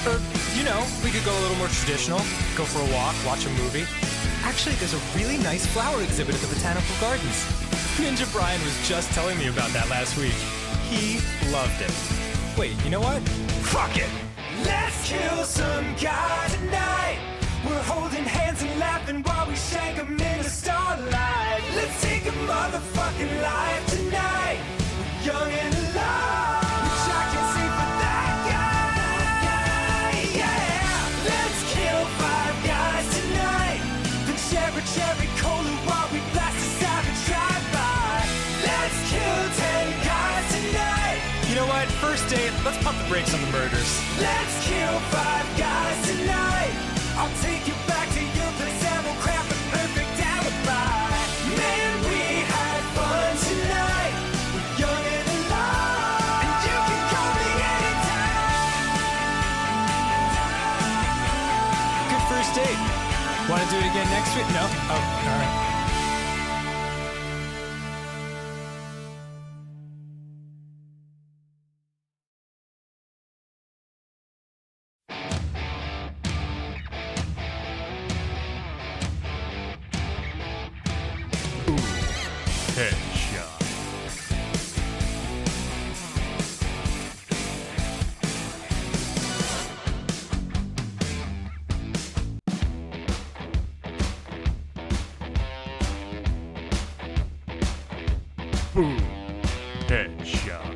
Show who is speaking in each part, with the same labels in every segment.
Speaker 1: Or, we could go a little more traditional, go for a walk, watch a movie. Actually, there's a really nice flower exhibit at the Botanical Gardens. Ninja Brian was just telling me about that last week. He loved it. Wait, you know what? Fuck it! Let's kill some guy tonight. We're holding hands and laughing while we shake 'em in the starlight. Let's take a motherfucking life tonight. We're young and alive. Which I can see for that guy. Yeah! Let's kill 5 guys tonight. Then share a cherry cola while we blast a savage drive-by. Let's kill 10 guys tonight. You know what? First date, let's pump the brakes on the murders. Let's kill 5 guys tonight. I'll take you back to your place and we'll craft a perfect alibi. Man, we had fun tonight. We're young and alive. And you can call me anytime. Good first date. Want to do it again next week? No? Oh, all right.
Speaker 2: Headshot. Boom. Headshot.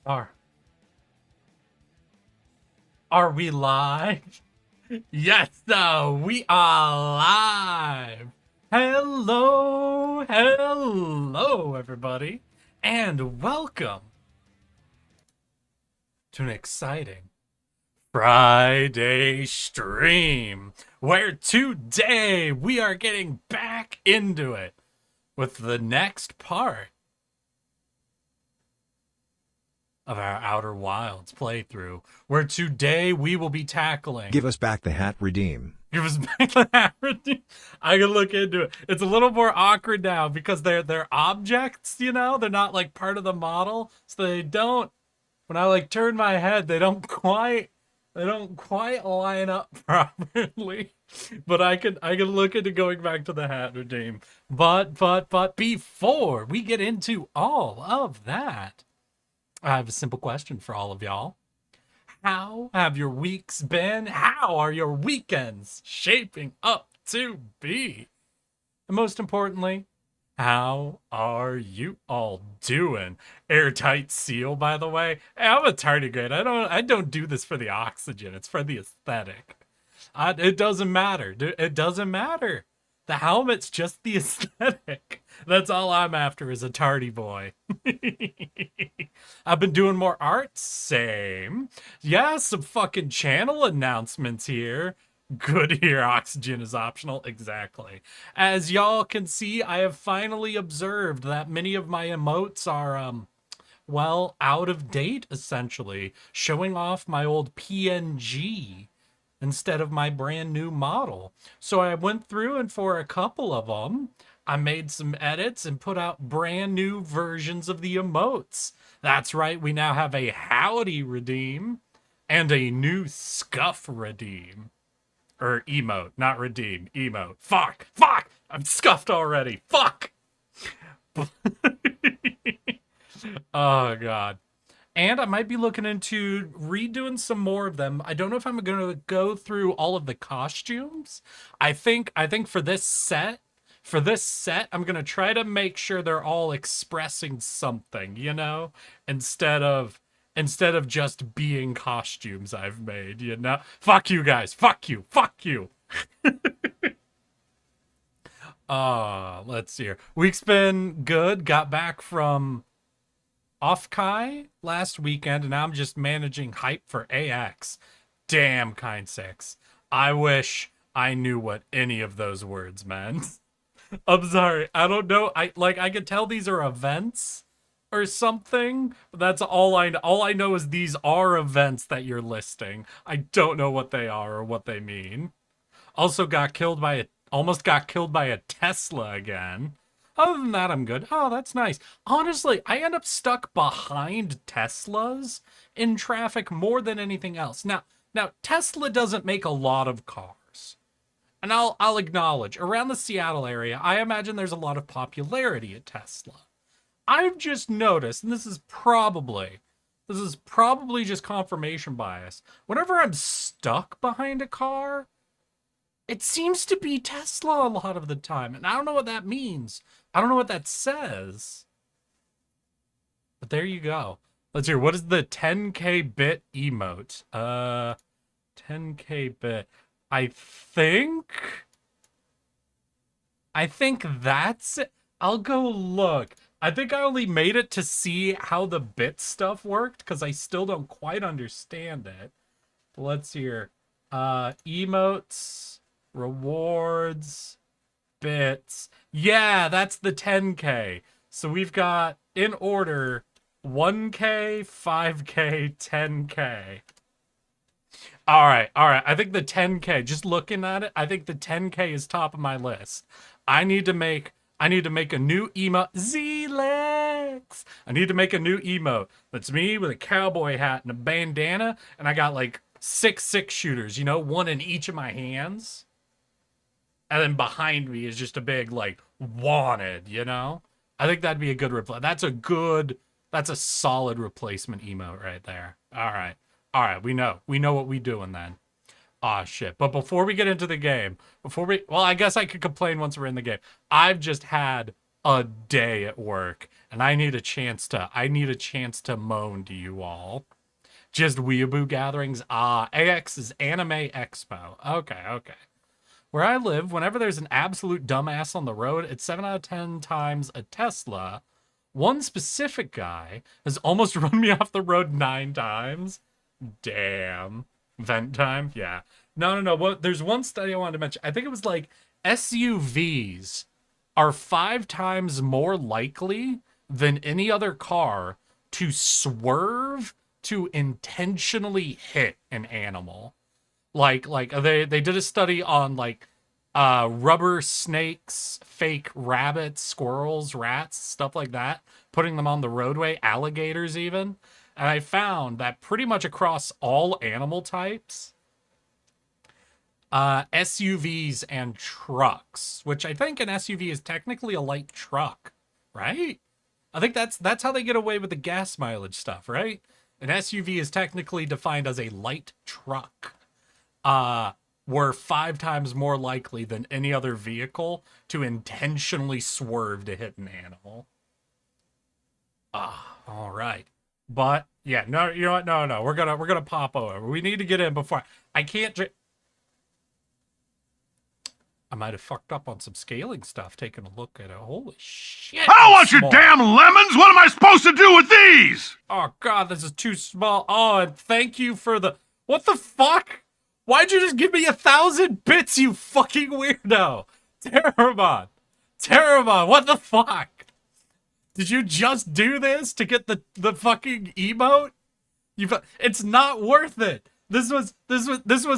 Speaker 3: Are are we live? Yes, no, we are live. Hello, everybody, and welcome to an exciting Friday stream, where today we are getting back into it with the next part of our Outer Wilds playthrough, where today we will be tackling...
Speaker 4: Give us back the hat, redeem.
Speaker 3: Give us back the hat, redeem. I can look into it. It's a little more awkward now because they're objects, you know? They're not like part of the model, so they don't... When I like turn my head, they don't quite line up properly. But I can look into going back to the hat redeem. But before we get into all of that, I have a simple question for all of y'all. How have your weeks been? How are your weekends shaping up to be? And most importantly, how are you all doing? Airtight seal, by the way. Hey, I'm a tardigrade. I don't do this for the oxygen. It's for the aesthetic. It doesn't matter. It doesn't matter. The helmet's just the aesthetic. That's all I'm after is a tardy boy. I've been doing more art. Same. Yeah, some fucking channel announcements here. Good here. Oxygen is optional. Exactly. As y'all can see, I have finally observed that many of my emotes are, well, out of date, essentially. Showing off my old PNG instead of my brand new model. So I went through and for a couple of them, I made some edits and put out brand new versions of the emotes. That's right, we now have a howdy redeem and a new scuff redeem. Or emote, not redeem, emote. Fuck! I'm scuffed already. Fuck! Oh, God. And I might be looking into redoing some more of them. I don't know if I'm going to go through all of the costumes. I think for this set, I'm going to try to make sure they're all expressing something, you know, instead of just being costumes I've made, you know. Fuck you guys. Fuck you. Let's see here. Week's been good. Got back from Off-Kai last weekend, and now I'm just managing hype for AX. Damn, Kind 6. I wish I knew what any of those words meant. I'm sorry. I don't know. I could tell these are events or something, but that's all I know. All I know is these are events that you're listing. I don't know what they are or what they mean. Also almost got killed by a Tesla again. Other than that, I'm good. Oh, that's nice. Honestly, I end up stuck behind Teslas in traffic more than anything else. Now Tesla doesn't make a lot of cars. And I'll acknowledge, around the Seattle area, I imagine there's a lot of popularity at Tesla. I've just noticed, and this is probably just confirmation bias. Whenever I'm stuck behind a car, it seems to be Tesla a lot of the time. And I don't know what that means. I don't know what that says. But there you go. Let's hear. What is the 10K bit emote? 10K bit. I think that's it. I'll go look. I think I only made it to see how the bit stuff worked because I still don't quite understand it. Let's hear. Emotes, rewards, bits. Yeah, that's the 10K. So we've got, in order, 1K, 5K, 10K. All right. I think the 10K, just looking at it, I think the 10K is top of my list. I need to make a new emote. Z-Lex! I need to make a new emote. That's me with a cowboy hat and a bandana, and I got like 6 shooters, you know, one in each of my hands. And then behind me is just a big, like, wanted, you know? I think that'd be a good that's a solid replacement emote right there. All right, we know what we doing then. Aw, shit. But before we get into the game, well, I guess I could complain once we're in the game. I've just had a day at work, and I need a chance to moan to you all. Just weeaboo gatherings. AX is Anime Expo. Okay. Where I live, whenever there's an absolute dumbass on the road, it's 7 out of 10 times a Tesla. One specific guy has almost run me off the road 9 times. Damn. Vent time? Yeah. No. Well, there's one study I wanted to mention. I think it was like SUVs are 5 times more likely than any other car to swerve to intentionally hit an animal. Like they did a study on like rubber snakes, fake rabbits, squirrels, rats, stuff like that, putting them on the roadway, alligators even. And I found that pretty much across all animal types, SUVs and trucks, which I think an SUV is technically a light truck, right? I think that's how they get away with the gas mileage stuff, right? An SUV is technically defined as a light truck. Were 5 times more likely than any other vehicle to intentionally swerve to hit an animal. All right. But yeah, no, you know what? No. We're gonna pop over. We need to get in before I can't. I might have fucked up on some scaling stuff. Taking a look at it. Holy shit!
Speaker 2: I don't want your damn lemons. What am I supposed to do with these?
Speaker 3: Oh god, this is too small. Oh, and thank you for the. What the fuck? Why'd you just give me 1,000 bits, you fucking weirdo? Terramon, what the fuck? Did you just do this to get the fucking emote? It's not worth it. This was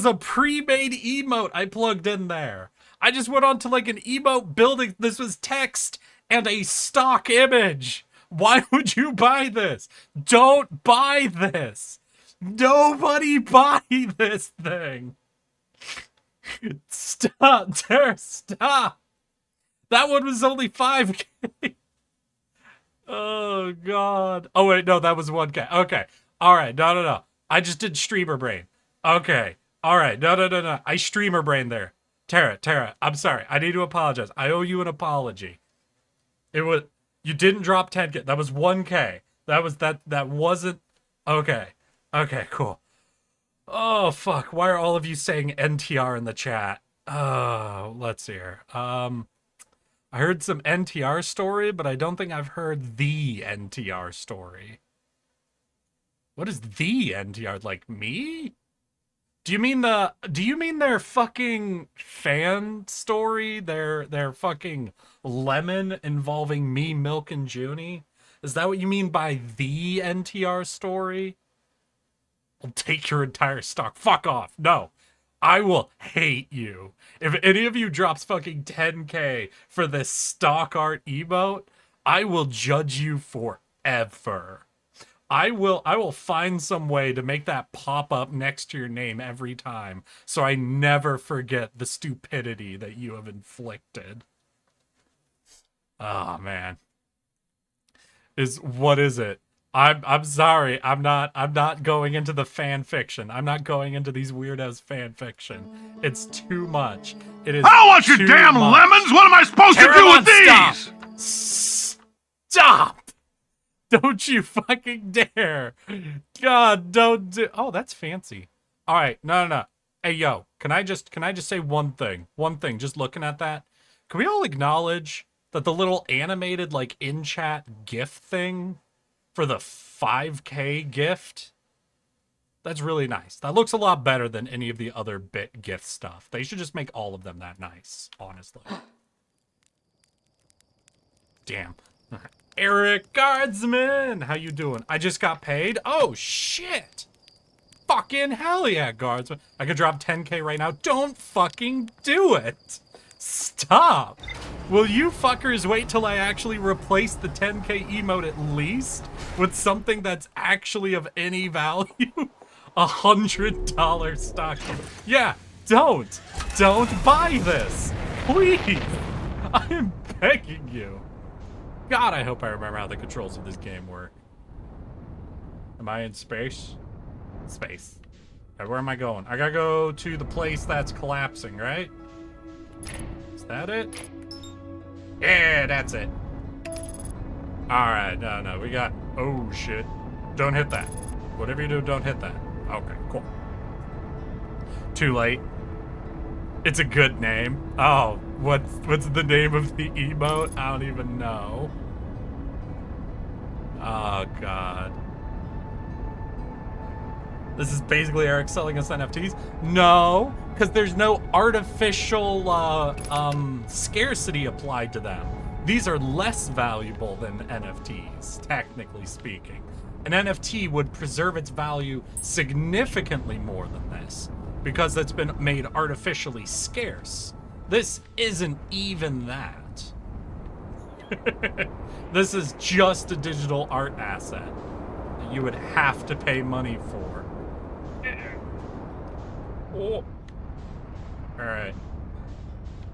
Speaker 3: a pre-made emote I plugged in there. I just went on to like an emote building. This was text and a stock image. Why would you buy this? Don't buy this. Nobody buy this thing. Stop, Tara, stop. That one was only 5K. Oh, God. Oh, wait, no, that was 1K. Okay. All right, no. I just did streamer brain. Okay. All right, no. I streamer brain there. Tara, I'm sorry. I need to apologize. I owe you an apology. You didn't drop 10K. That was 1K. That wasn't, okay. Okay, cool. Oh, fuck. Why are all of you saying NTR in the chat? Let's see here. I heard some NTR story, but I don't think I've heard the NTR story. What is the NTR? Like me? Do you mean their fucking fan story? Their fucking lemon involving me, Milk, and Junie? Is that what you mean by the NTR story? I'll take your entire stock. Fuck off. No. I will hate you. If any of you drops fucking 10K for this stock art emote, I will judge you forever. I will find some way to make that pop up next to your name every time, so I never forget the stupidity that you have inflicted. Oh man. What is it? I'm sorry. I'm not going into the fan fiction. I'm not going into these weird-ass fan fiction. It's too much. It is.
Speaker 2: I don't want your damn lemons. What am I supposed to do with these?
Speaker 3: Stop! Don't you fucking dare! God, don't do. Oh, that's fancy. All right, no. Hey, yo, can I just say one thing? One thing. Just looking at that, can we all acknowledge that the little animated like in-chat GIF thing for the 5K gift? That's really nice. That looks a lot better than any of the other bit gift stuff. They should just make all of them that nice, honestly. Damn. Eric Guardsman, how you doing? I just got paid. Oh, shit. Fucking hell yeah, Guardsman. I could drop 10K right now. Don't fucking do it. Stop. Will you fuckers wait till I actually replace the 10K emote at least with something that's actually of any value? $100 stock. Yeah, don't buy this. Please. I am begging you. God, I hope I remember how the controls of this game work. Am I in space? Space. Okay, where am I going? I gotta go to the place that's collapsing, right? Is that it? Yeah, that's it. Alright, no, we got... Oh, shit. Don't hit that. Whatever you do, don't hit that. Okay, cool. Too late. It's a good name. Oh, what's the name of the emote? I don't even know. Oh, God. This is basically Eric selling us NFTs? No, because there's no artificial scarcity applied to them. These are less valuable than NFTs, technically speaking. An NFT would preserve its value significantly more than this, because it's been made artificially scarce. This isn't even that. This is just a digital art asset that you would have to pay money for. Oh. Alright.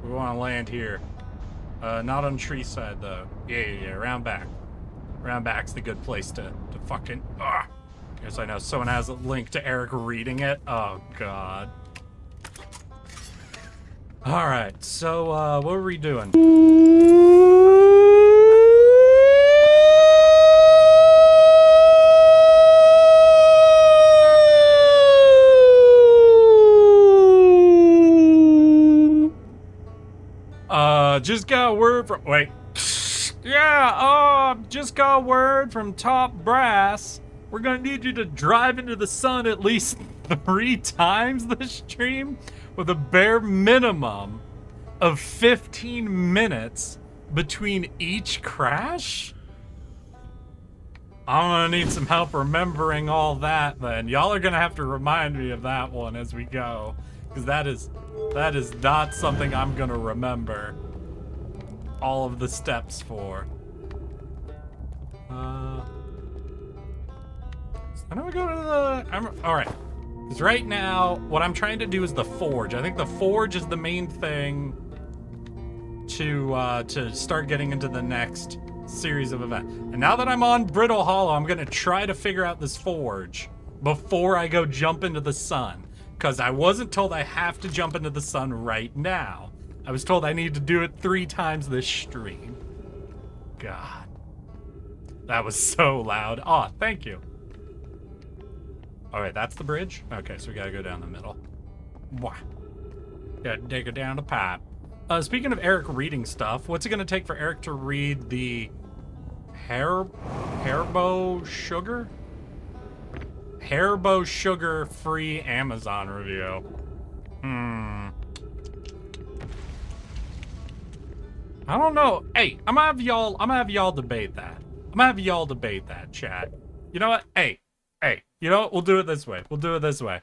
Speaker 3: We want to land here. Not on tree side, though. Yeah, round back. Round back's the good place to fucking... Guess I know someone has a link to Eric reading it. Oh, God. Alright, so, what are we doing? Just got word from... Wait. Yeah, just got word from Top Brass. We're gonna need you to drive into the sun at least 3 times this stream with a bare minimum of 15 minutes between each crash? I'm gonna need some help remembering all that then. Y'all are gonna have to remind me of that one as we go, because that is not something I'm gonna remember all of the steps for. I know we go to the... Alright. Because right now, what I'm trying to do is the forge. I think the forge is the main thing to start getting into the next series of events. And now that I'm on Brittle Hollow, I'm going to try to figure out this forge before I go jump into the sun. Because I wasn't told I have to jump into the sun right now. I was told I need to do it 3 times this stream. God. That was so loud. Oh, thank you. All right, that's the bridge? Okay, so we gotta go down the middle. Wah. Gotta dig it down the pipe. Speaking of Eric reading stuff, what's it gonna take for Eric to read the Hairbo Sugar? Hairbo Sugar free Amazon review. I don't know. Hey, I'm gonna have y'all debate that. I'm gonna have y'all debate that, chat. You know what? Hey, you know what? We'll do it this way.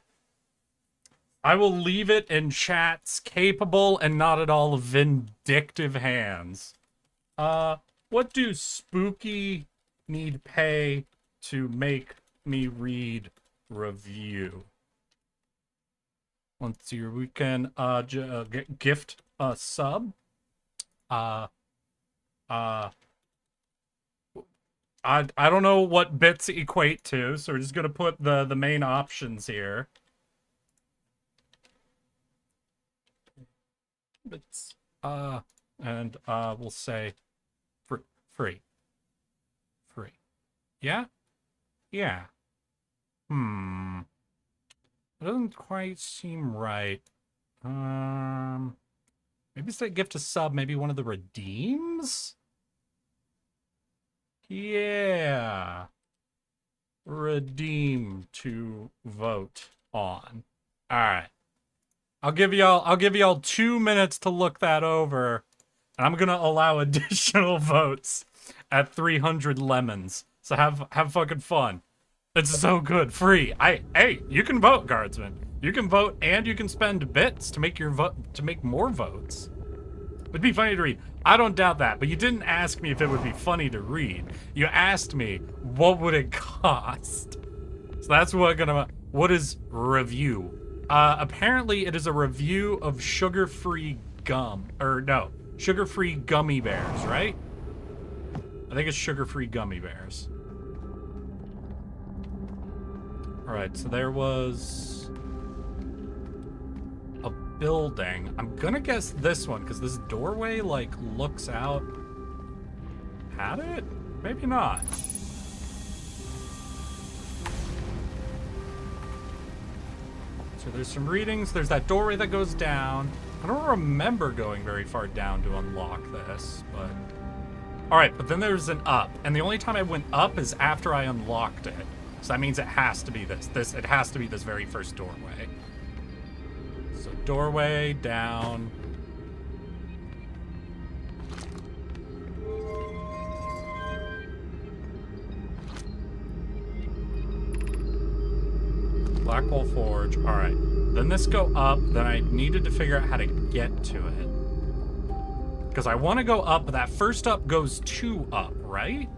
Speaker 3: I will leave it in chat's capable and not at all vindictive hands. What do Spooky need pay to make me read review? Let's see here. We can gift a sub. I don't know what bits equate to, so we're just gonna put the main options here. Bits, and we'll say free. Yeah? Yeah. It doesn't quite seem right. Maybe it's that gift a sub, maybe one of the redeems? Yeah. Redeem to vote on. All right. I'll give y'all 2 minutes to look that over, and I'm gonna allow additional votes at 300 lemons. So have fucking fun. It's so good, free. Hey, you can vote, guardsman. You can vote, and you can spend bits to make your vote to make more votes. It'd be funny to read. I don't doubt that, but you didn't ask me if it would be funny to read. You asked me what would it cost. So that's what is review. Apparently it is a review of sugar-free gum, or no, sugar-free gummy bears, right? I think it's sugar-free gummy bears. All right, so there was a building. I'm gonna guess this one, because this doorway, like, looks out at it? Maybe not. So there's some readings. There's that doorway that goes down. I don't remember going very far down to unlock this, but... Alright, but then there's an up. And the only time I went up is after I unlocked it. So that means it has to be this. It has to be this very first doorway. So doorway, down... Black Hole Forge. All right. Then this go up. Then I needed to figure out how to get to it. Because I want to go up, but that first up goes 2 up, right?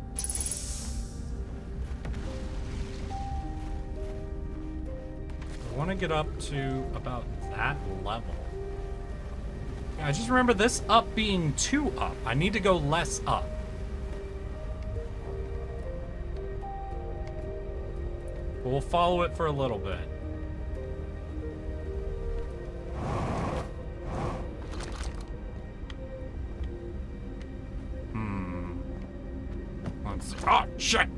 Speaker 3: I want to get up to about that level. I just remember this up being 2 up. I need to go less up. We'll follow it for a little bit. Let's see. Oh, shit!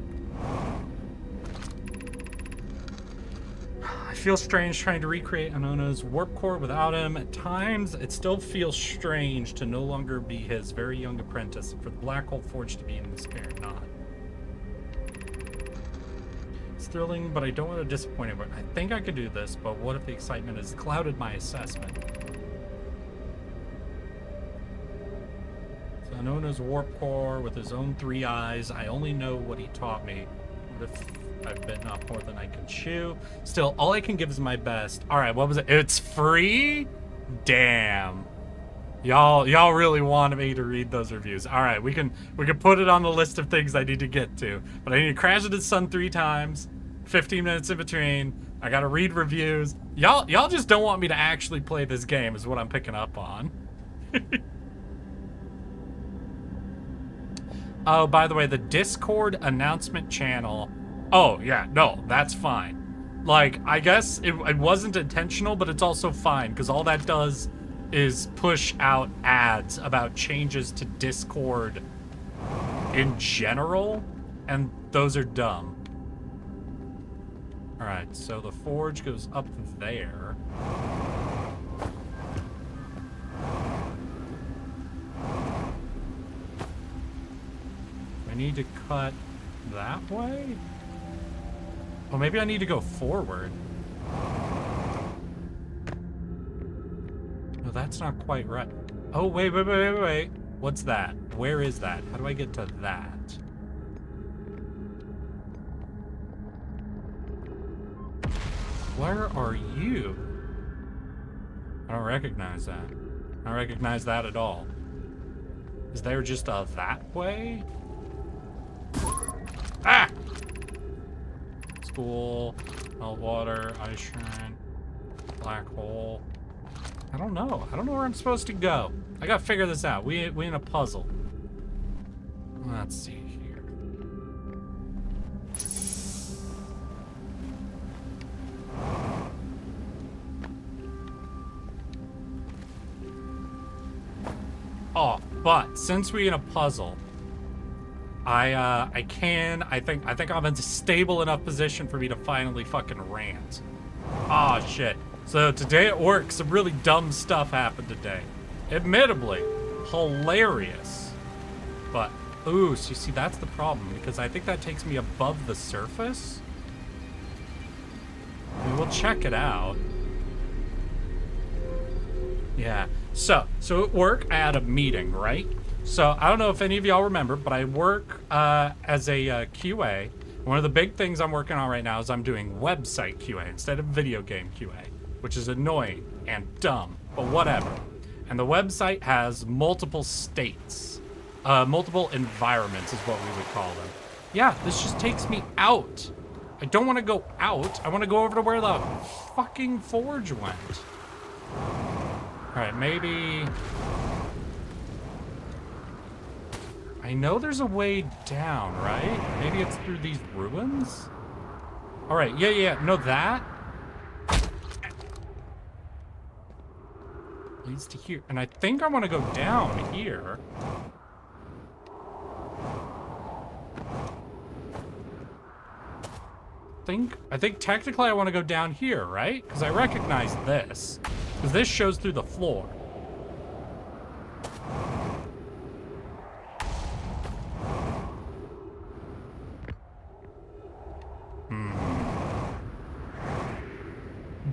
Speaker 3: I feel strange trying to recreate Anona's warp core without him. At times, it still feels strange to no longer be his very young apprentice and for the Black Hole Forge to be in this pair, not. Thrilling, but I don't want to disappoint him. I think I could do this, but what if the excitement has clouded my assessment? So Anona's warp core with his own 3 eyes. I only know what he taught me. What if I've bitten off more than I can chew? Still, all I can give is my best. All right, what was it? It's free? Damn. Y'all really wanted me to read those reviews. All right, we can put it on the list of things I need to get to. But I need to crash into the sun 3 times. 15 minutes in between. I gotta read reviews. Y'all just don't want me to actually play this game is what I'm picking up on. Oh, by the way, the Discord announcement channel. Oh, yeah, no, that's fine. Like, I guess it wasn't intentional, but it's also fine, because all that does is push out ads about changes to Discord in general, and those are dumb. Alright, so the forge goes up there. I need to cut that way? Oh, maybe I need to go forward. No, that's not quite right. Oh, wait. What's that? Where is that? How do I get to that? Where are you? I don't recognize that. I don't recognize that at all. Is there just a that way? Ah! School, meltwater, ice shrine, black hole. I don't know. I don't know where I'm supposed to go. I gotta figure this out. We in a puzzle. Let's see here. Oh, but since we're in a puzzle, I think I'm in a stable enough position for me to finally fucking rant. Ah, shit. So today at work, some really dumb stuff happened today. Admittably, hilarious. But, ooh, so you see, that's the problem, because I think that takes me above the surface. I mean, we'll check it out. Yeah. So at work, I had a meeting, right? So I don't know if any of y'all remember, but I work as a QA. One of the big things I'm working on right now is I'm doing website QA instead of video game QA, which is annoying and dumb, but whatever. And the website has multiple states, multiple environments is what we would call them. Yeah, this just takes me out. I don't want to go out. I want to go over to where the fucking forge went. All right, maybe... I know there's a way down, right? Maybe it's through these ruins? All right, yeah, no, that leads to here. And I think I want to go down here. think technically I want to go down here, right? Because I recognize this. Because this shows through the floor.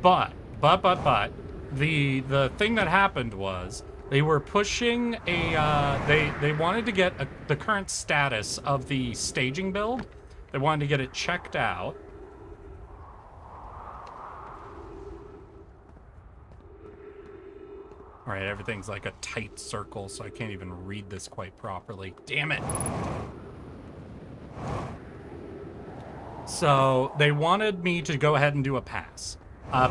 Speaker 3: But the thing that happened was they were pushing a they wanted to get the current status of the staging build. They wanted to get it checked out. All right, everything's like a tight circle, so I can't even read this quite properly. Damn it. So they wanted me to go ahead and do a pass.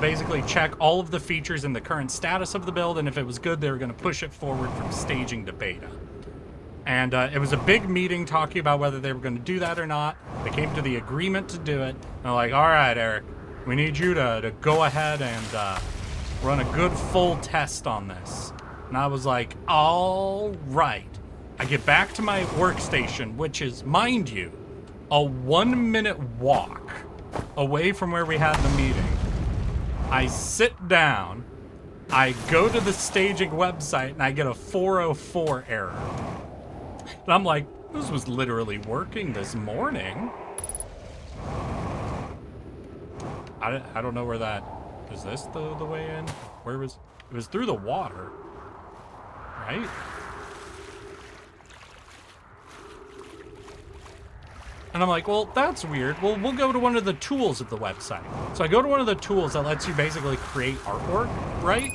Speaker 3: Basically check all of the features in the current status of the build, and if it was good, they were going to push it forward from staging to beta. And it was a big meeting talking about whether they were going to do that or not. They came to the agreement to do it. And they're like, all right, Eric, we need you to go ahead and run a good full test on this. And I was like, all right. I get back to my workstation, which is, mind you, a 1-minute walk away from where we had the meeting. I sit down, I go to the staging website, and I get a 404 error. And I'm like, this was literally working this morning. I don't know where that... Is this the way in? Where was... It was through the water. Right? And I'm like, well, that's weird. Well, we'll go to one of the tools of the website. So I go to one of the tools that lets you basically create artwork, right?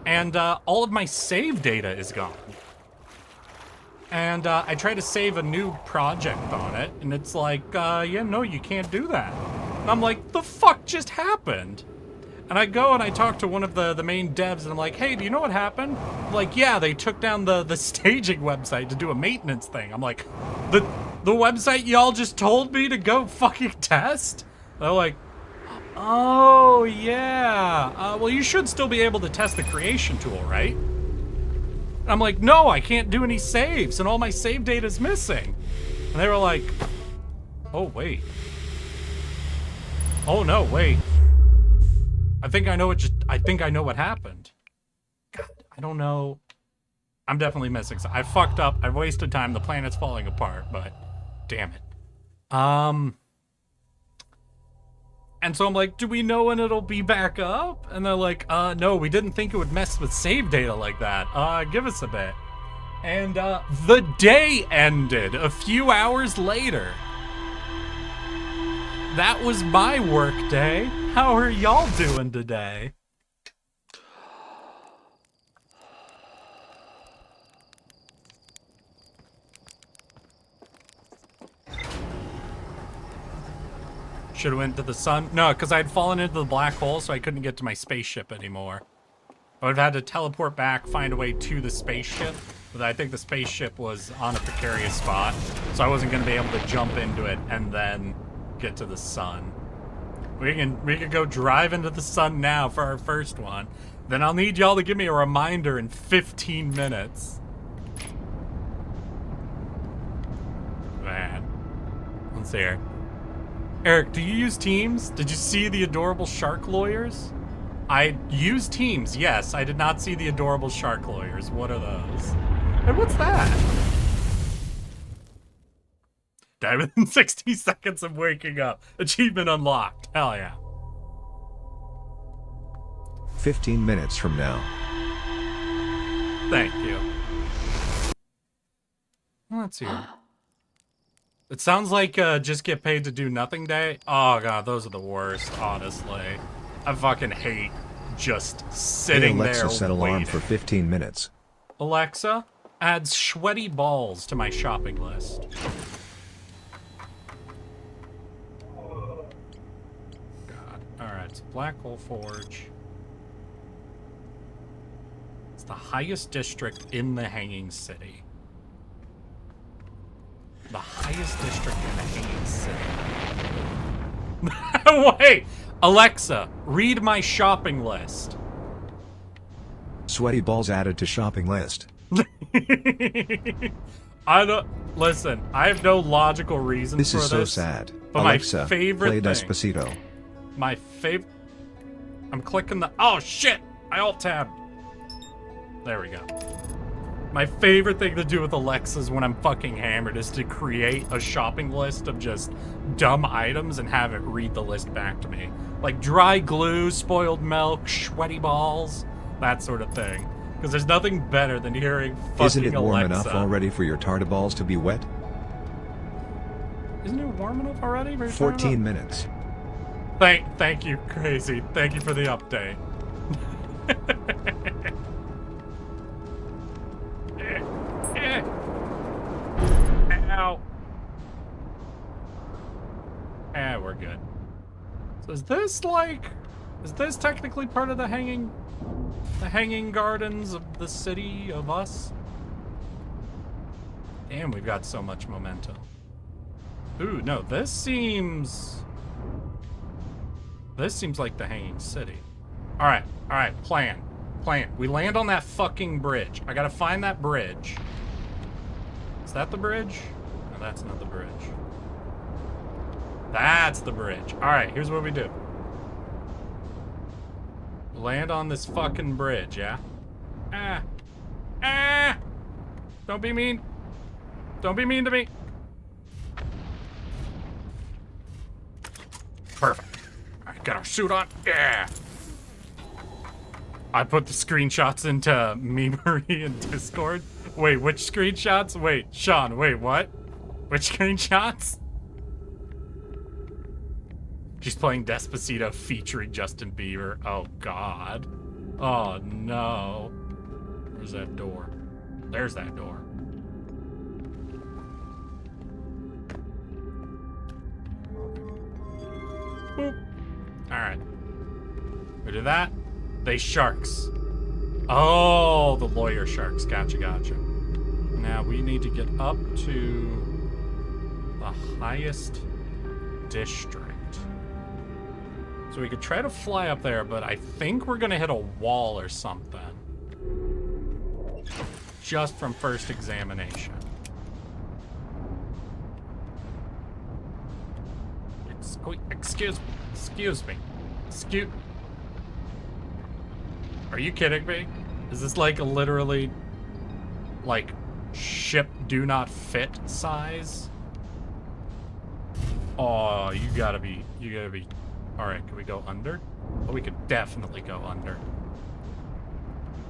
Speaker 3: And all of my save data is gone. And I try to save a new project on it, and it's like, yeah, no, you can't do that. And I'm like, the fuck just happened? And I go and I talk to one of the main devs, and I'm like, hey, do you know what happened? Like, yeah, they took down the staging website to do a maintenance thing. I'm like, the website y'all just told me to go fucking test? They're like, oh, yeah. Well, you should still be able to test the creation tool, right? And I'm like, no, I can't do any saves, and all my save data is missing. And they were like, oh, wait. Oh, no, wait. I think I know what happened. God, I don't know. I'm definitely missing. I fucked up. I've wasted time. The planet's falling apart, but damn it. And so I'm like, do we know when it'll be back up? And they're like, no, we didn't think it would mess with save data like that. Give us a bit. And the day ended a few hours later. That was my work day. How are y'all doing today? Should have went to the sun. No, because I'd fallen into the black hole, so I couldn't get to my spaceship anymore. I would have had to teleport back, find a way to the spaceship. But I think the spaceship was on a precarious spot, so I wasn't going to be able to jump into it and then get to the sun. We can go drive into the sun now for our first one. Then I'll need y'all to give me a reminder in 15 minutes. Man. Let's see here. Eric, do you use Teams? Did you see the adorable shark lawyers? I use Teams, yes. I did not see the adorable shark lawyers. What are those? And what's that? Die within 60 seconds of waking up. Achievement unlocked. Hell yeah.
Speaker 4: 15 minutes from now.
Speaker 3: Thank you. Let's see. It sounds like just get paid to do nothing day. Oh god, those are the worst, honestly. I fucking hate just sitting
Speaker 4: hey, Alexa,
Speaker 3: there
Speaker 4: set
Speaker 3: waiting.
Speaker 4: alarm for 15 minutes.
Speaker 3: Alexa, add sweaty balls to my shopping list. Alright, it's Black Hole Forge. It's the highest district in the Hanging City. The highest district in the Hanging City. Wait! Alexa, read my shopping list.
Speaker 4: Sweaty balls added to shopping list.
Speaker 3: I don't... Listen, I have no logical reason
Speaker 4: This
Speaker 3: for
Speaker 4: is
Speaker 3: this.
Speaker 4: so sad.
Speaker 3: But
Speaker 4: Alexa,
Speaker 3: my favorite
Speaker 4: play
Speaker 3: thing,
Speaker 4: Despacito.
Speaker 3: my favorite... I'm clicking the... Oh, shit! I alt-tabbed. There we go. My favorite thing to do with Alexas when I'm fucking hammered is to create a shopping list of just dumb items and have it read the list back to me. Like dry glue, spoiled milk, sweaty balls, that sort of thing. Because there's nothing better than hearing fucking Alexa.
Speaker 4: Isn't it warm enough already for your tardiballs to be wet?
Speaker 3: Isn't it warm enough already?
Speaker 4: 14 minutes.
Speaker 3: Thank you, Crazy. Thank you for the update. Ow. We're good. So is this technically part of the hanging gardens of the city of us? Damn, we've got so much momentum. Ooh, no, this seems like the hanging city. All right, plan. We land on that fucking bridge. I gotta find that bridge. Is that the bridge? No, that's not the bridge. That's the bridge. All right, here's what we do. Land on this fucking bridge, yeah? Don't be mean. Don't be mean to me. Perfect. All right, got our suit on. Yeah. I put the screenshots into Memory and Discord. Wait, which screenshots? Wait, Sean, wait, what? Which screenshots? She's playing Despacito featuring Justin Bieber. Oh, God. Oh, no. Where's that door? There's that door. Boop. Alright. We do that. They sharks. Oh, the lawyer sharks. Gotcha. Now we need to get up to the highest district. So we could try to fly up there, but I think we're gonna hit a wall or something. Just from first examination. Excuse me. Are you kidding me? Is this like literally like ship do not fit size? Oh, you gotta be. All right, can we go under? Oh, we could definitely go under.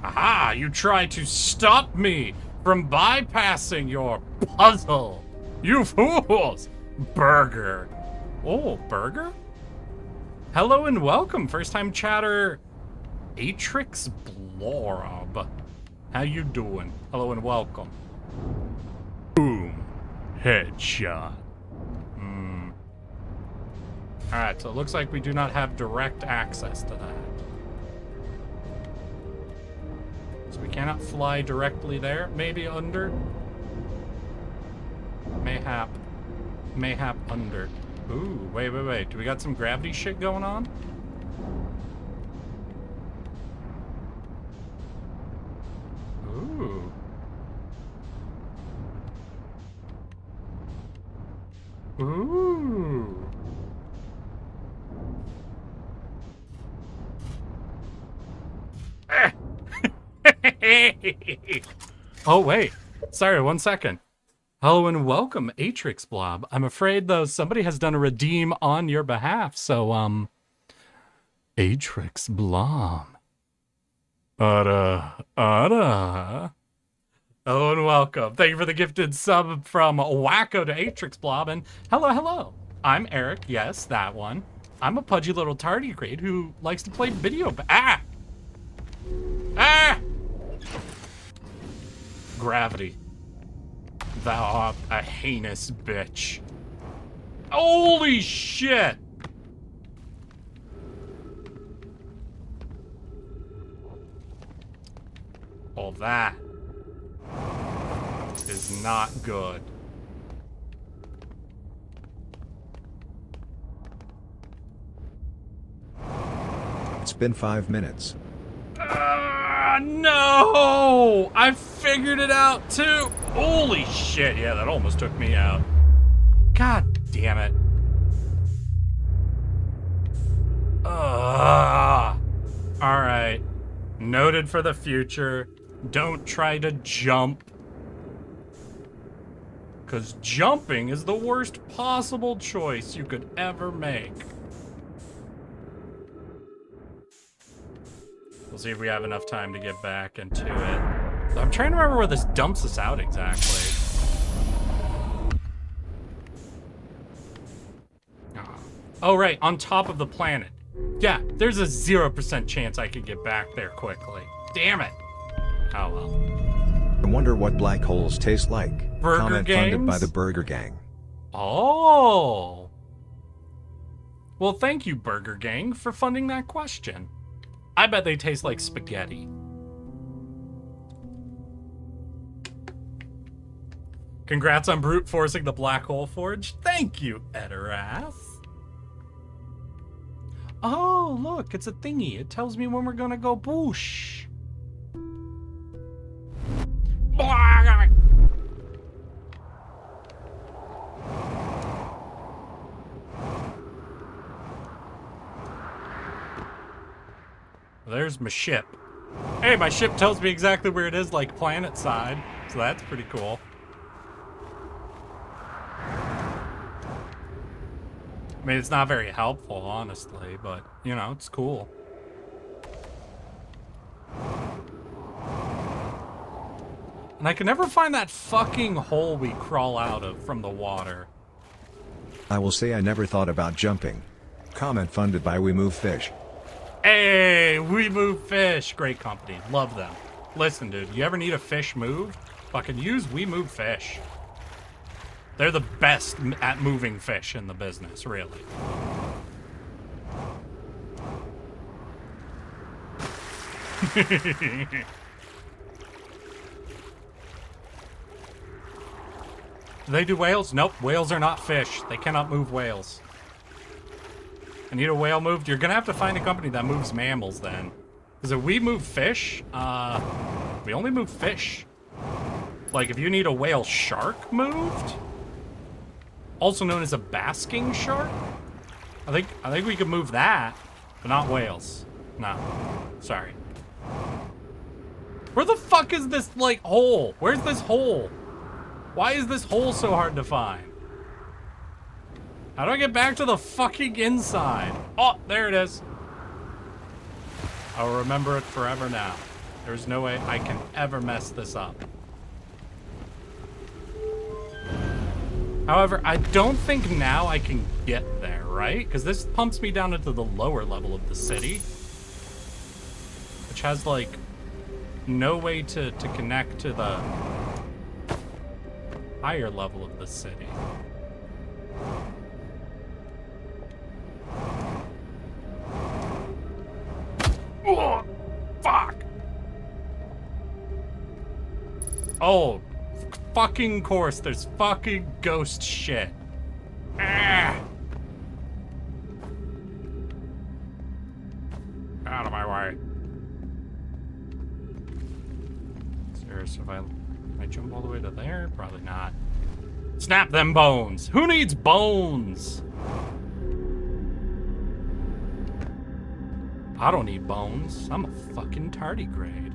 Speaker 3: Aha, you tried to stop me from bypassing your puzzle. You fools. Burger. Oh, Burger? Hello and welcome, first time chatter, Atrix Blob. How you doing? Hello and welcome. Boom. Headshot. Alright, so it looks like we do not have direct access to that. So we cannot fly directly there. Maybe under? Mayhap under. Ooh, wait. Do we got some gravity shit going on? Ooh. Ooh. Oh, wait. Sorry, 1 second. Hello and welcome, Atrix Blob. I'm afraid, though, somebody has done a redeem on your behalf, so, Atrix Blob. Hello and welcome. Thank you for the gifted sub from Wacko to Atrix Blob, and hello. I'm Eric, yes, that one. I'm a pudgy little tardigrade who likes to play video. Gravity. Thou art a heinous bitch. Holy shit! All that is not good.
Speaker 4: It's been 5 minutes.
Speaker 3: No! I figured it out too. Holy shit, yeah, that almost took me out. God damn it. Alright. Noted for the future. Don't try to jump. Because jumping is the worst possible choice you could ever make. We'll see if we have enough time to get back into it. I'm trying to remember where this dumps us out exactly. Oh, right, on top of the planet. Yeah, there's a 0% chance I could get back there quickly. Damn it. Oh, well.
Speaker 4: I wonder what black holes taste like.
Speaker 3: Burger
Speaker 4: Comment
Speaker 3: Games?
Speaker 4: funded by the Burger Gang.
Speaker 3: Oh. Well, thank you, Burger Gang, for funding that question. I bet they taste like spaghetti. Congrats on brute forcing the black hole forge. Thank you, Ederath. Oh, look, it's a thingy. It tells me when we're gonna go boosh. There's my ship. Hey, my ship tells me exactly where it is, like planet side. So that's pretty cool. I mean, it's not very helpful, honestly, but, you know, it's cool. And I can never find that fucking hole we crawl out of from the water.
Speaker 4: I will say I never thought about jumping. Comment funded by We Move Fish.
Speaker 3: Hey, We Move Fish. Great company. Love them. Listen, dude, you ever need a fish moved? Fucking use We Move Fish. They're the best at moving fish in the business, really. Do they do whales? Nope, whales are not fish. They cannot move whales. I need a whale moved. You're gonna have to find a company that moves mammals then. Because if we move fish, we only move fish. Like if you need a whale shark moved, also known as a basking shark, I think we could move that, but not whales. No, sorry. Where the fuck is this like hole? Where's this hole? Why is this hole so hard to find? How do I get back to the fucking inside? Oh, there it is. I'll remember it forever now. There's no way I can ever mess this up. However, I don't think now I can get there, right? Because this pumps me down into the lower level of the city. Which has, like, no way to connect to the higher level of the city. Oh, fuck! Oh, fucking course, there's fucking ghost shit. Ah! Out of my way. Serious, if I jump all the way to there? Probably not. Snap them bones! Who needs bones? I don't need bones. I'm a fucking tardigrade.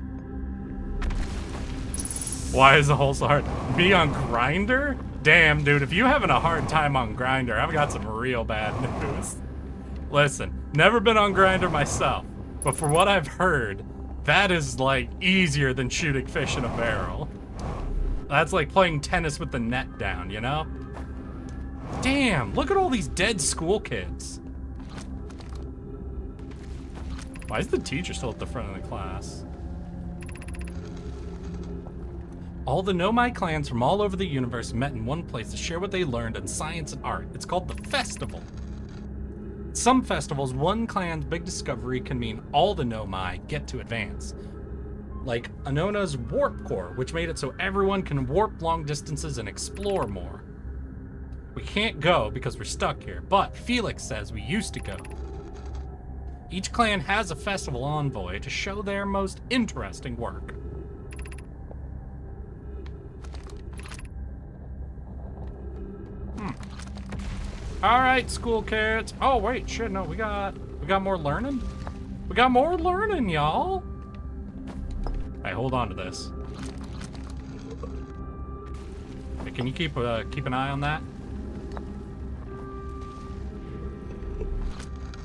Speaker 3: Why is the hole so hard? Me on Grindr? Damn, dude, if you're having a hard time on Grindr, I've got some real bad news. Listen, never been on Grindr myself, but for what I've heard, that is, like, easier than shooting fish in a barrel. That's like playing tennis with the net down, you know? Damn, look at all these dead school kids. Why is the teacher still at the front of the class? All the Nomai clans from all over the universe met in one place to share what they learned in science and art. It's called the Festival. Some festivals, one clan's big discovery can mean all the Nomai get to advance. Like Anona's Warp Core, which made it so everyone can warp long distances and explore more. We can't go because we're stuck here, but Felix says we used to go. Each clan has a festival envoy to show their most interesting work. All right, school kids. Oh wait, shit, no, we got more learning. We got more learning, y'all. Hey, hold on to this. Hey, can you keep an eye on that?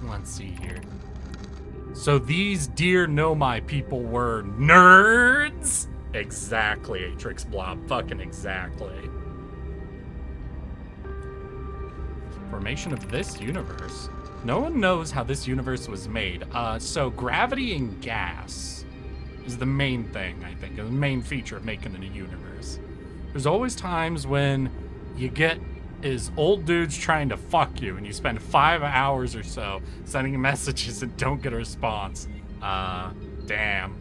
Speaker 3: Let's see here. So these dear know my people were nerds? Exactly, Atrix Blob. Fucking exactly. Formation of this universe. No one knows how this universe was made. So gravity and gas is the main thing, I think. The main feature of making a universe. There's always times when you get is old dudes trying to fuck you and you spend 5 hours or so sending messages and don't get a response. Damn.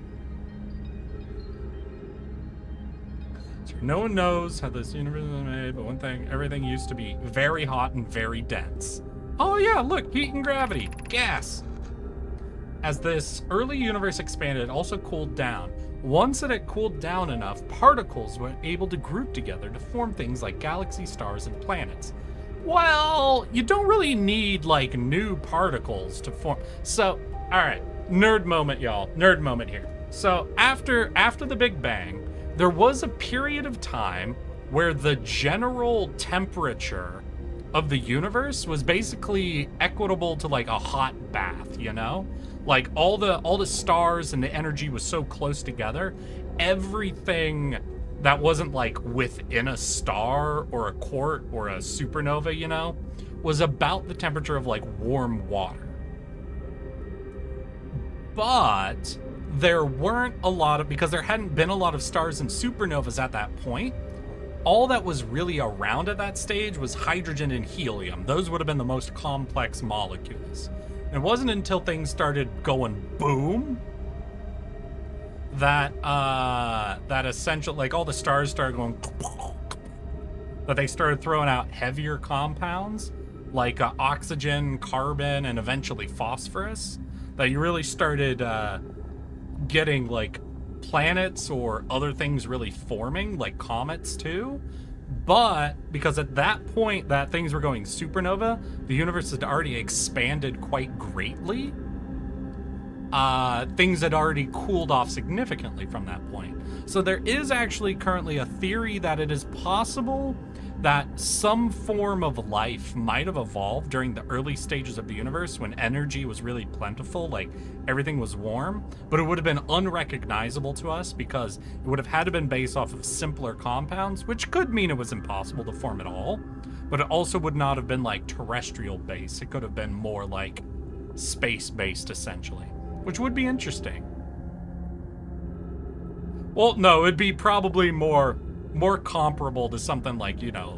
Speaker 3: So no one knows how this universe was made, but one thing, everything used to be very hot and very dense. Oh yeah, look, heat and gravity, gas. As this early universe expanded, it also cooled down. Once it had cooled down enough, particles were able to group together to form things like galaxies, stars, and planets. Well, you don't really need, like, new particles to form. So, all right, nerd moment, y'all. Nerd moment here. So, after the Big Bang, there was a period of time where the general temperature of the universe was basically equitable to, like, a hot bath, you know? Like all the stars and the energy was so close together, everything that wasn't like within a star or a quart or a supernova, you know, was about the temperature of like warm water. But there weren't a lot of, because there hadn't been a lot of stars and supernovas at that point, all that was really around at that stage was hydrogen and helium. Those would have been the most complex molecules. It wasn't until things started going boom that that essential, like all the stars started going, that they started throwing out heavier compounds like oxygen, carbon, and eventually phosphorus. That you really started getting like planets or other things really forming, like comets too. But because at that point that things were going supernova, the universe had already expanded quite greatly. Things had already cooled off significantly from that point. So there is actually currently a theory that it is possible that some form of life might have evolved during the early stages of the universe when energy was really plentiful, like everything was warm, but it would have been unrecognizable to us because it would have had to been based off of simpler compounds, which could mean it was impossible to form at all, but it also would not have been like terrestrial based. It could have been more like space based essentially, which would be interesting. Well, no, it'd be probably more comparable to something like, you know,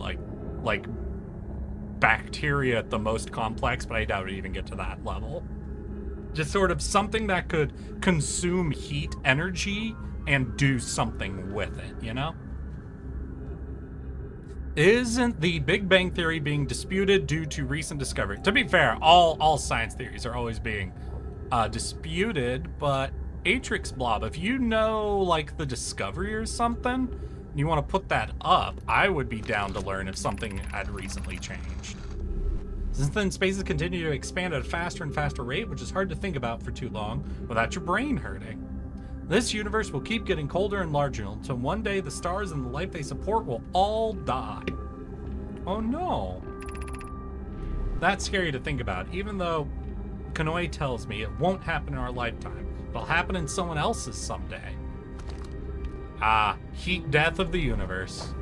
Speaker 3: like bacteria at the most complex, but I doubt it even get to that level. Just sort of something that could consume heat energy and do something with it, you know? Isn't the Big Bang Theory being disputed due to recent discovery? To be fair, all science theories are always being disputed, but Atrix Blob, if you know like the discovery or something, you want to put that up, I would be down to learn if something had recently changed. Since then, spaces continue to expand at a faster and faster rate, which is hard to think about for too long without your brain hurting. This universe will keep getting colder and larger until one day the stars and the life they support will all die. Oh no. That's scary to think about, even though Kanoi tells me it won't happen in our lifetime. It'll happen in someone else's someday. Heat death of the universe.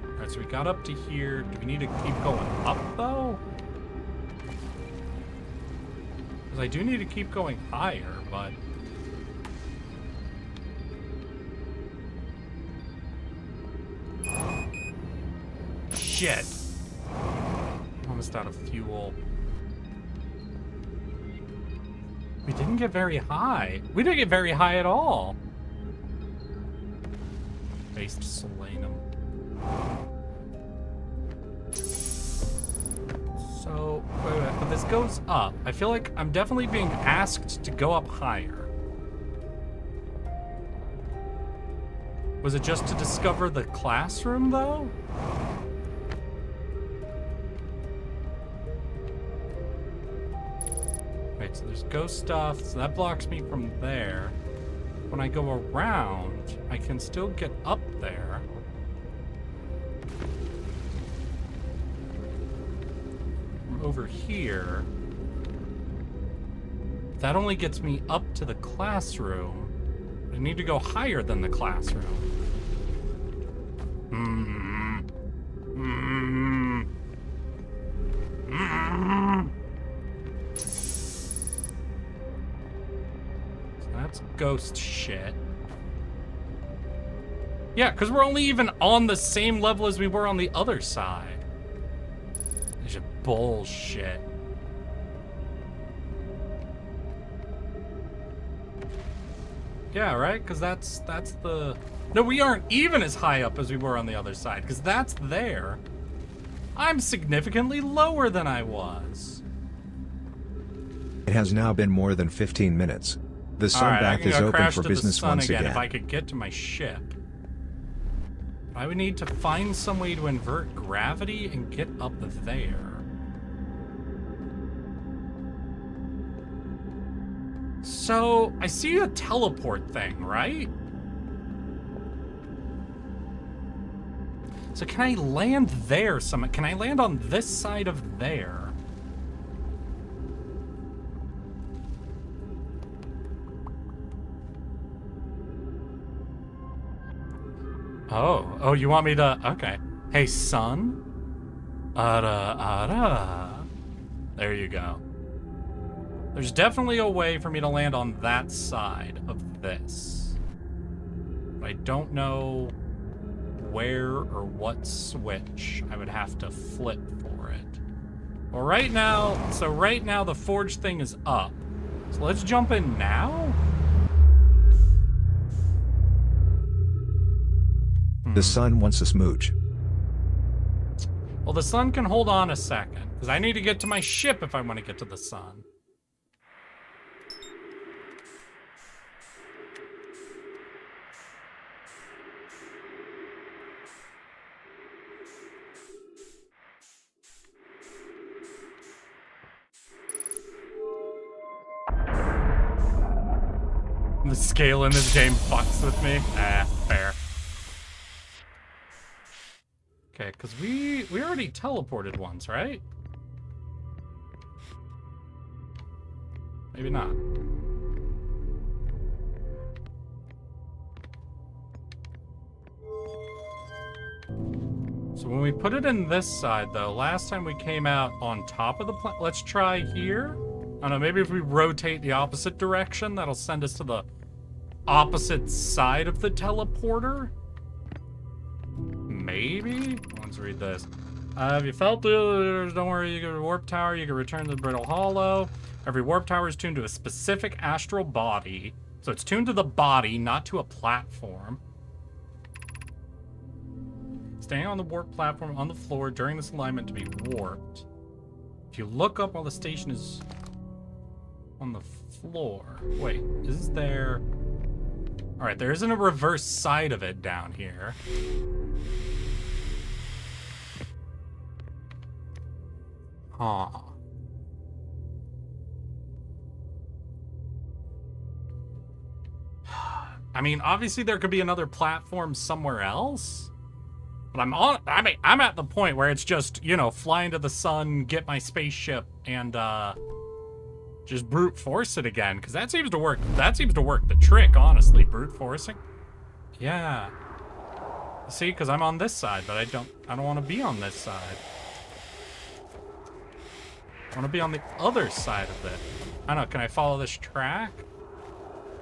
Speaker 3: Alright, so we got up to here. Do we need to keep going up, though? Because I do need to keep going higher, but... Shit! Almost out of fuel. We didn't get very high. We didn't get very high at all. Based selenum. So, wait, but this goes up. I feel like I'm definitely being asked to go up higher. Was it just to discover the classroom, though? Alright, so there's ghost stuff, so that blocks me from there. When I go around, I can still get up there. From over here. That only gets me up to the classroom. I need to go higher than the classroom. So that's ghost shit. Yeah, because we're only even on the same level as we were on the other side. This is bullshit. Yeah, right? Because that's the... No, we aren't even as high up as we were on the other side, because that's there. I'm significantly lower than I was.
Speaker 4: It has now been more than 15 minutes. The sun bath is open for business once again.
Speaker 3: If I could get to my ship. I would need to find some way to invert gravity and get up there. So, I see a teleport thing, right? So can I land there some? Can I land on this side of there? Oh, you want me to, okay. Hey, sun? There you go. There's definitely a way for me to land on that side of this. But I don't know where or what switch I would have to flip for it. Well, right now the forge thing is up. So let's jump in now?
Speaker 4: The sun wants a smooch.
Speaker 3: Well, the sun can hold on a second, because I need to get to my ship if I want to get to the sun. The scale in this game fucks with me. Fair. Okay, because we already teleported once, right? Maybe not. So when we put it in this side, though, last time we came out on top of the planet. Let's try here. I don't know, maybe if we rotate the opposite direction, that'll send us to the opposite side of the teleporter? Maybe? Let's read this. If you felt it, don't worry, you get a warp tower, you can return to the brittle hollow. Every warp tower is tuned to a specific astral body. So it's tuned to the body, not to a platform. Staying on the warp platform on the floor during this alignment to be warped. If you look up while the station is on the floor. Wait, is there... Alright, there isn't a reverse side of it down here. Huh. I mean, obviously there could be another platform somewhere else. But I'm at the point where it's just, you know, fly into the sun, get my spaceship, and just brute force it again, because that seems to work. That seems to work the trick, honestly. Brute forcing. Yeah. See, because I'm on this side, but I don't want to be on this side. I want to be on the other side of it. I don't know. Can I follow this track?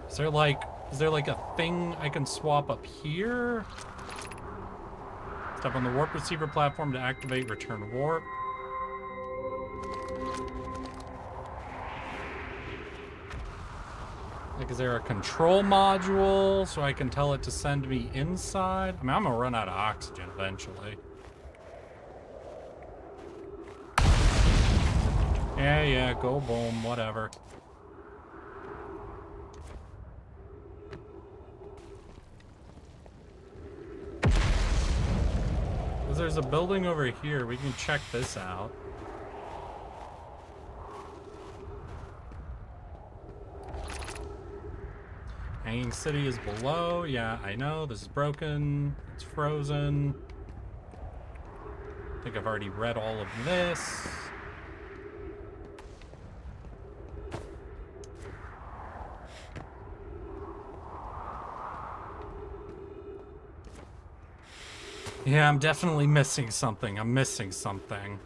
Speaker 3: Is there like a thing I can swap up here? Step on the warp receiver platform to activate return warp. Like, is there a control module so I can tell it to send me inside? I mean, I'm gonna run out of oxygen eventually. Yeah, go boom, whatever. Because there's a building over here, we can check this out. Hanging City is below. Yeah, I know. This is broken. It's frozen. I think I've already read all of this. Yeah, I'm definitely missing something. I'm missing something.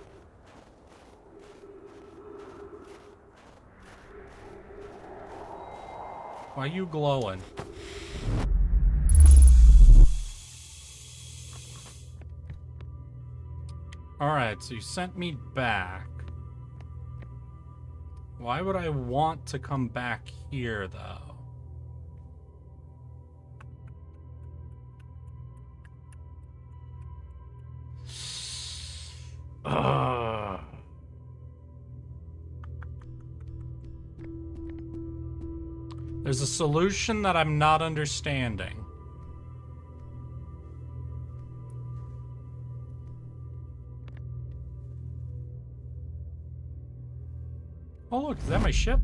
Speaker 3: Why are you glowing? Alright, so you sent me back. Why would I want to come back here, though? Ugh. There's a solution that I'm not understanding. Oh look, is that my ship?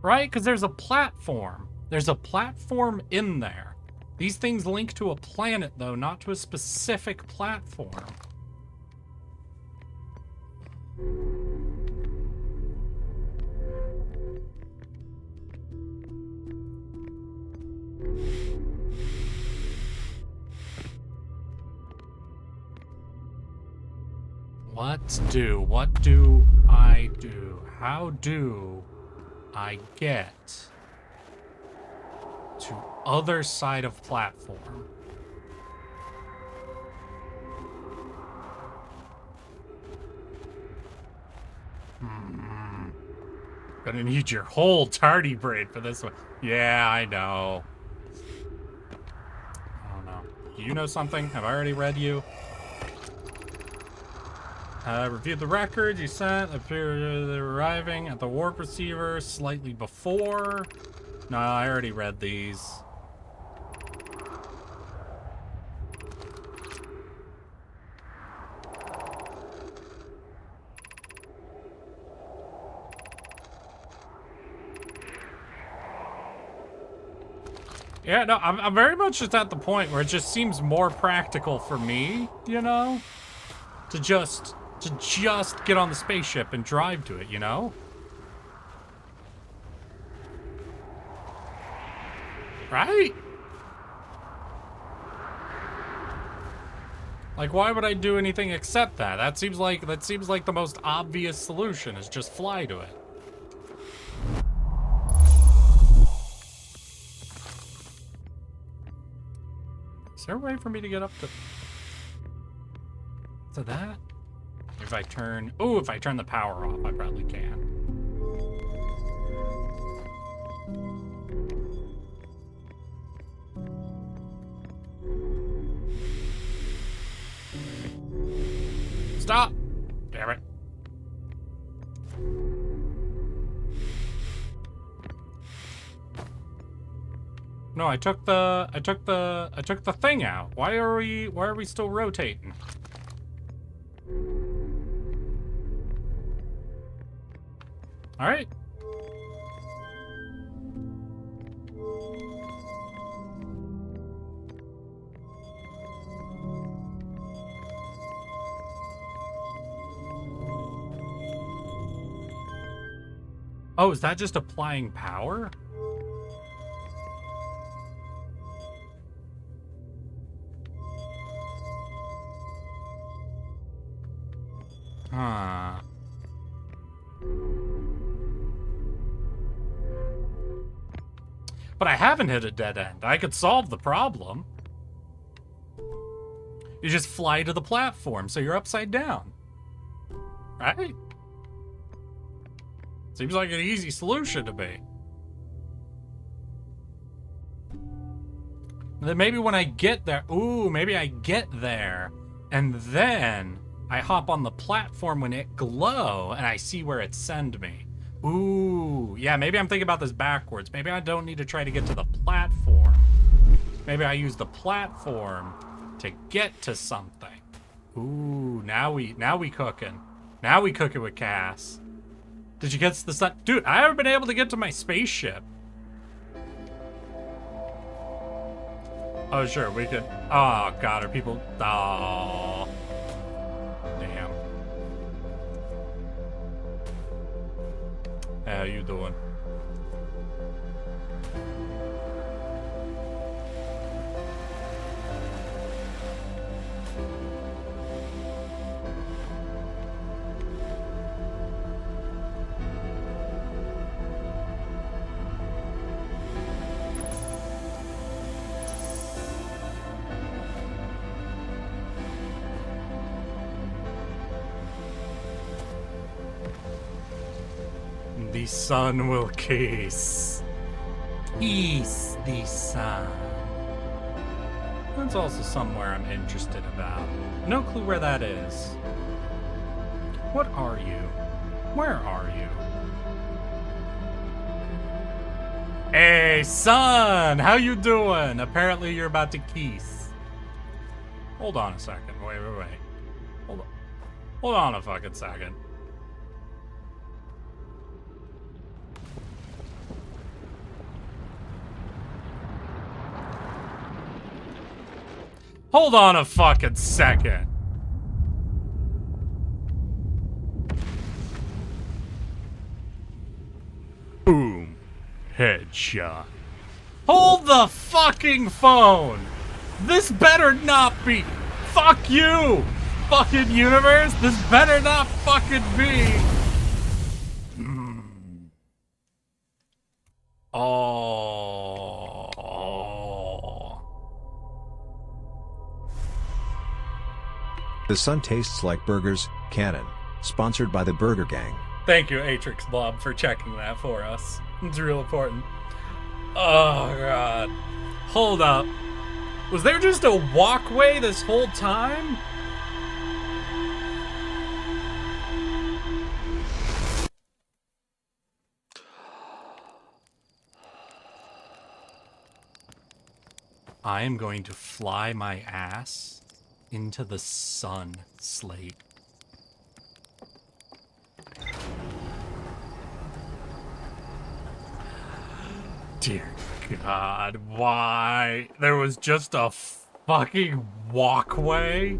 Speaker 3: Right? Because there's a platform. There's a platform in there. These things link to a planet, though, not to a specific platform. What do I do? How do I get to other side of platform? Gonna need your whole tardigrade for this one. Yeah, I know. I don't know. Do you know something? Have I already read you? Reviewed the records you sent. Appeared they're arriving at the warp receiver slightly before. No, I already read these. Yeah, no, I'm very much just at the point where it just seems more practical for me, you know? To just get on the spaceship and drive to it, you know? Right? Like, why would I do anything except that? That seems like the most obvious solution, is just fly to it. Is there a way for me to get up to that? If I turn... Oh, if I turn the power off, I probably can. Stop! Damn it. No, I took the thing out. Why are we still rotating? All right. Oh, is that just applying power? Huh. But I haven't hit a dead end. I could solve the problem. You just fly to the platform, so you're upside down. Right? Seems like an easy solution to me. Then maybe when I get there... Ooh, maybe I get there, and then I hop on the platform when it glow, and I see where it send me. Ooh, yeah, maybe I'm thinking about this backwards. Maybe I don't need to try to get to the platform. Maybe I use the platform to get to something. Ooh, now we cooking. Now we cooking with Cass. Did you get to the sun? Dude, I haven't been able to get to my spaceship. Oh, sure, we could. Oh, God, are people. Oh. Damn. How you doing? The sun will kiss. Kiss the sun. That's also somewhere I'm interested about. No clue where that is. What are you? Where are you? Hey, son! How you doing? Apparently you're about to kiss. Hold on a second. Wait. Hold on a fucking second. Hold on a fucking second. Boom. Headshot. Hold the fucking phone. This better not be. Fuck you. Fucking universe. This better not fucking be. Oh.
Speaker 4: The sun tastes like burgers, canon. Sponsored by the Burger Gang.
Speaker 3: Thank you, Atrix Blob, for checking that for us. It's real important. Oh, God. Hold up. Was there just a walkway this whole time? I am going to fly my ass into the sun, Slate. Dear God, why? There was just a fucking walkway?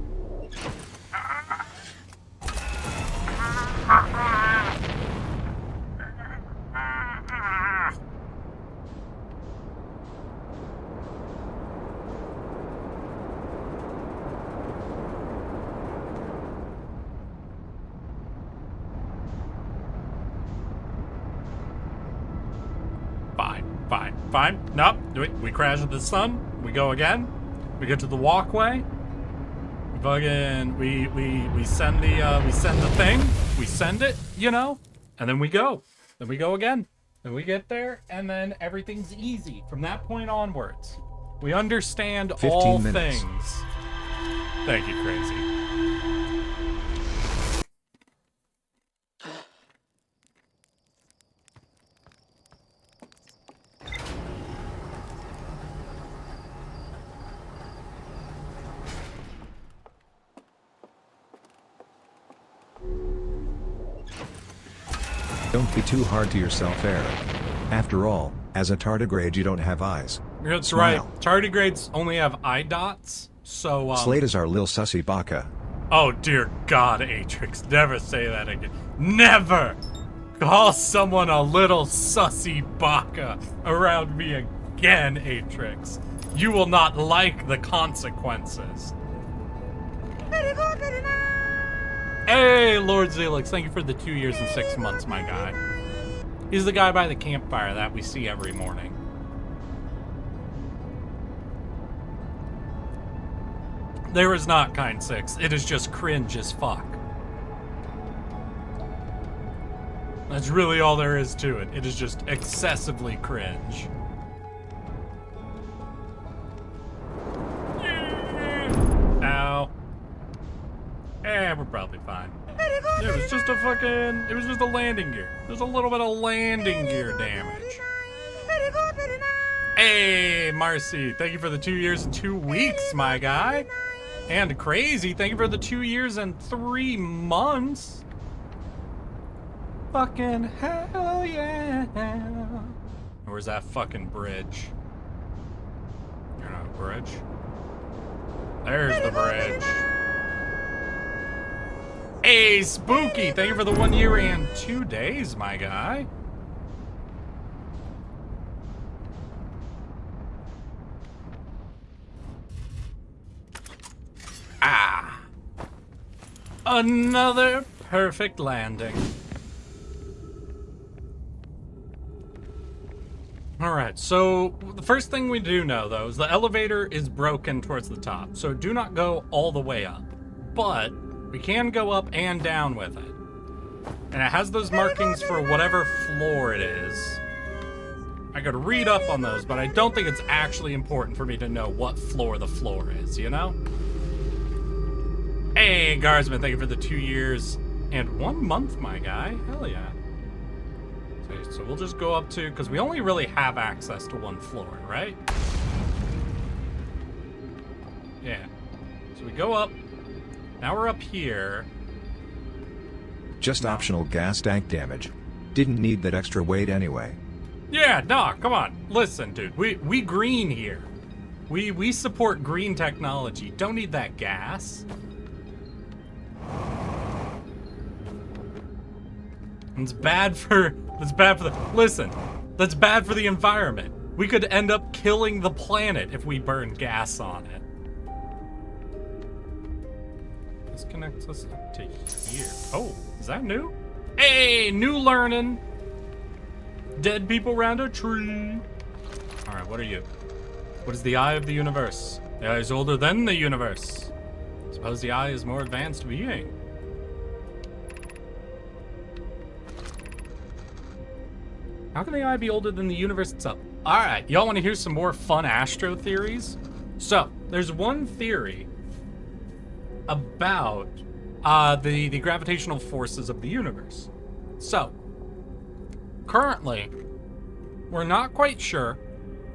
Speaker 3: Fine. Nope. We crash into the sun. We go again. We get to the walkway. We fucking we send the thing. We send it, you know, and then we go. Then we go again. Then we get there, and then everything's easy from that point onwards. We understand all things. Thank you, Crazy.
Speaker 4: Don't be too hard to yourself, Eric. After all, as a tardigrade you don't have eyes.
Speaker 3: That's
Speaker 4: Smile.
Speaker 3: right. Tardigrades only have eye dots, so
Speaker 4: Slate is our lil sussy baka.
Speaker 3: Oh dear God, Atrix, never say that again. Never call someone a little sussy baka around me again, Atrix. You will not like the consequences. Hey, Lord Zelix, thank you for the 2 years and 6 months, my guy. He's the guy by the campfire that we see every morning. There is not kind 6. It is just cringe as fuck. That's really all there is to it. It is just excessively cringe. Ow. We're probably fine. Yeah, it was just a fucking... It was just a landing gear. There's a little bit of landing gear damage. Hey, Marcy, thank you for the 2 years and 2 weeks, my guy. And Crazy, thank you for the 2 years and 3 months. Fucking hell yeah. Where's that fucking bridge? You're not a bridge. There's the bridge. Hey, Spooky, thank you for the 1 year and 2 days, my guy. Ah. Another perfect landing. Alright, so the first thing we do know, though, is the elevator is broken towards the top, so do not go all the way up. But we can go up and down with it. And it has those markings for whatever floor it is. I could read up on those, but I don't think it's actually important for me to know what floor the floor is, you know? Hey, Guardsman, thank you for the 2 years and 1 month, my guy. Hell yeah. So we'll just go up to, because we only really have access to 1 floor, right? Yeah. So we go up. Now we're up here.
Speaker 4: Just optional gas tank damage. Didn't need that extra weight anyway.
Speaker 3: Yeah, nah, come on. Listen, dude. We green here. We support green technology. Don't need that gas. It's bad for listen, that's bad for the environment. We could end up killing the planet if we burn gas on it. This connects us up to here. Oh, is that new? Hey, new learning. Dead people around a tree. Alright, what are you? What is the eye of the universe? The eye is older than the universe. Suppose the eye is more advanced being. How can the eye be older than the universe itself? Alright, y'all want to hear some more fun astro theories? So, there's one theory about the gravitational forces of the universe. So, currently, we're not quite sure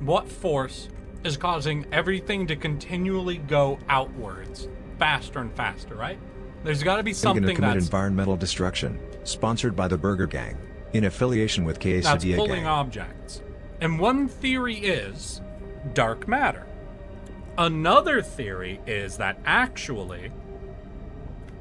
Speaker 3: what force is causing everything to continually go outwards, faster and faster, right? There's got to be something
Speaker 4: that's... commit
Speaker 3: that's...
Speaker 4: environmental destruction, sponsored by the Burger Gang. In affiliation with Quesadilla
Speaker 3: That's pulling
Speaker 4: Gang.
Speaker 3: objects. And one theory is dark matter. Another theory is that actually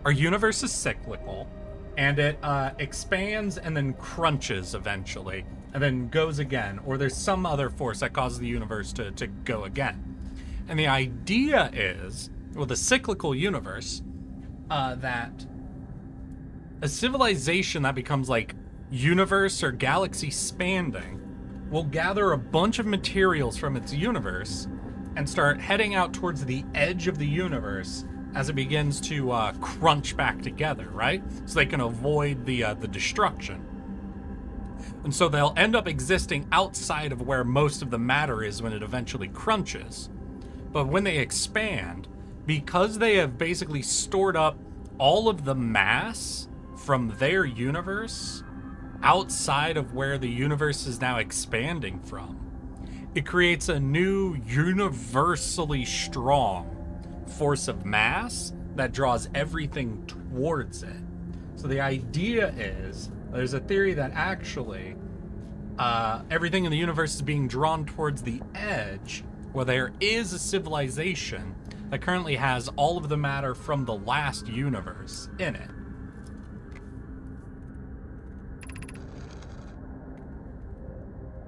Speaker 3: our universe is cyclical and it expands and then crunches eventually and then goes again, or there's some other force that causes the universe to go again. And the idea is, with a cyclical universe, that a civilization that becomes like universe or galaxy spanning will gather a bunch of materials from its universe and start heading out towards the edge of the universe as it begins to crunch back together, right? So they can avoid the destruction. And so they'll end up existing outside of where most of the matter is when it eventually crunches. But when they expand, because they have basically stored up all of the mass from their universe outside of where the universe is now expanding from, it creates a new universally strong force of mass that draws everything towards it. So the idea is, there's a theory that actually everything in the universe is being drawn towards the edge, where there is a civilization that currently has all of the matter from the last universe in it.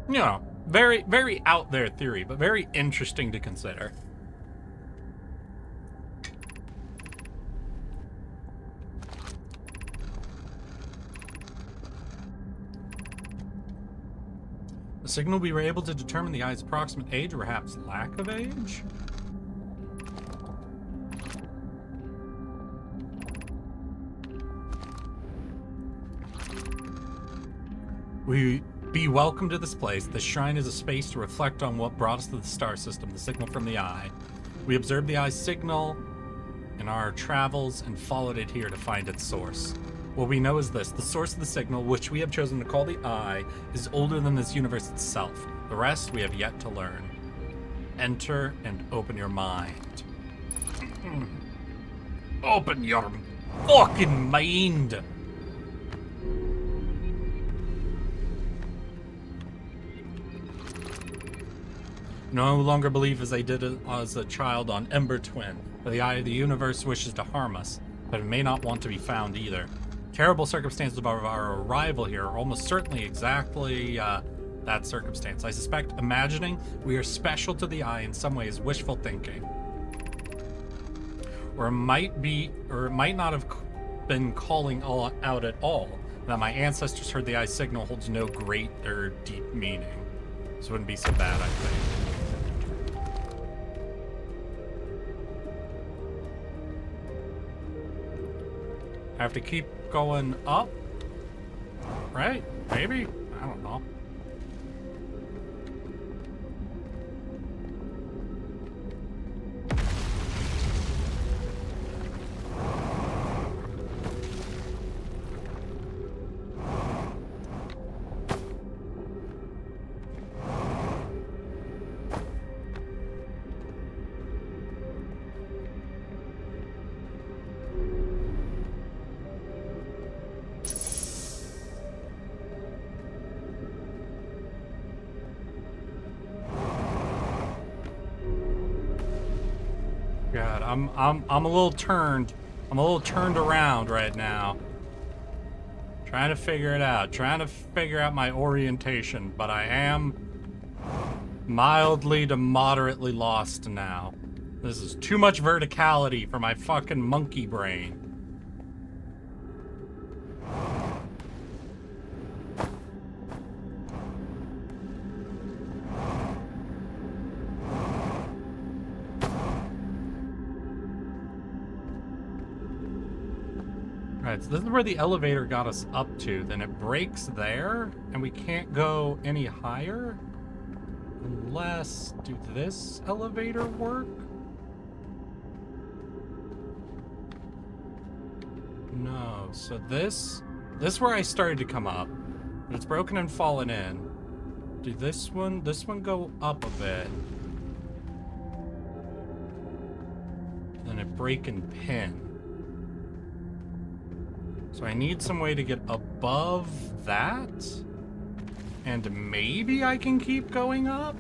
Speaker 3: You know, very, very out there theory, but very interesting to consider. The signal, we were able to determine the eye's approximate age, or perhaps lack of age? We be welcome to this place. The shrine is a space to reflect on what brought us to the star system, the signal from the eye. We observed the eye's signal in our travels and followed it here to find its source. What we know is this: the source of the signal, which we have chosen to call the Eye, is older than this universe itself. The rest we have yet to learn. Enter and open your mind. Open your fucking mind! No longer believe as I did as a child on Ember Twin, for the Eye of the universe wishes to harm us, but it may not want to be found either. Terrible circumstances of our arrival here are almost certainly exactly that circumstance. I suspect imagining we are special to the Eye in some way is wishful thinking. Or it might not have been calling out at all, that my ancestors heard the Eye signal holds no great or deep meaning. This wouldn't be so bad, I think. I have to keep going up, right? Maybe? I don't know. God, I'm a little turned. I'm a little turned around right now. Trying to figure it out. Trying to figure out my orientation, but I am mildly to moderately lost now. This is too much verticality for my fucking monkey brain. Alright, so this is where the elevator got us up to. Then it breaks there, and we can't go any higher? Unless... do this elevator work? No, so this is where I started to come up. But it's broken and fallen in. Did this one go up a bit? Then it break and pin. So I need some way to get above that? And maybe I can keep going up?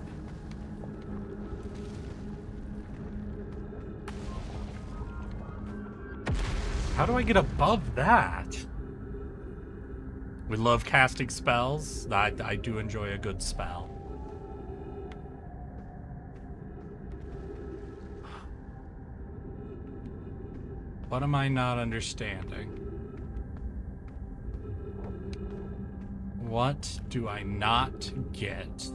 Speaker 3: How do I get above that? We love casting spells. I do enjoy a good spell. What am I not understanding? What do I not get?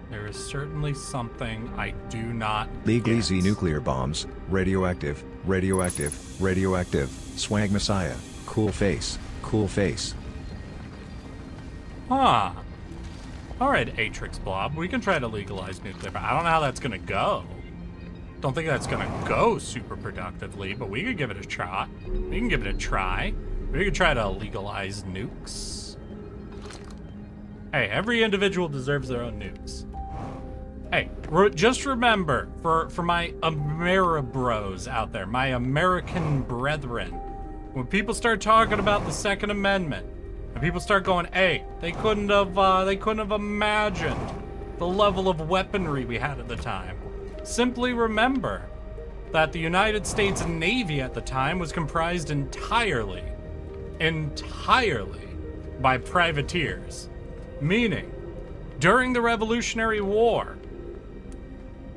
Speaker 3: There is certainly something I do not
Speaker 4: Legally
Speaker 3: get.
Speaker 4: Z nuclear bombs, radioactive, radioactive, radioactive, swag messiah, cool face, cool face.
Speaker 3: Huh. Alright, Atrix Blob, we can try to legalize nuclear, but I don't know how that's gonna go. Don't think that's gonna go super productively, but we could give it a shot. We can give it a try. We could try to legalize nukes. Hey, every individual deserves their own nukes. Hey, just remember, for my Ameribros out there, my American brethren, when people start talking about the Second Amendment, and people start going, hey, they couldn't have imagined the level of weaponry we had at the time. Simply remember that the United States Navy at the time was comprised entirely by privateers. Meaning, during the Revolutionary War,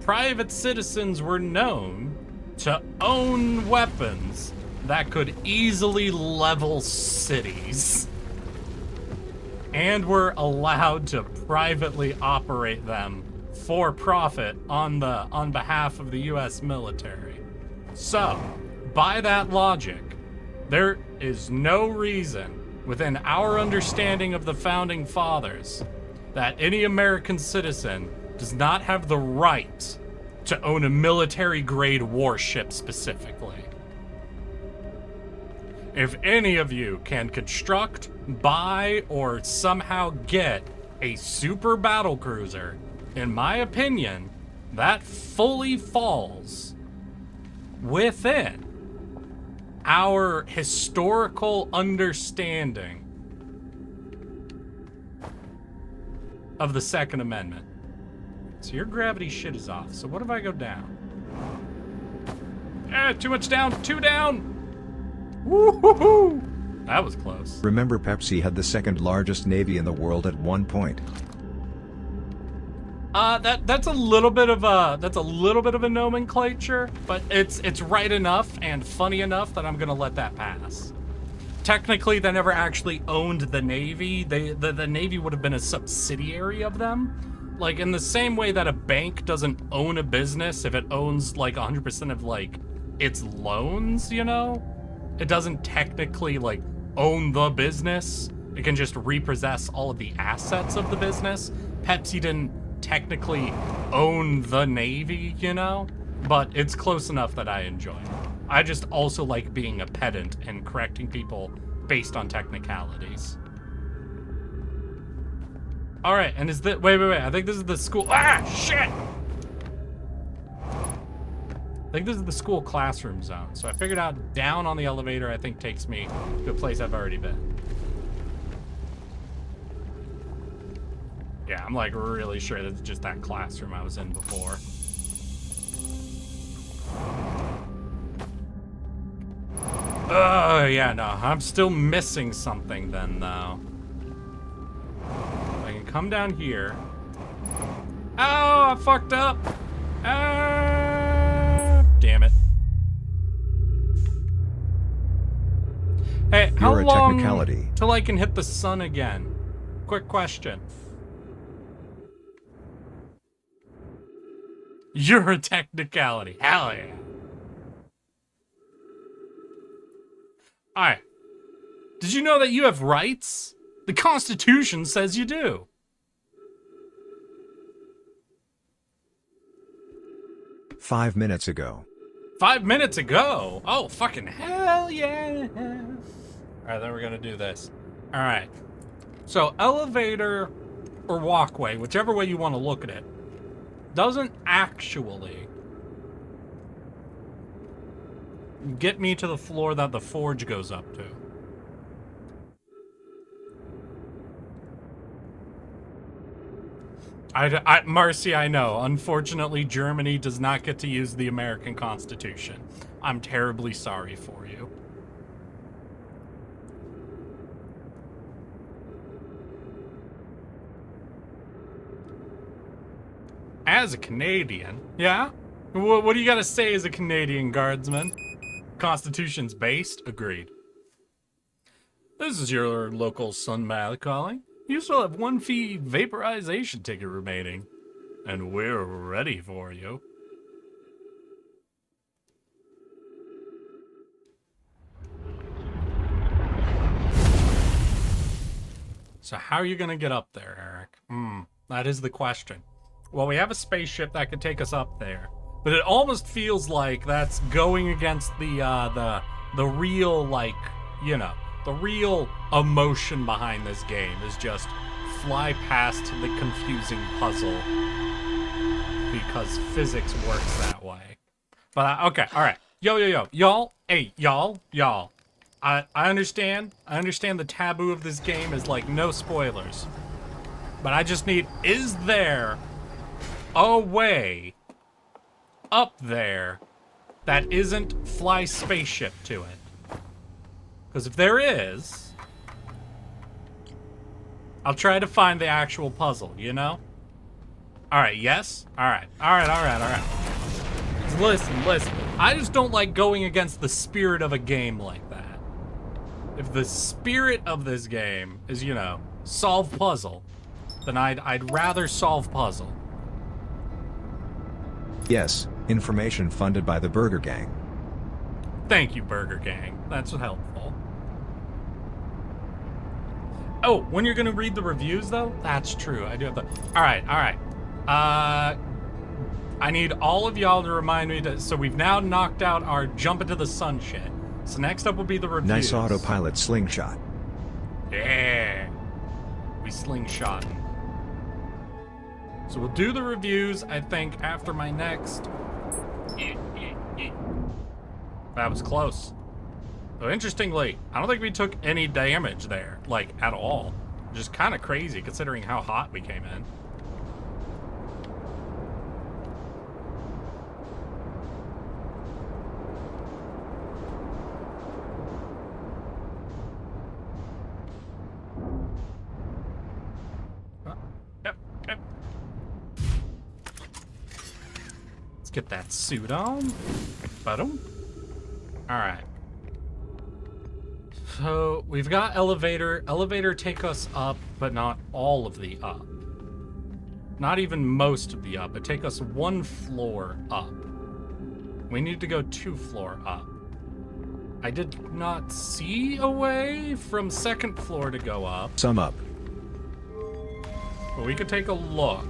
Speaker 3: private citizens were known to own weapons that could easily level cities. and we're allowed to privately operate them for profit on behalf of the US military. So, by that logic, there is no reason within our understanding of the founding fathers that any American citizen does not have the right to own a military-grade warship specifically. If any of you can construct, buy, or somehow get a super battlecruiser, in my opinion, that fully falls within our historical understanding of the Second Amendment. So your gravity shit is off. So what if I go down? Too much down, 2 down! Woo-hoo-hoo! That was close.
Speaker 4: Remember, Pepsi had the second largest navy in the world at one point.
Speaker 3: That's a little bit of a nomenclature, but it's right enough and funny enough that I'm gonna let that pass. Technically, they never actually owned the Navy. The Navy would have been a subsidiary of them. Like, in the same way that a bank doesn't own a business if it owns, like, 100% of, like, its loans, you know? It doesn't technically, like, own the business. It can just repossess all of the assets of the business. Pepsi didn't technically own the Navy, you know? But it's close enough that I enjoy it. I just also like being a pedant and correcting people based on technicalities. All right, and is this, wait, I think this is the school, shit! I think this is the school classroom zone. So I figured out down on the elevator, I think takes me to a place I've already been. Yeah, I'm like really sure that's just that classroom I was in before. Oh, yeah, no, I'm still missing something then, though. I can come down here. Oh, I fucked up. Damn it. Hey, how long till I can hit the sun again? Quick question. You're a technicality. Hell yeah. Alright. Did you know that you have rights? The Constitution says you do.
Speaker 4: "5 minutes ago."
Speaker 3: 5 minutes ago? Oh, fucking hell yeah. Alright, then we're gonna do this. Alright. So, elevator or walkway, whichever way you want to look at it, doesn't actually get me to the floor that the forge goes up to. Marcy, I know. Unfortunately, Germany does not get to use the American Constitution. I'm terribly sorry for you. As a Canadian, yeah? What do you gotta say as a Canadian guardsman? Constitution's based? Agreed. This is your local Sun Mal calling. You still have 1 fee vaporization ticket remaining. And we're ready for you. So how are you gonna get up there, Eric? That is the question. Well, we have a spaceship that could take us up there. But it almost feels like that's going against the real, like, you know, the real emotion behind this game is just fly past the confusing puzzle because physics works that way. But, okay, all right. Yo, y'all, hey, y'all. I understand the taboo of this game is, like, no spoilers. But I just need, is there a way up there that isn't fly spaceship to it? Because if there is, I'll try to find the actual puzzle, you know? Alright, yes? Alright. Listen. I just don't like going against the spirit of a game like that. If the spirit of this game is, you know, solve puzzle, then I'd rather solve puzzle.
Speaker 4: Yes, information funded by the Burger Gang.
Speaker 3: Thank you, Burger Gang. That's helpful. Oh, when you're gonna read the reviews, though? That's true. I do have the... Alright. I need all of y'all to remind me to... So we've now knocked out our jump into the sun shit. So next up will be the reviews.
Speaker 4: Nice autopilot slingshot.
Speaker 3: Yeah. We slingshotting. So we'll do the reviews, I think, after my next... That was close. So interestingly, I don't think we took any damage there, like, at all. Which is kind of crazy, considering how hot we came in. Yep. Let's get that suit on. Boom. Alright. So, we've got elevator. Elevator take us up, but not all of the up. Not even most of the up. It take us 1 floor up. We need to go 2 floor up. I did not see a way from 2nd floor to go up.
Speaker 4: Sum up.
Speaker 3: But we could take a look.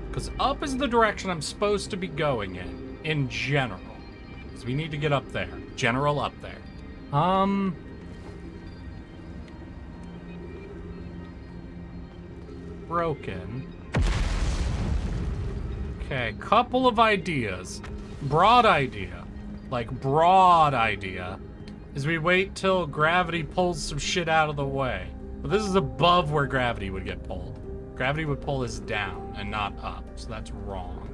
Speaker 3: Because up is the direction I'm supposed to be going in general. Because we need to get up there. General up there. Broken. Okay, couple of ideas. Broad idea. Like, broad idea. Is we wait till gravity pulls some shit out of the way. But this is above where gravity would get pulled. Gravity would pull us down and not up, so that's wrong.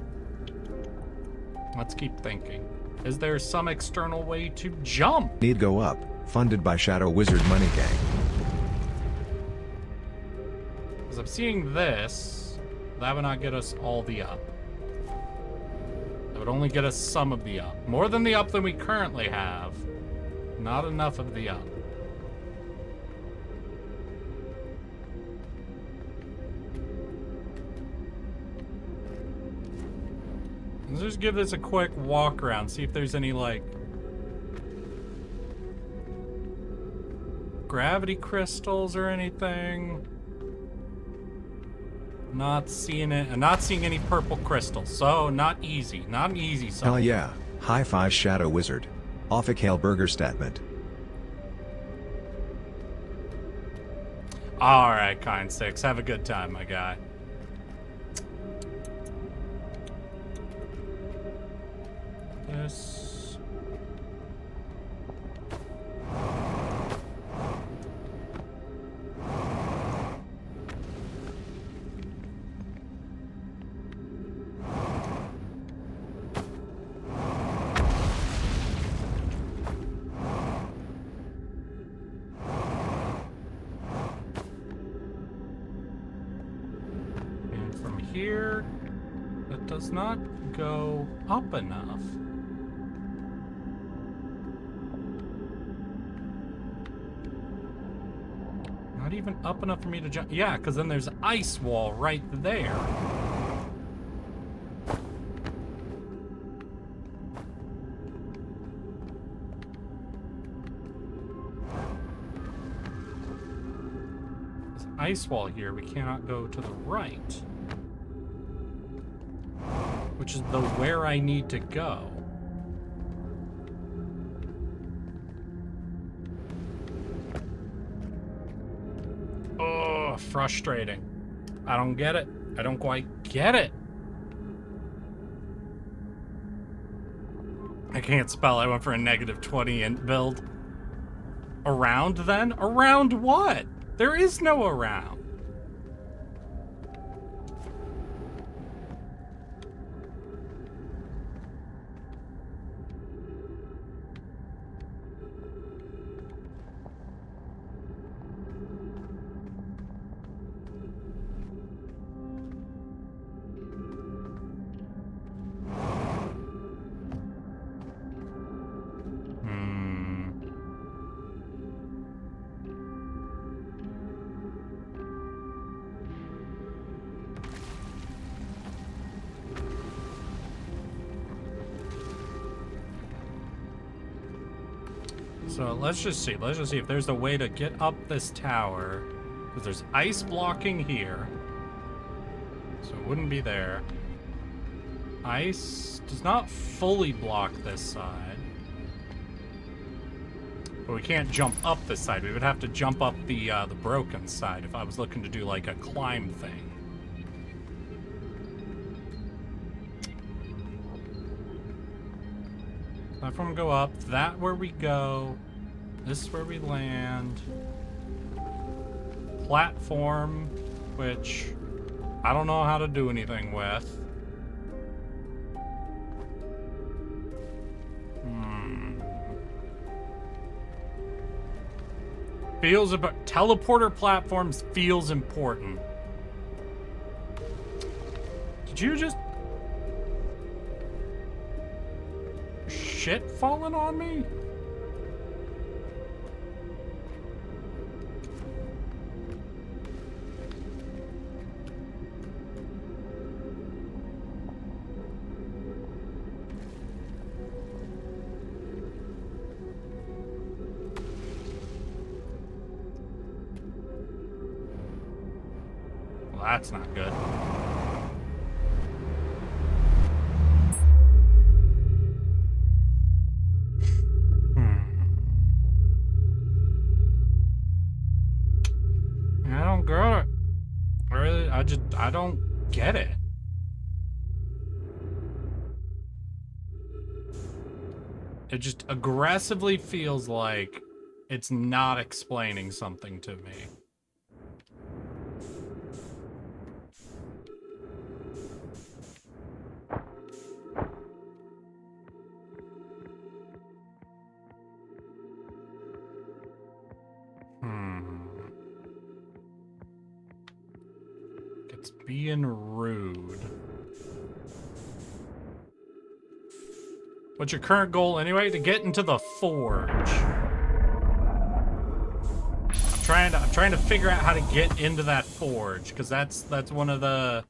Speaker 3: Let's keep thinking. Is there some external way to jump?
Speaker 4: Need go up. Funded by Shadow Wizard Money Gang.
Speaker 3: Because I'm seeing this. That would not get us all the up. That would only get us some of the up. More than the up than we currently have. Not enough of the up. Let's just give this a quick walk around, see if there's any, like, gravity crystals or anything. Not seeing it. I'm not seeing any purple crystals, so not easy. Not an easy song.
Speaker 4: Hell yeah. High five Shadow Wizard. Official Burger Statement.
Speaker 3: Alright, Kind Six. Have a good time, my guy. This. And from here, that does not go up enough. Not even up enough for me to jump. Yeah, because then there's an ice wall right there. There's an ice wall here. We cannot go to the right. Which is the where I need to go. Oh, frustrating. I don't get it. I don't quite get it. I can't spell. I went for a -20 int build. Around then? Around what? There is no around. So let's just see. Let's just see if there's a way to get up this tower. Because there's ice blocking here. So it wouldn't be there. Ice does not fully block this side. But we can't jump up this side. We would have to jump up the broken side if I was looking to do like a climb thing. Platform go up. That where we go. This is where we land. Platform, which I don't know how to do anything with. Feels about teleporter platforms feels important. Did you just shit falling on me? Well, that's not good. I don't get it. Really, I don't get it. It just aggressively feels like it's not explaining something to me. It's being rude. What's your current goal anyway? To get into the forge. I'm trying to figure out how to get into that forge, because that's one of the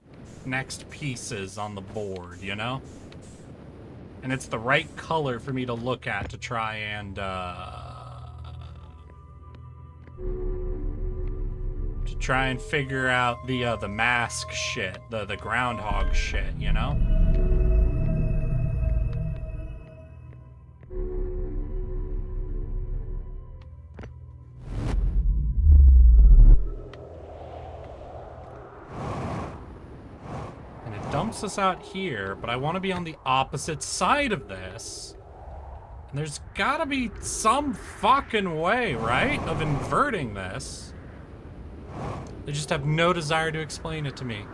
Speaker 3: next pieces on the board, you know? And it's the right color for me to look at to try and figure out the mask shit, the groundhog shit, you know? And it dumps us out here, but I want to be on the opposite side of this. And there's gotta be some fucking way, right, of inverting this. They just have no desire to explain it to me.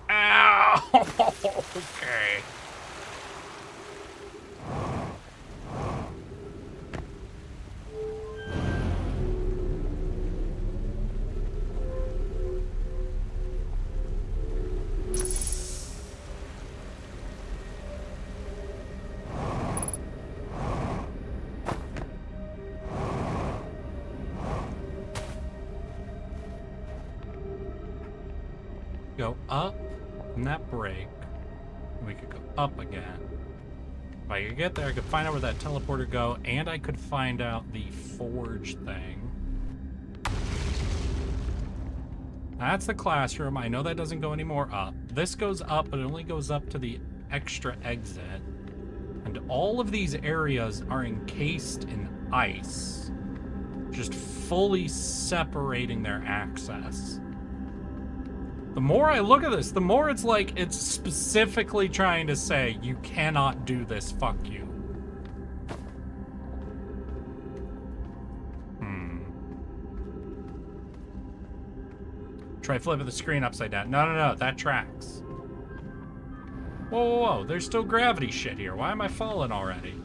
Speaker 3: Ow! Okay. Go up in that break. We could go up again. If I could get there, I could find out where that teleporter go, and I could find out the forge thing. That's the classroom. I know that doesn't go any more up. This goes up, but it only goes up to the extra exit. And all of these areas are encased in ice, just fully separating their access. The more I look at this, the more it's like it's specifically trying to say, you cannot do this, fuck you. Try flipping the screen upside down. No, that tracks. Whoa, there's still gravity shit here. Why am I falling already?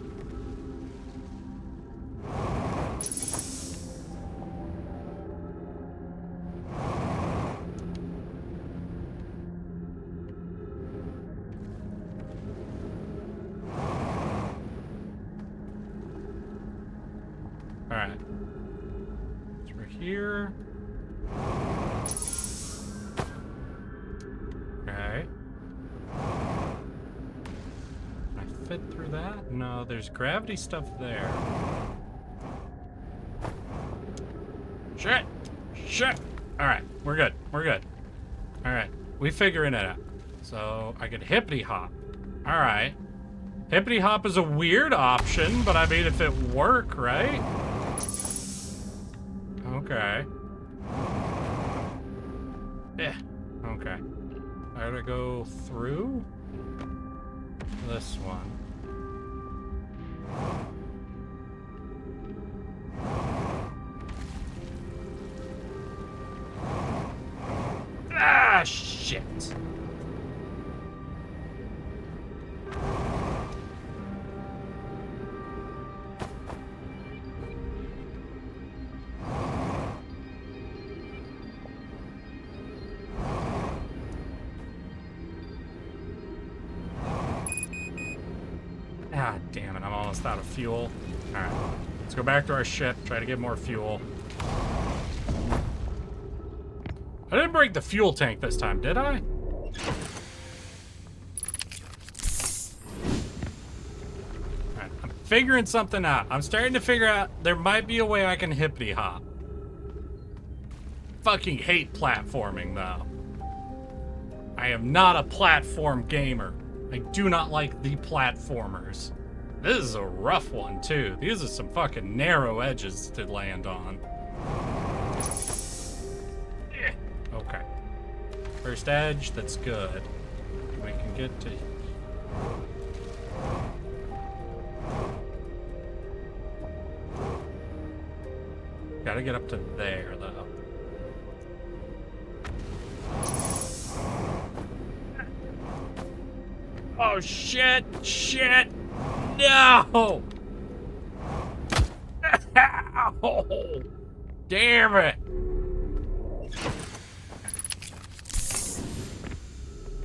Speaker 3: Alright. So we're here. fit through that? No, there's gravity stuff there. Shit! Shit! Alright, we're good. We're good. Alright, we figuring it out. So, I could hippity hop. Alright. Hippity hop is a weird option, but I mean, if it work, right? Okay. Yeah. Okay. I gotta go through this one. Ah, shit. Ah, damn it, I'm almost out of fuel. Alright, let's go back to our ship, try to get more fuel. I didn't break the fuel tank this time, did I? Alright, I'm figuring something out. I'm starting to figure out there might be a way I can hippity hop. Fucking hate platforming, though. I am not a platform gamer. I do not like the platformers. This is a rough one, too. These are some fucking narrow edges to land on. Okay. First edge, that's good. We can get to... Gotta get up to there, though. Oh, shit! Shit! No! Ow! Damn it!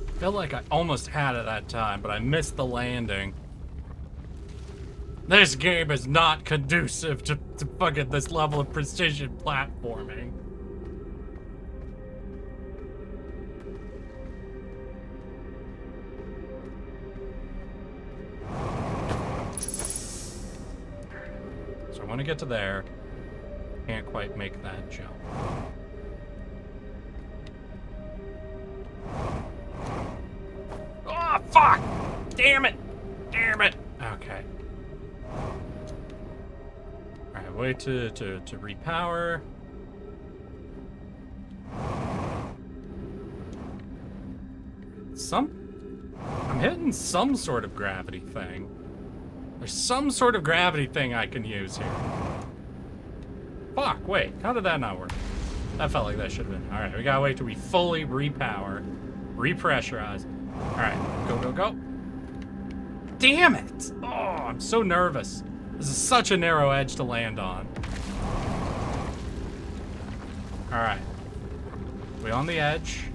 Speaker 3: I feel like I almost had it that time, but I missed the landing. This game is not conducive to fucking this level of precision platforming. So I want to get to there. Can't quite make that jump. Oh, fuck! Damn it! Damn it! Okay. Alright, wait to repower. I'm hitting some sort of gravity thing. There's some sort of gravity thing I can use here. Fuck, wait, how did that not work? That felt like that should have been. Alright, we gotta wait till we fully repower. Repressurize. Alright, go, go, go. Damn it! Oh, I'm so nervous. This is such a narrow edge to land on. Alright. We on the edge.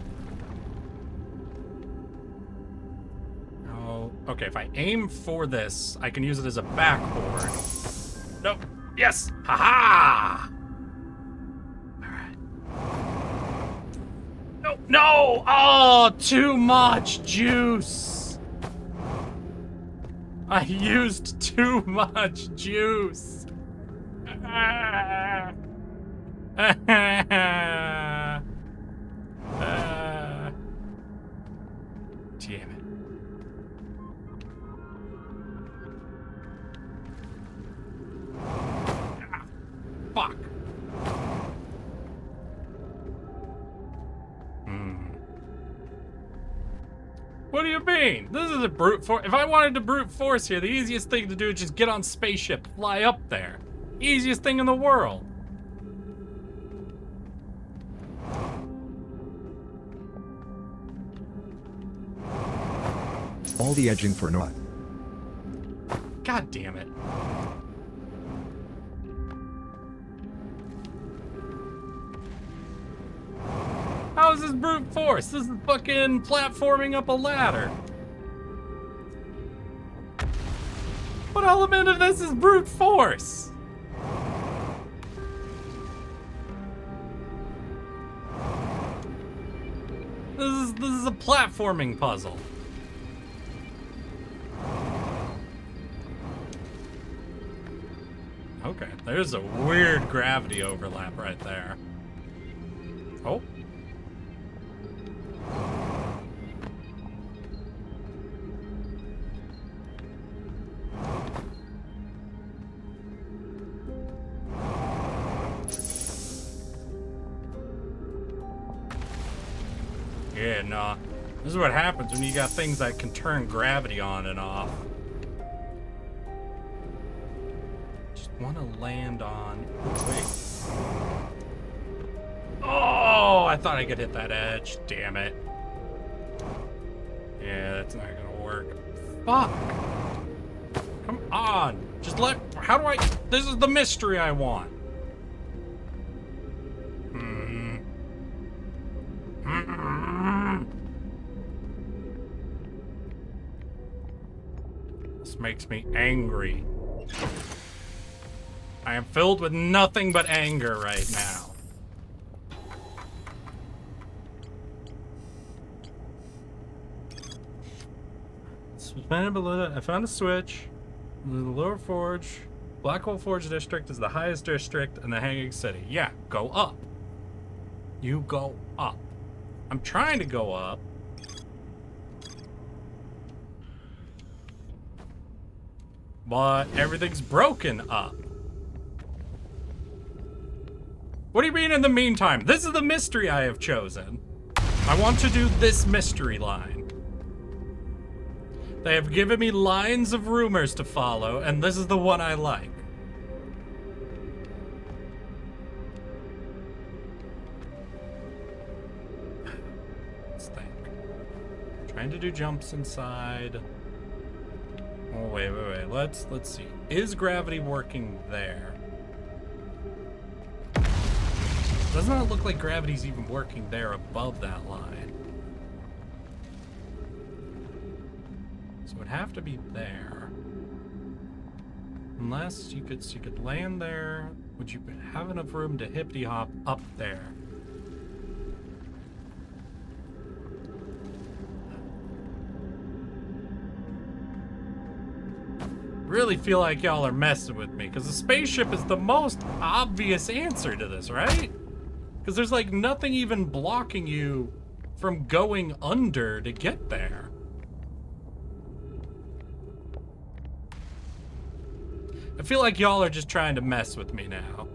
Speaker 3: Oh, okay, if I aim for this, I can use it as a backboard. Nope. Yes! Ha-ha! Alright. No! No! Oh, too much juice! I used too much juice! Damn it. Fuck. What do you mean? This is a brute force. If I wanted to brute force here, the easiest thing to do is just get on spaceship, fly up there. Easiest thing in the world.
Speaker 4: All the edging for naught.
Speaker 3: God damn it. How is this brute force? This is fucking platforming up a ladder. What element of this is brute force? This is a platforming puzzle. Okay, there's a weird gravity overlap right there. Oh. Yeah, nah. This is what happens when you got things that can turn gravity on and off. Just want to land on... Wait. Oh, I thought I could hit that edge. Damn it. Yeah, that's not gonna work. Fuck. Come on. Just let... How do I... This is the mystery I want. This makes me angry. I am filled with nothing but anger right now. Suspended below that, I found a switch. The lower forge. Black Hole Forge District is the highest district in the Hanging City. Yeah, go up. You go up. I'm trying to go up. But everything's broken up. What do you mean in the meantime? This is the mystery I have chosen. I want to do this mystery line. They have given me lines of rumors to follow, and this is the one I like. Let's think. Trying to do jumps inside. Oh, wait. Let's see. Is gravity working there? Does not look like gravity's even working there above that line. So it would have to be there. Unless you could land there. Would you have enough room to hippity hop up there? Really feel like y'all are messing with me, because the spaceship is the most obvious answer to this, right? Because there's like nothing even blocking you from going under to get there. I feel like y'all are just trying to mess with me now.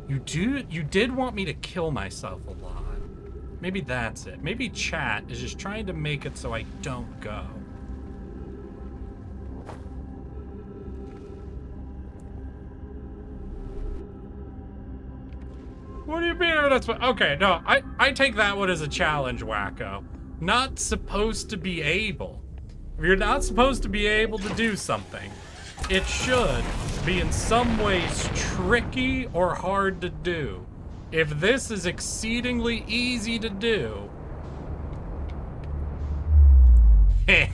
Speaker 3: You did want me to kill myself a lot. Maybe that's it. Maybe chat is just trying to make it so I don't go. What do you mean? Okay, no, I take that one as a challenge, wacko. Not supposed to be able. If you're not supposed to be able to do something, it should be in some ways tricky or hard to do. If this is exceedingly easy to do, I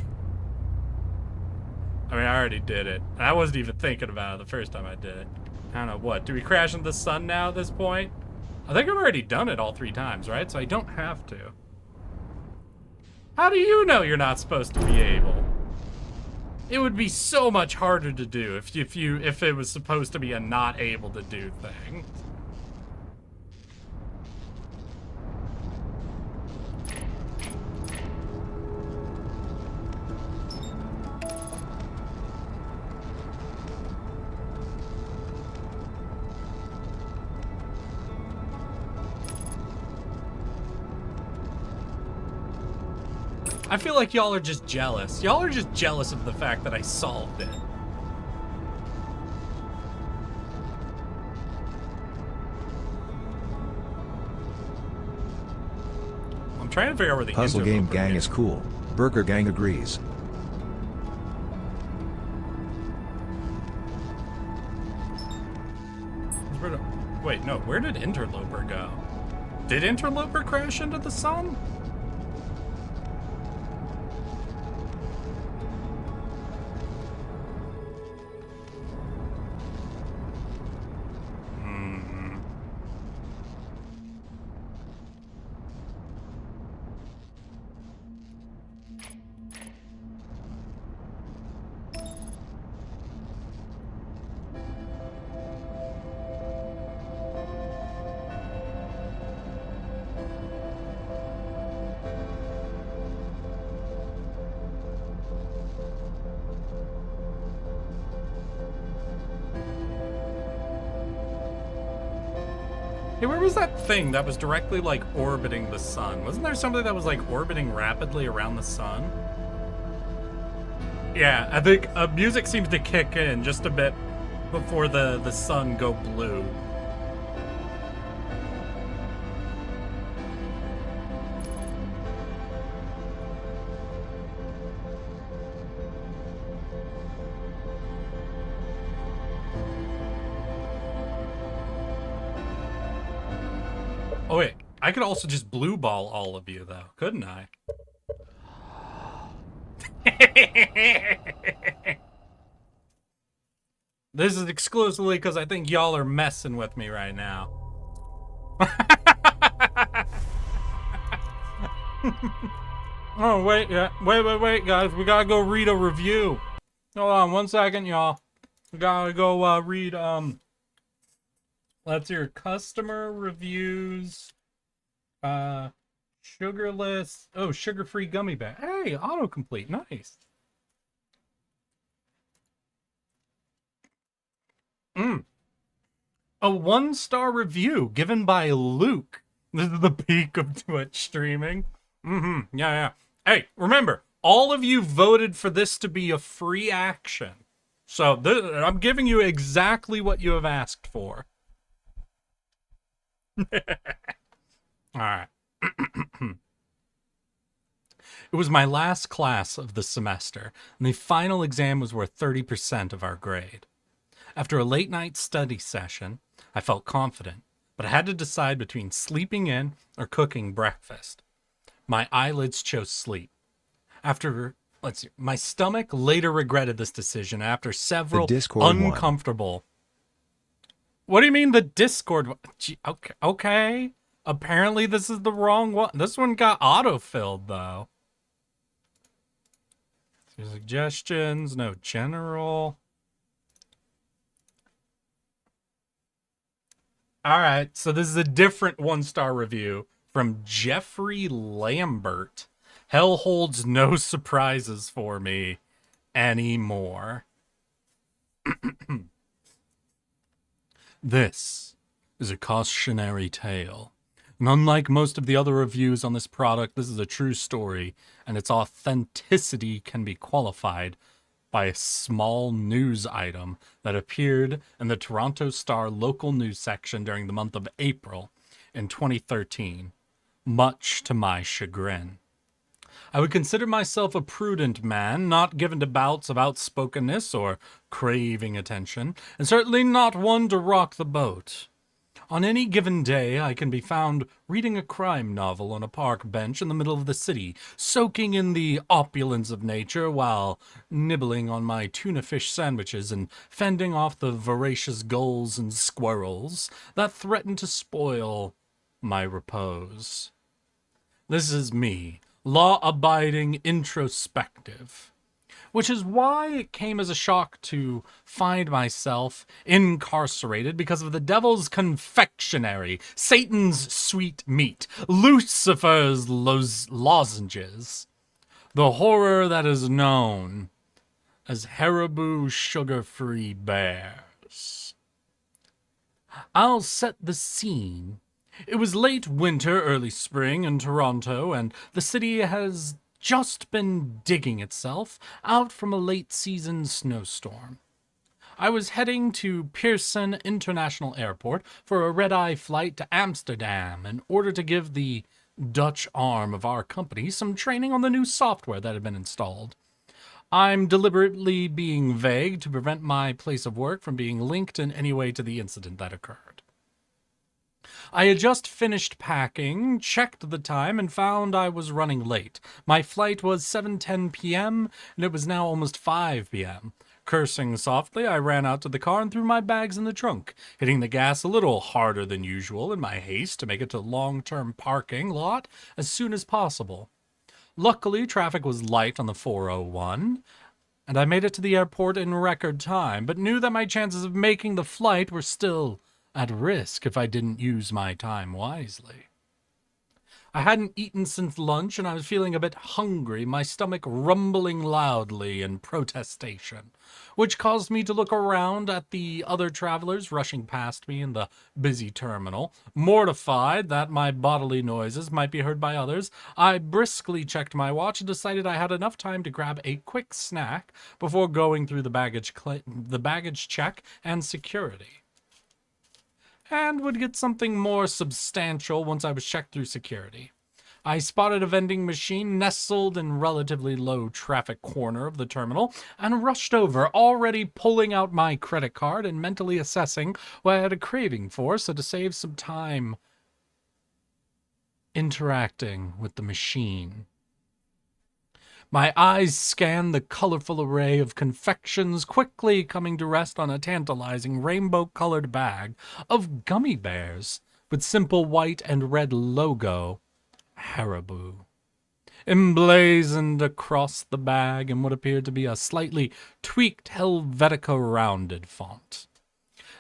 Speaker 3: mean, I already did it. I wasn't even thinking about it the first time I did it. I don't know, what? Do we crash into the sun now at this point? I think I've already done it all 3 times, right? So I don't have to. How do you know you're not supposed to be able? It would be so much harder to do if it was supposed to be a not able to do thing. I feel like y'all are just jealous. Y'all are just jealous of the fact that I solved it. I'm trying to figure out where the
Speaker 4: Puzzle Game Gang
Speaker 3: is.
Speaker 4: is cool. Burger Gang agrees.
Speaker 3: Wait, no, where did Interloper go? Did Interloper crash into the sun? Hey, where was that thing that was directly, like, orbiting the sun? Wasn't there something that was, like, orbiting rapidly around the sun? Yeah, I think music seems to kick in just a bit before the sun go blue. Oh wait, I could also just blue ball all of you though, couldn't I? This is exclusively because I think y'all are messing with me right now. Oh wait, yeah, wait, guys, we gotta go read a review. Hold on 1 second, y'all. We gotta go read let's hear customer reviews. Sugarless. Oh, sugar-free gummy bear. Hey, autocomplete. Nice. A 1-star review given by Luke. This is the peak of Twitch streaming. Yeah. Hey, remember, all of you voted for this to be a free action. So I'm giving you exactly what you have asked for. Alright. It was my last class of the semester, and the final exam was worth 30% of our grade. After a late night study session, I felt confident, but I had to decide between sleeping in or cooking breakfast. My eyelids chose sleep. My stomach later regretted this decision after several uncomfortable. What do you mean the Discord one? Okay. Apparently this is the wrong one. This one got auto-filled though. Suggestions, no general. Alright, so this is a different 1-star review from Jeffrey Lambert. Hell holds no surprises for me anymore. This is a cautionary tale. And unlike most of the other reviews on this product, this is a true story, and its authenticity can be qualified by a small news item that appeared in the Toronto Star local news section during the month of April in 2013, much to my chagrin. I would consider myself a prudent man, not given to bouts of outspokenness or craving attention, and certainly not one to rock the boat. On any given day, I can be found reading a crime novel on a park bench in the middle of the city, soaking in the opulence of nature while nibbling on my tuna fish sandwiches and fending off the voracious gulls and squirrels that threaten to spoil my repose. This is me, law-abiding introspective. Which is why it came as a shock to find myself incarcerated because of the devil's confectionery, Satan's sweet meat, Lucifer's lozenges, the horror that is known as Haribo sugar-free bears. I'll set the scene. It was late winter, early spring in Toronto, and the city has just been digging itself out from a late-season snowstorm. I was heading to Pearson International Airport for a red-eye flight to Amsterdam in order to give the Dutch arm of our company some training on the new software that had been installed. I'm deliberately being vague to prevent my place of work from being linked in any way to the incident that occurred. I had just finished packing, checked the time, and found I was running late. My flight was 7:10 p.m., and it was now almost 5 p.m. Cursing softly, I ran out to the car and threw my bags in the trunk, hitting the gas a little harder than usual in my haste to make it to the long-term parking lot as soon as possible. Luckily, traffic was light on the 401, and I made it to the airport in record time, but knew that my chances of making the flight were still at risk if I didn't use my time wisely. I hadn't eaten since lunch, and I was feeling a bit hungry, my stomach rumbling loudly in protestation, which caused me to look around at the other travelers rushing past me in the busy terminal. Mortified that my bodily noises might be heard by others, I briskly checked my watch and decided I had enough time to grab a quick snack before going through the baggage check and security, and would get something more substantial once I was checked through security. I spotted a vending machine nestled in relatively low traffic corner of the terminal and rushed over, already pulling out my credit card and mentally assessing what I had a craving for, so to save some time interacting with the machine. My eyes scanned the colorful array of confections, quickly coming to rest on a tantalizing rainbow-colored bag of gummy bears with simple white and red logo, Haribo, emblazoned across the bag in what appeared to be a slightly tweaked Helvetica-rounded font.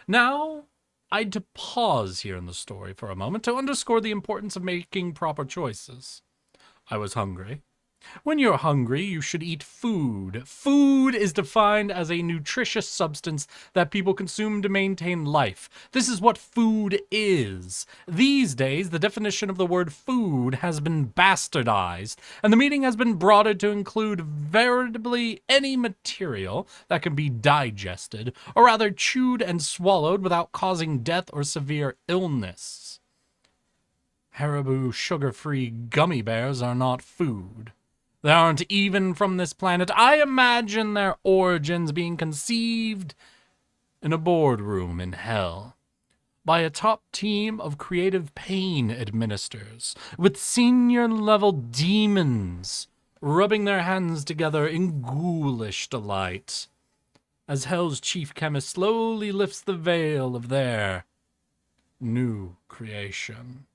Speaker 3: Now, I'd to pause here in the story for a moment to underscore the importance of making proper choices. I was hungry. When you're hungry, you should eat food. Food is defined as a nutritious substance that people consume to maintain life. This is what food is. These days, the definition of the word food has been bastardized, and the meaning has been broadened to include veritably any material that can be digested, or rather chewed and swallowed without causing death or severe illness. Haribo sugar-free gummy bears are not food. They aren't even from this planet. I imagine their origins being conceived in a boardroom in hell by a top team of creative pain administrators with senior-level demons rubbing their hands together in ghoulish delight as hell's chief chemist slowly lifts the veil of their new creation.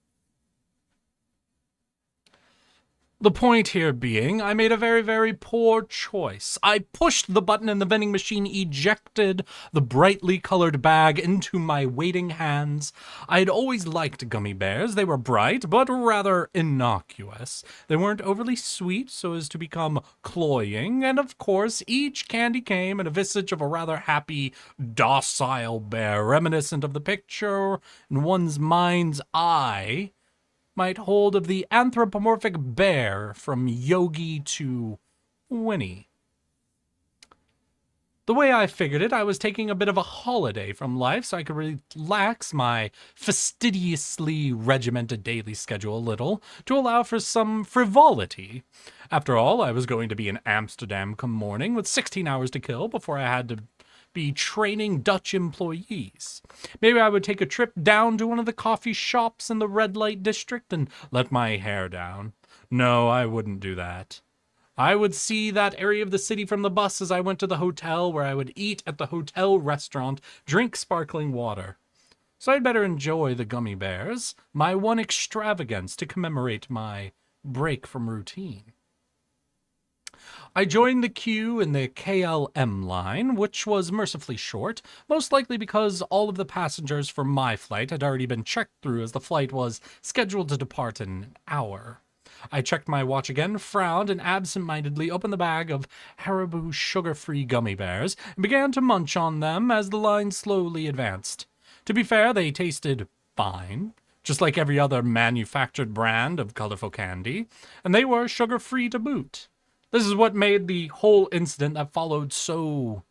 Speaker 3: The point here being, I made a very, very poor choice. I pushed the button and the vending machine ejected the brightly colored bag into my waiting hands. I had always liked gummy bears. They were bright, but rather innocuous. They weren't overly sweet so as to become cloying, and of course, each candy came in a visage of a rather happy, docile bear, reminiscent of the picture in one's mind's eye might hold of the anthropomorphic bear from Yogi to Winnie. The way I figured it, I was taking a bit of a holiday from life so I could relax my fastidiously regimented daily schedule a little to allow for some frivolity. After all, I was going to be in Amsterdam come morning with 16 hours to kill before I had to be training Dutch employees. Maybe I would take a trip down to one of the coffee shops in the red light district and let my hair down. No, I wouldn't do that. I would see that area of the city from the bus as I went to the hotel, where I would eat at the hotel restaurant, drink sparkling water. So I'd better enjoy the gummy bears, my one extravagance to commemorate my break from routine. I joined the queue in the KLM line, which was mercifully short, most likely because all of the passengers for my flight had already been checked through as the flight was scheduled to depart in an hour. I checked my watch again, frowned, and absent-mindedly opened the bag of Haribo sugar-free gummy bears and began to munch on them as the line slowly advanced. To be fair, they tasted fine, just like every other manufactured brand of colorful candy, and they were sugar-free to boot. This is what made the whole incident that followed so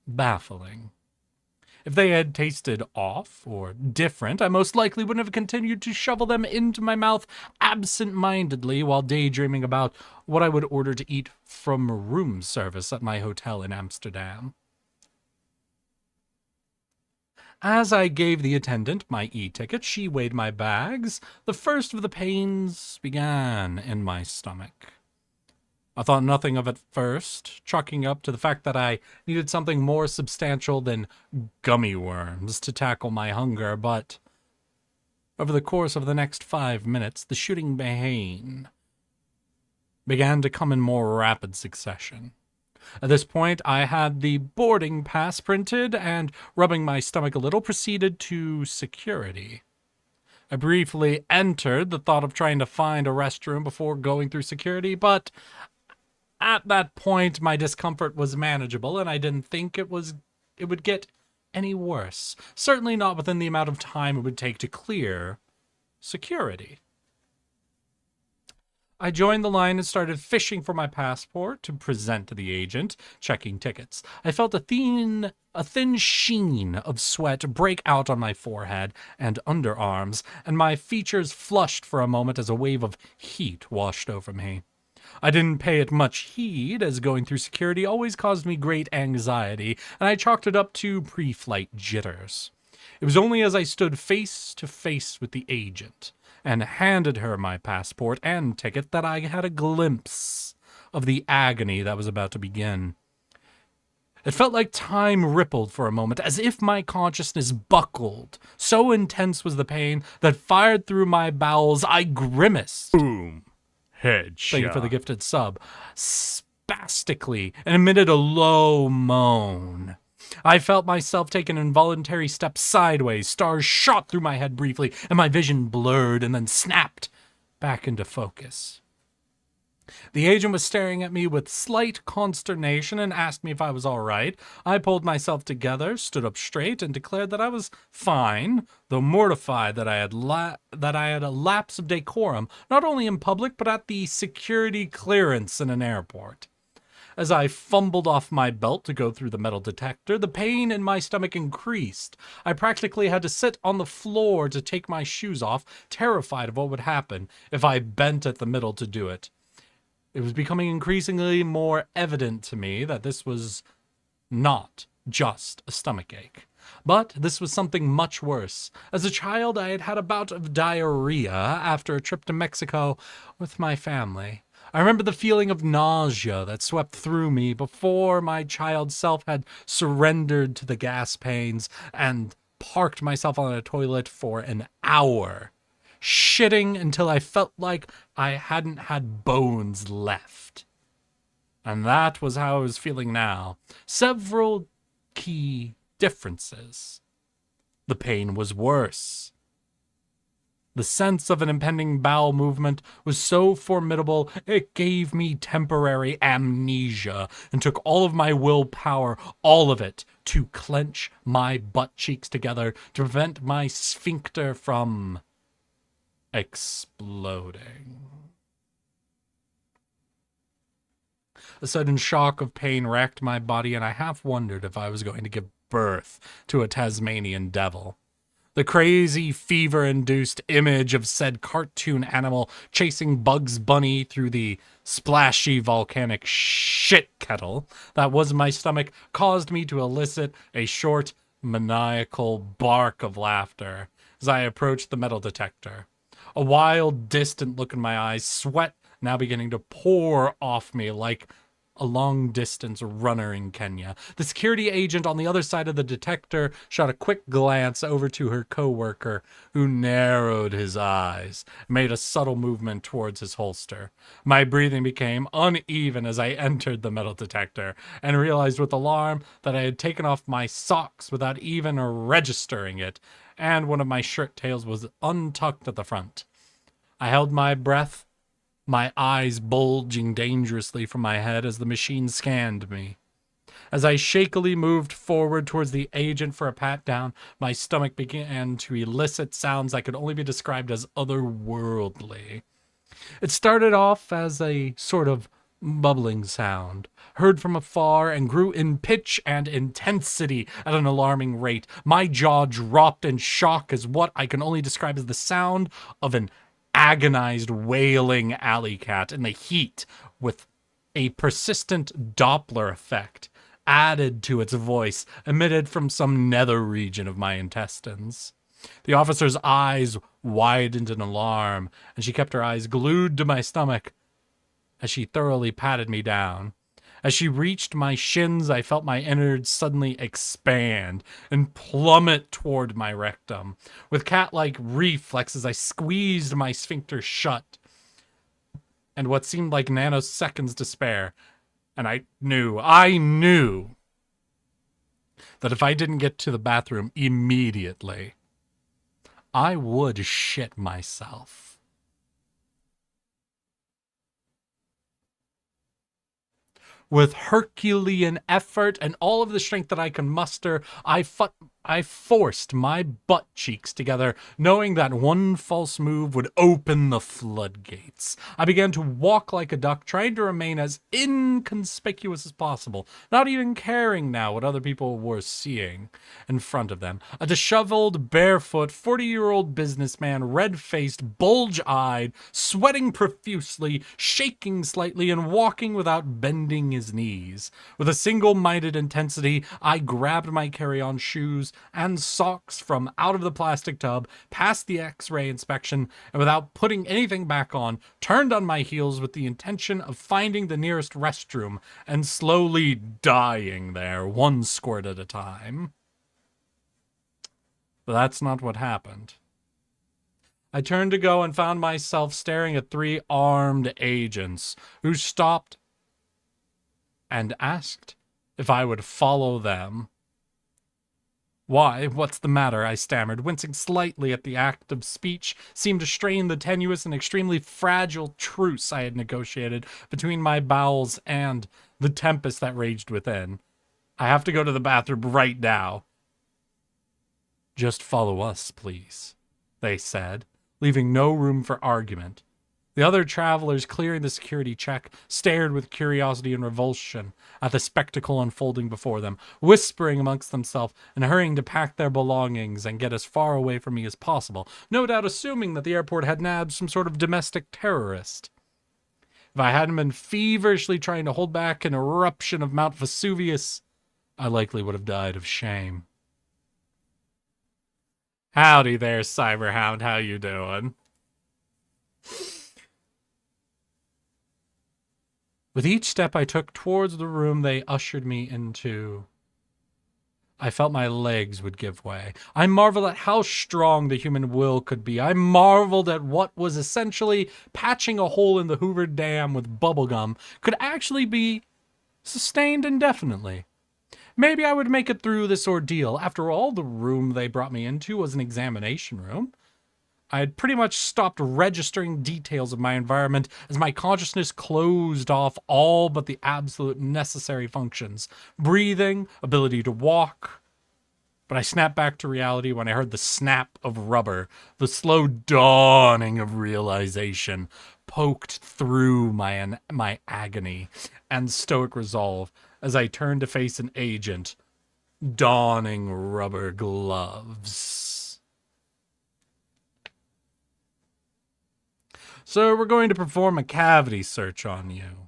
Speaker 3: baffling. If they had tasted off or different, I most likely wouldn't have continued to shovel them into my mouth absent-mindedly while daydreaming about what I would order to eat from room service at my hotel in Amsterdam. As I gave the attendant my e-ticket, she weighed my bags. The first of the pains began in my stomach. I thought nothing of it first, chalking up to the fact that I needed something more substantial than gummy worms to tackle my hunger, but over the course of the next 5 minutes, the shooting pain began to come in more rapid succession. At this point, I had the boarding pass printed and, rubbing my stomach a little, proceeded to security. I briefly entered the thought of trying to find a restroom before going through security, but at that point my discomfort was manageable and I didn't think it would get any worse. Certainly not within the amount of time it would take to clear security. I joined the line and started fishing for my passport to present to the agent, checking tickets. I felt a thin sheen of sweat break out on my forehead and underarms, and my features flushed for a moment as a wave of heat washed over me. I didn't pay it much heed, as going through security always caused me great anxiety, and I chalked it up to pre-flight jitters. It was only as I stood face to face with the agent and handed her my passport and ticket that I had a glimpse of the agony that was about to begin. It felt like time rippled for a moment, as if my consciousness buckled. So intense was the pain that fired through my bowels, I grimaced.
Speaker 2: Boom. Headshot.
Speaker 3: Thank you for the gifted sub. Spastically, and emitted a low moan. I felt myself take an involuntary step sideways. Stars shot through my head briefly, and my vision blurred and then snapped back into focus. The agent was staring at me with slight consternation and asked me if I was all right. I pulled myself together, stood up straight, and declared that I was fine, though mortified that I had a lapse of decorum, not only in public but at the security clearance in an airport. As I fumbled off my belt to go through the metal detector, the pain in my stomach increased. I practically had to sit on the floor to take my shoes off, terrified of what would happen if I bent at the middle to do it. It was becoming increasingly more evident to me that this was not just a stomachache. But this was something much worse. As a child, I had had a bout of diarrhea after a trip to Mexico with my family. I remember the feeling of nausea that swept through me before my child self had surrendered to the gas pains and parked myself on a toilet for an hour, shitting until I felt like I hadn't had bones left. And that was how I was feeling now. Several key differences. The pain was worse. The sense of an impending bowel movement was so formidable, it gave me temporary amnesia and took all of my willpower, all of it, to clench my butt cheeks together to prevent my sphincter from exploding. A sudden shock of pain racked my body, and I half wondered if I was going to give birth to a Tasmanian devil. The crazy, fever-induced image of said cartoon animal chasing Bugs Bunny through the splashy volcanic shit kettle that was my stomach caused me to elicit a short, maniacal bark of laughter as I approached the metal detector. A wild, distant look in my eyes, sweat now beginning to pour off me like a long-distance runner in Kenya. The security agent on the other side of the detector shot a quick glance over to her co-worker, who narrowed his eyes, made a subtle movement towards his holster. My breathing became uneven as I entered the metal detector, and realized with alarm that I had taken off my socks without even registering it, and one of my shirt tails was untucked at the front. I held my breath, my eyes bulging dangerously from my head as the machine scanned me. As I shakily moved forward towards the agent for a pat-down, my stomach began to elicit sounds that could only be described as otherworldly. It started off as a sort of bubbling sound, heard from afar, and grew in pitch and intensity at an alarming rate. My jaw dropped in shock as what I can only describe as the sound of an agonized, wailing alley cat in the heat, with a persistent Doppler effect added to its voice, emitted from some nether region of my intestines. The officer's eyes widened in alarm, and she kept her eyes glued to my stomach as she thoroughly patted me down. As she reached my shins, I felt my innards suddenly expand and plummet toward my rectum. With cat-like reflexes, I squeezed my sphincter shut, and what seemed like nanoseconds to spare. And I knew that if I didn't get to the bathroom immediately, I would shit myself. With Herculean effort and all of the strength that I can muster, I forced my butt cheeks together, knowing that one false move would open the floodgates. I began to walk like a duck, trying to remain as inconspicuous as possible, not even caring now what other people were seeing in front of them. A disheveled, barefoot, 40-year-old businessman, red-faced, bulge-eyed, sweating profusely, shaking slightly, and walking without bending his knees. With a single-minded intensity, I grabbed my carry-on shoes and socks from out of the plastic tub, passed the X-ray inspection, and without putting anything back on, turned on my heels with the intention of finding the nearest restroom and slowly dying there, one squirt at a time. But that's not what happened. I turned to go and found myself staring at 3 armed agents who stopped and asked if I would follow them. "Why, what's the matter?" I stammered, wincing slightly at the act of speech seemed to strain the tenuous and extremely fragile truce I had negotiated between my bowels and the tempest that raged within. "I have to go to the bathroom right now." "Just follow us, please," they said, leaving no room for argument. The other travelers clearing the security check stared with curiosity and revulsion at the spectacle unfolding before them, whispering amongst themselves and hurrying to pack their belongings and get as far away from me as possible, no doubt assuming that the airport had nabbed some sort of domestic terrorist. If I hadn't been feverishly trying to hold back an eruption of Mount Vesuvius, I likely would have died of shame. "Howdy there, Cyberhound. How you doing?" With each step I took towards the room they ushered me into, I felt my legs would give way. I marveled at how strong the human will could be. I marveled at what was essentially patching a hole in the Hoover Dam with bubblegum could actually be sustained indefinitely. Maybe I would make it through this ordeal. After all, the room they brought me into was an examination room. I had pretty much stopped registering details of my environment as my consciousness closed off all but the absolute necessary functions. Breathing, ability to walk. But I snapped back to reality when I heard the snap of rubber, the slow dawning of realization poked through my agony and stoic resolve as I turned to face an agent donning rubber gloves. "So we're going to perform a cavity search on you,"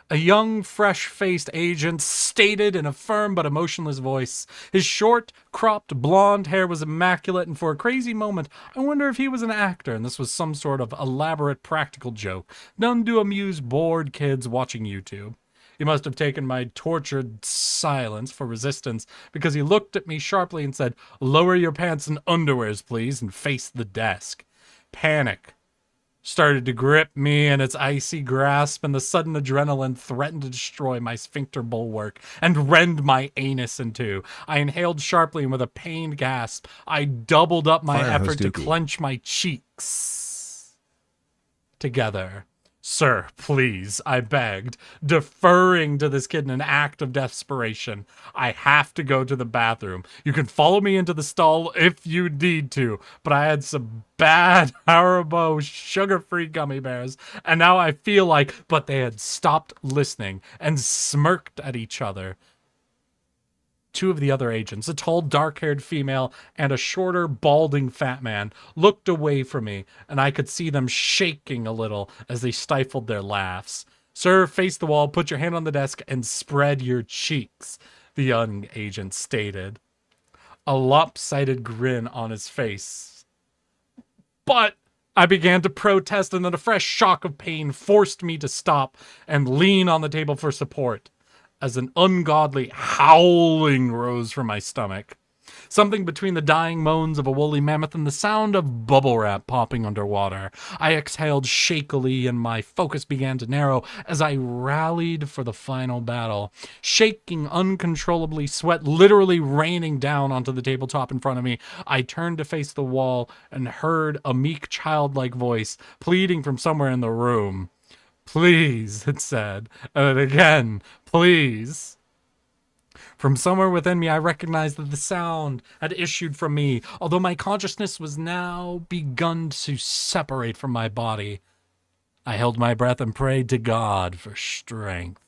Speaker 3: a young, fresh-faced agent stated in a firm but emotionless voice. His short, cropped, blonde hair was immaculate, and for a crazy moment, I wonder if he was an actor and this was some sort of elaborate practical joke done to amuse bored kids watching YouTube. He must have taken my tortured silence for resistance, because he looked at me sharply and said, "Lower your pants and underwears, please," and faced the desk. Panic started to grip me in its icy grasp, and the sudden adrenaline threatened to destroy my sphincter bulwark and rend my anus in two. I inhaled sharply, and with a pained gasp, I doubled up my effort to clench my cheeks together. "Sir, please," I begged, deferring to this kid in an act of desperation. "I have to go to the bathroom. You can follow me into the stall if you need to, but I had some bad Haribo sugar-free gummy bears, and now I feel like..." But they had stopped listening and smirked at each other. Two of the other agents, a tall, dark-haired female and a shorter, balding fat man, looked away from me, and I could see them shaking a little as they stifled their laughs. "Sir, face the wall, put your hand on the desk, and spread your cheeks," the young agent stated, a lopsided grin on his face. "But..." I began to protest, and then a fresh shock of pain forced me to stop and lean on the table for support, as an ungodly howling rose from my stomach. something between the dying moans of a woolly mammoth and the sound of bubble wrap popping underwater. I exhaled shakily and my focus began to narrow as I rallied for the final battle. Shaking uncontrollably, sweat literally raining down onto the tabletop in front of me, I turned to face the wall and heard a meek childlike voice pleading from somewhere in the room. "Please," it said, and again, "please." From somewhere within me, I recognized that the sound had issued from me, although my consciousness was now begun to separate from my body. I held my breath and prayed to God for strength.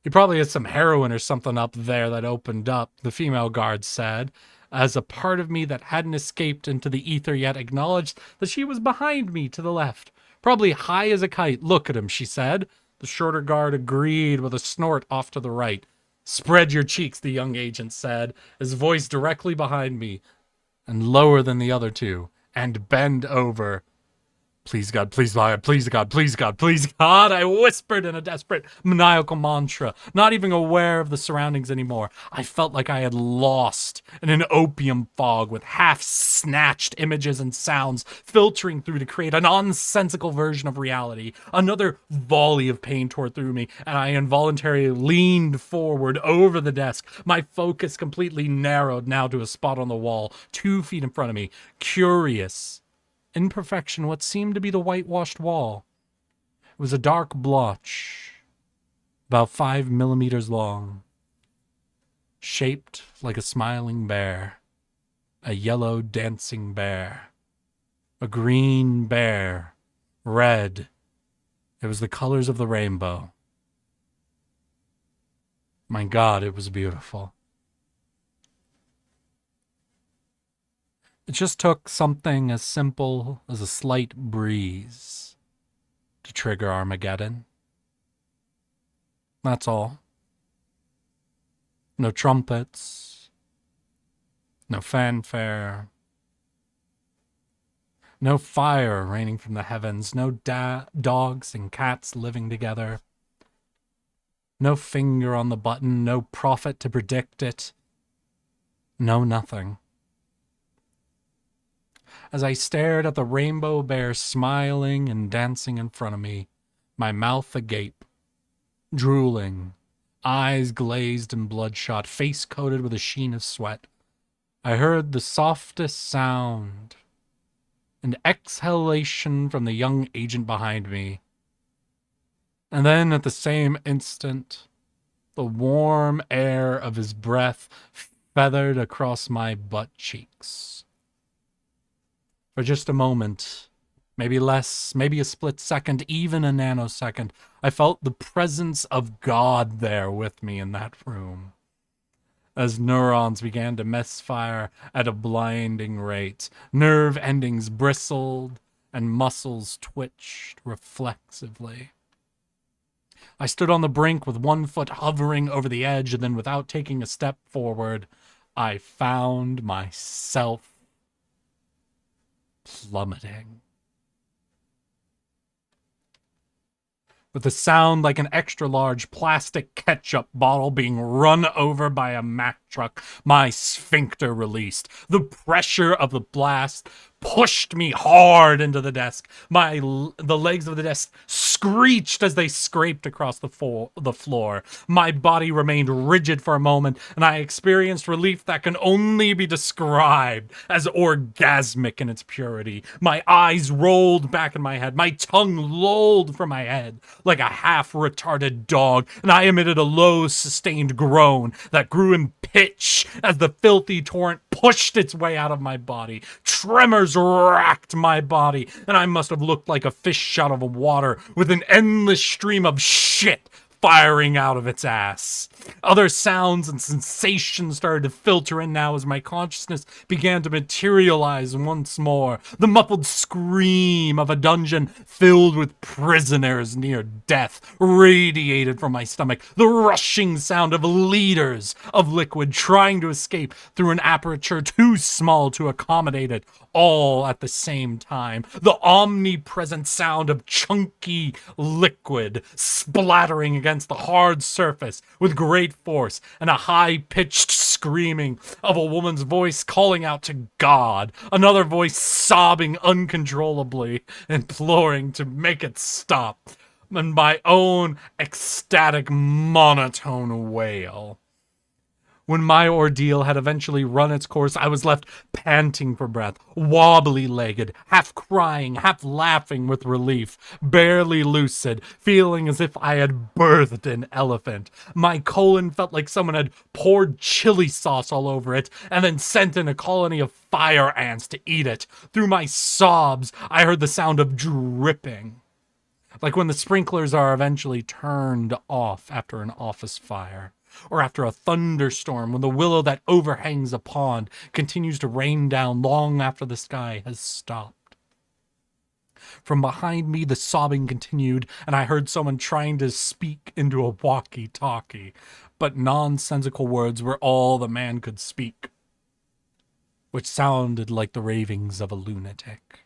Speaker 3: "He probably had some heroin or something up there that opened up," the female guard said, as a part of me that hadn't escaped into the ether yet acknowledged that she was behind me to the left. "Probably high as a kite. Look at him," she said. The shorter guard agreed with a snort off to the right. "Spread your cheeks," the young agent said, his voice directly behind me and lower than the other two, "and bend over." "Please God, please God, please God, please God, please God," I whispered in a desperate, maniacal mantra, not even aware of the surroundings anymore. I felt like I had lost in an opium fog with half-snatched images and sounds filtering through to create a nonsensical version of reality. Another volley of pain tore through me, and I involuntarily leaned forward over the desk, my focus completely narrowed now to a spot on the wall, 2 feet in front of me. Curious imperfection, what seemed to be the whitewashed wall. It was a dark blotch, about 5 millimeters long, shaped like a smiling bear, a yellow dancing bear, a green bear, red. It was the colors of the rainbow. My God, it was beautiful. It just took something as simple as a slight breeze to trigger Armageddon. That's all. No trumpets, no fanfare, no fire raining from the heavens, no dogs and cats living together, no finger on the button, no prophet to predict it, no nothing. As I stared at the rainbow bear smiling and dancing in front of me, my mouth agape, drooling, eyes glazed and bloodshot, face coated with a sheen of sweat, I heard the softest sound, an exhalation from the young agent behind me. And then at the same instant, the warm air of his breath feathered across my butt cheeks. For just a moment, maybe less, maybe a split second, even a nanosecond, I felt the presence of God there with me in that room. As neurons began to misfire at a blinding rate, nerve endings bristled and muscles twitched reflexively. I stood on the brink with one foot hovering over the edge, and then without taking a step forward, I found myself plummeting. With a sound like an extra-large plastic ketchup bottle being run over by a Mack truck, my sphincter released. The pressure of the blast pushed me hard into the desk. The legs of the desk screeched as they scraped across the floor. My body remained rigid for a moment, and I experienced relief that can only be described as orgasmic in its purity. My eyes rolled back in my head. My tongue lolled from my head like a half-retarded dog, and I emitted a low, sustained groan that grew in pitch as the filthy torrent pushed its way out of my body. Tremors racked my body, and I must have looked like a fish out of water with an endless stream of shit firing out of its ass. Other sounds and sensations started to filter in now as my consciousness began to materialize once more. The muffled scream of a dungeon filled with prisoners near death radiated from my stomach. The rushing sound of liters of liquid trying to escape through an aperture too small to accommodate it, all at the same time. The omnipresent sound of chunky liquid splattering against the hard surface with great force, and a high-pitched screaming of a woman's voice calling out to God, another voice sobbing uncontrollably, imploring to make it stop, and my own ecstatic monotone wail. When my ordeal had eventually run its course, I was left panting for breath, wobbly-legged, half crying, half laughing with relief, barely lucid, feeling as if I had birthed an elephant. My colon felt like someone had poured chili sauce all over it and then sent in a colony of fire ants to eat it. Through my sobs, I heard the sound of dripping, like when the sprinklers are eventually turned off after an office fire, or after a thunderstorm when the willow that overhangs a pond continues to rain down long after the sky has stopped. From behind me, the sobbing continued, and I heard someone trying to speak into a walkie-talkie, but nonsensical words were all the man could speak, which sounded like the ravings of a lunatic.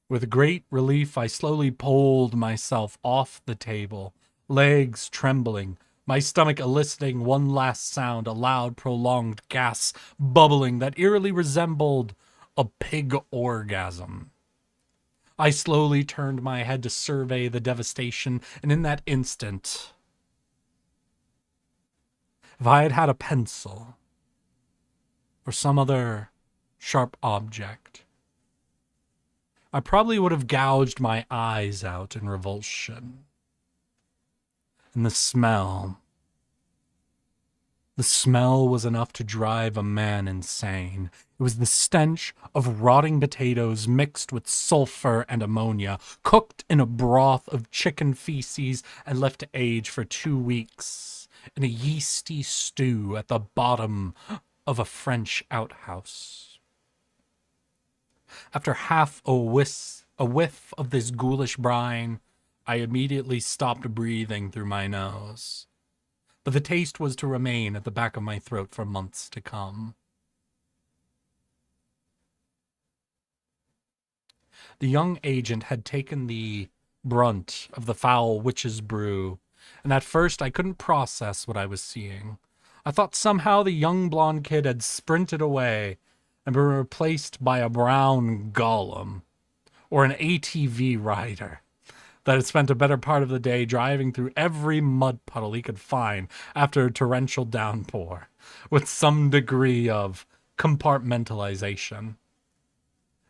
Speaker 3: With great relief, I slowly pulled myself off the table, legs trembling, my stomach eliciting one last sound, a loud, prolonged gas bubbling that eerily resembled a pig orgasm. I slowly turned my head to survey the devastation, and in that instant, if I had had a pencil or some other sharp object, I probably would have gouged my eyes out in revulsion. And the smell was enough to drive a man insane. It was the stench of rotting potatoes mixed with sulfur and ammonia, cooked in a broth of chicken feces and left to age for 2 weeks in a yeasty stew at the bottom of a French outhouse. After half a whiff of this ghoulish brine, I immediately stopped breathing through my nose, but the taste was to remain at the back of my throat for months to come. The young agent had taken the brunt of the foul witch's brew, and at first I couldn't process what I was seeing. I thought somehow the young blonde kid had sprinted away and been replaced by a brown golem, or an ATV rider that had spent a better part of the day driving through every mud puddle he could find after a torrential downpour, with some degree of compartmentalization.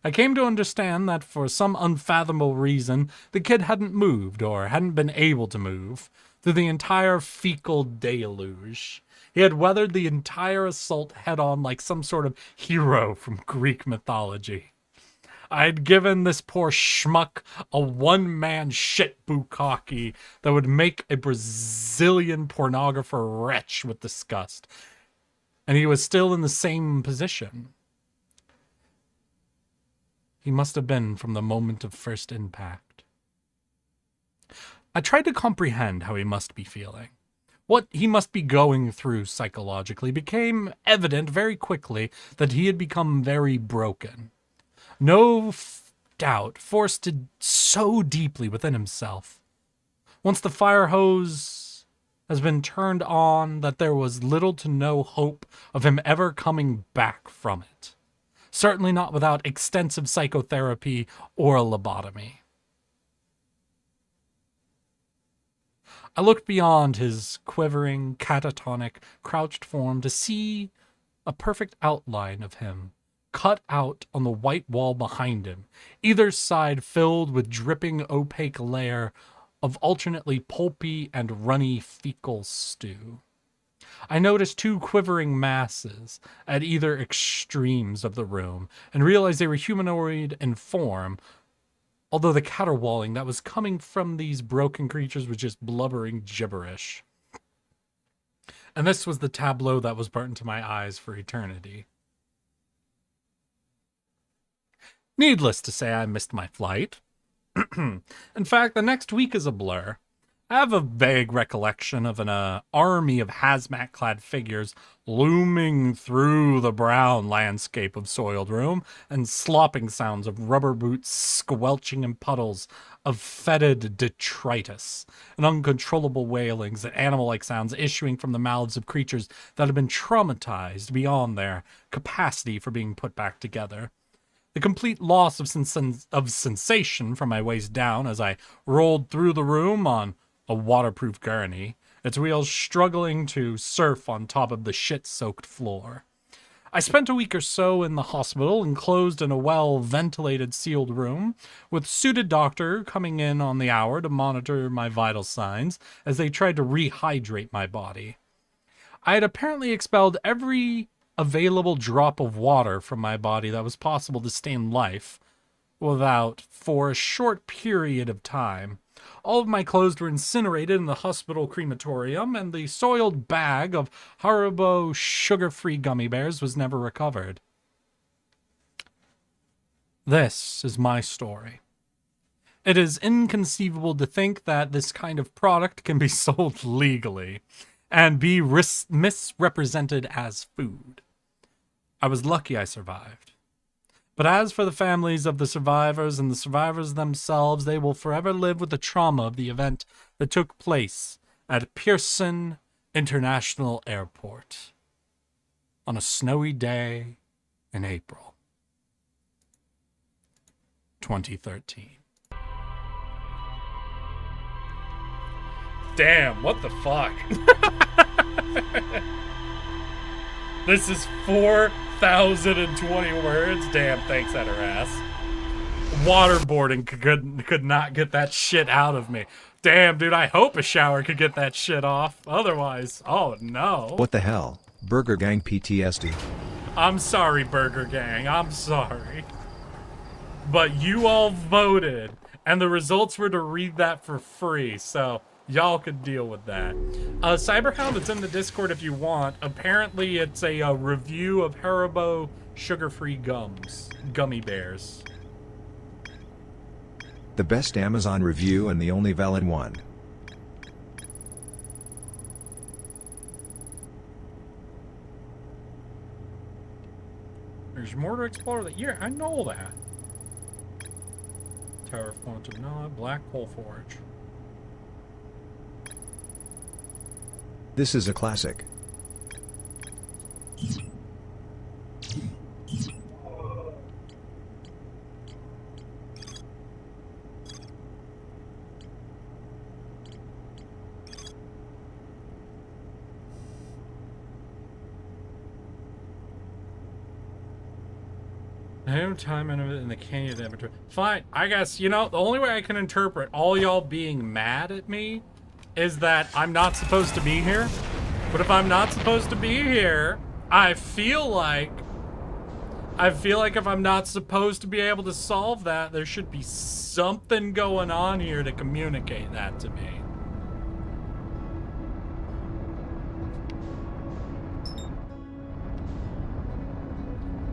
Speaker 3: I came to understand that for some unfathomable reason, the kid hadn't moved, or hadn't been able to move, through the entire fecal deluge. He had weathered the entire assault head-on like some sort of hero from Greek mythology. I had given this poor schmuck a one-man shit bukkake that would make a Brazilian pornographer retch with disgust. And he was still in the same position. He must have been from the moment of first impact. I tried to comprehend how he must be feeling. What he must be going through psychologically became evident very quickly that he had become very broken. No doubt forced so deeply within himself. Once the fire hose has been turned on, that there was little to no hope of him ever coming back from it. Certainly not without extensive psychotherapy or a lobotomy. I looked beyond his quivering, catatonic, crouched form to see a perfect outline of him, cut out on the white wall behind him, either side filled with dripping opaque layer of alternately pulpy and runny fecal stew. I noticed 2 quivering masses at either extremes of the room, and realized they were humanoid in form, although the caterwauling that was coming from these broken creatures was just blubbering gibberish. And this was the tableau that was burnt into my eyes for eternity. Needless to say, I missed my flight. In fact, the next week is a blur. I have a vague recollection of an army of hazmat-clad figures looming through the brown landscape of soiled room, and slopping sounds of rubber boots squelching in puddles of fetid detritus, and uncontrollable wailings and animal-like sounds issuing from the mouths of creatures that have been traumatized beyond their capacity for being put back together. The complete loss of sensation from my waist down as I rolled through the room on a waterproof gurney, its wheels struggling to surf on top of the shit-soaked floor. I spent a week or so in the hospital, enclosed in a well-ventilated sealed room, with suited doctor coming in on the hour to monitor my vital signs as they tried to rehydrate my body. I had apparently expelled every available drop of water from my body that was possible to sustain life without for a short period of time. All of my clothes were incinerated in the hospital crematorium, and the soiled bag of Haribo sugar-free gummy bears was never recovered. This is my story. It is inconceivable to think that this kind of product can be sold legally and be misrepresented as food. I was lucky I survived. But as for the families of the survivors and the survivors themselves, they will forever live with the trauma of the event that took place at Pearson International Airport on a snowy day in April 2013. Damn, what the fuck? This is 4,020 words. Damn, thanks at her ass. Waterboarding could not get that shit out of me. Damn, dude, I hope a shower could get that shit off. Otherwise, oh no.
Speaker 4: What the hell? Burger Gang PTSD.
Speaker 3: I'm sorry, Burger Gang. I'm sorry. But you all voted, and the results were to read that for free, so y'all could deal with that. Cyberhound, it's in the Discord if you want. Apparently, it's a review of Haribo sugar-free gummy bears.
Speaker 4: The best Amazon review and the only valid one.
Speaker 3: There's more to explore that. Yeah, I know that. Tower of Quantum Nod, Black Hole Forge.
Speaker 4: This is a classic.
Speaker 3: No time in the Canyon Inventory. Fine, I guess, you know, the only way I can interpret all y'all being mad at me is that I'm not supposed to be here. But if I'm not supposed to be here, I feel like if I'm not supposed to be able to solve that, there should be something going on here to communicate that to me.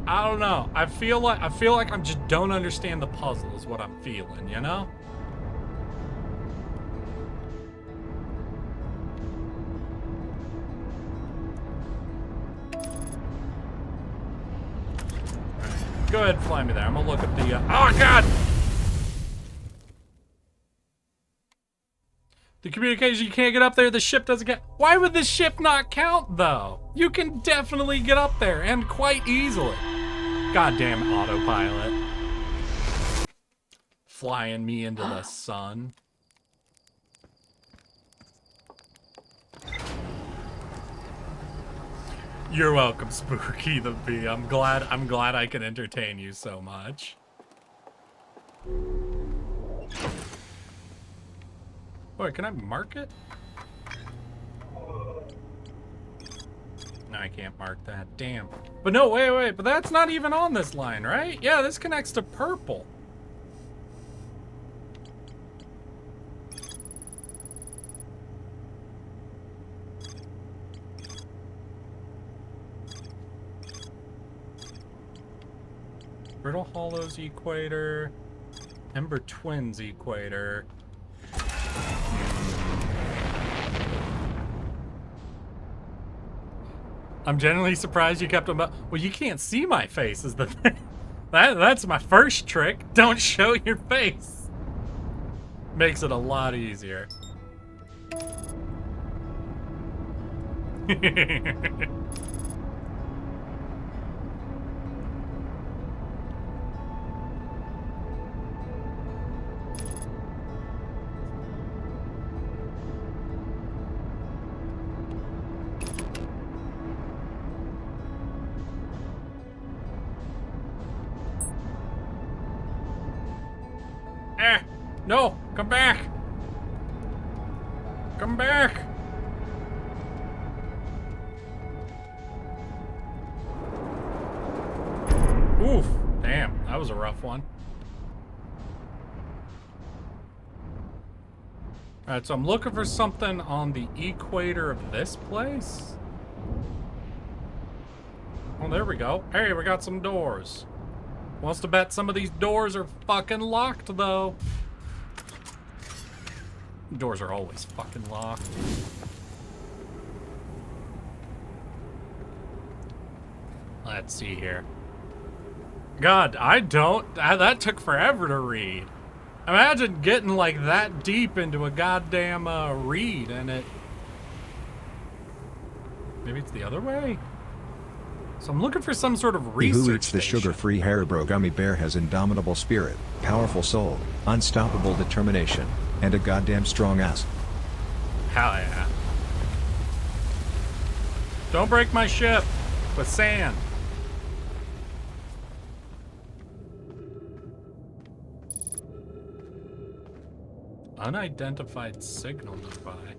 Speaker 3: I don't know. I feel like I just don't understand the puzzle is what I'm feeling, you know? Go ahead and fly me there. I'm gonna look at the, oh god! The communication, you can't get up there, the ship doesn't get... Why would the ship not count, though? You can definitely get up there, and quite easily. Goddamn autopilot. Flying me into the sun. You're welcome, Spooky the Bee. I'm glad I can entertain you so much. Wait, can I mark it? No, I can't mark that. Damn. But no, wait. But that's not even on this line, right? Yeah, this connects to purple. Brittle Hollows equator. Ember Twins equator. I'm genuinely surprised you kept them up. Well, you can't see my face is the thing. That's my first trick. Don't show your face. Makes it a lot easier. No, come back. Come back. Oof, damn, that was a rough one. Alright, so I'm looking for something on the equator of this place. Oh, there we go. Hey, we got some doors. Wants to bet some of these doors are fucking locked, though. Doors are always fucking locked. Let's see here. God, that took forever to read. Imagine getting like that deep into a goddamn read and it... Maybe it's the other way? So I'm looking for some sort of research
Speaker 4: He who eats the
Speaker 3: station.
Speaker 4: sugar-free Haribo gummy bear has indomitable spirit, powerful soul, unstoppable determination, and a goddamn strong ass.
Speaker 3: Hell yeah. Don't break my ship with sand. Unidentified signal nearby.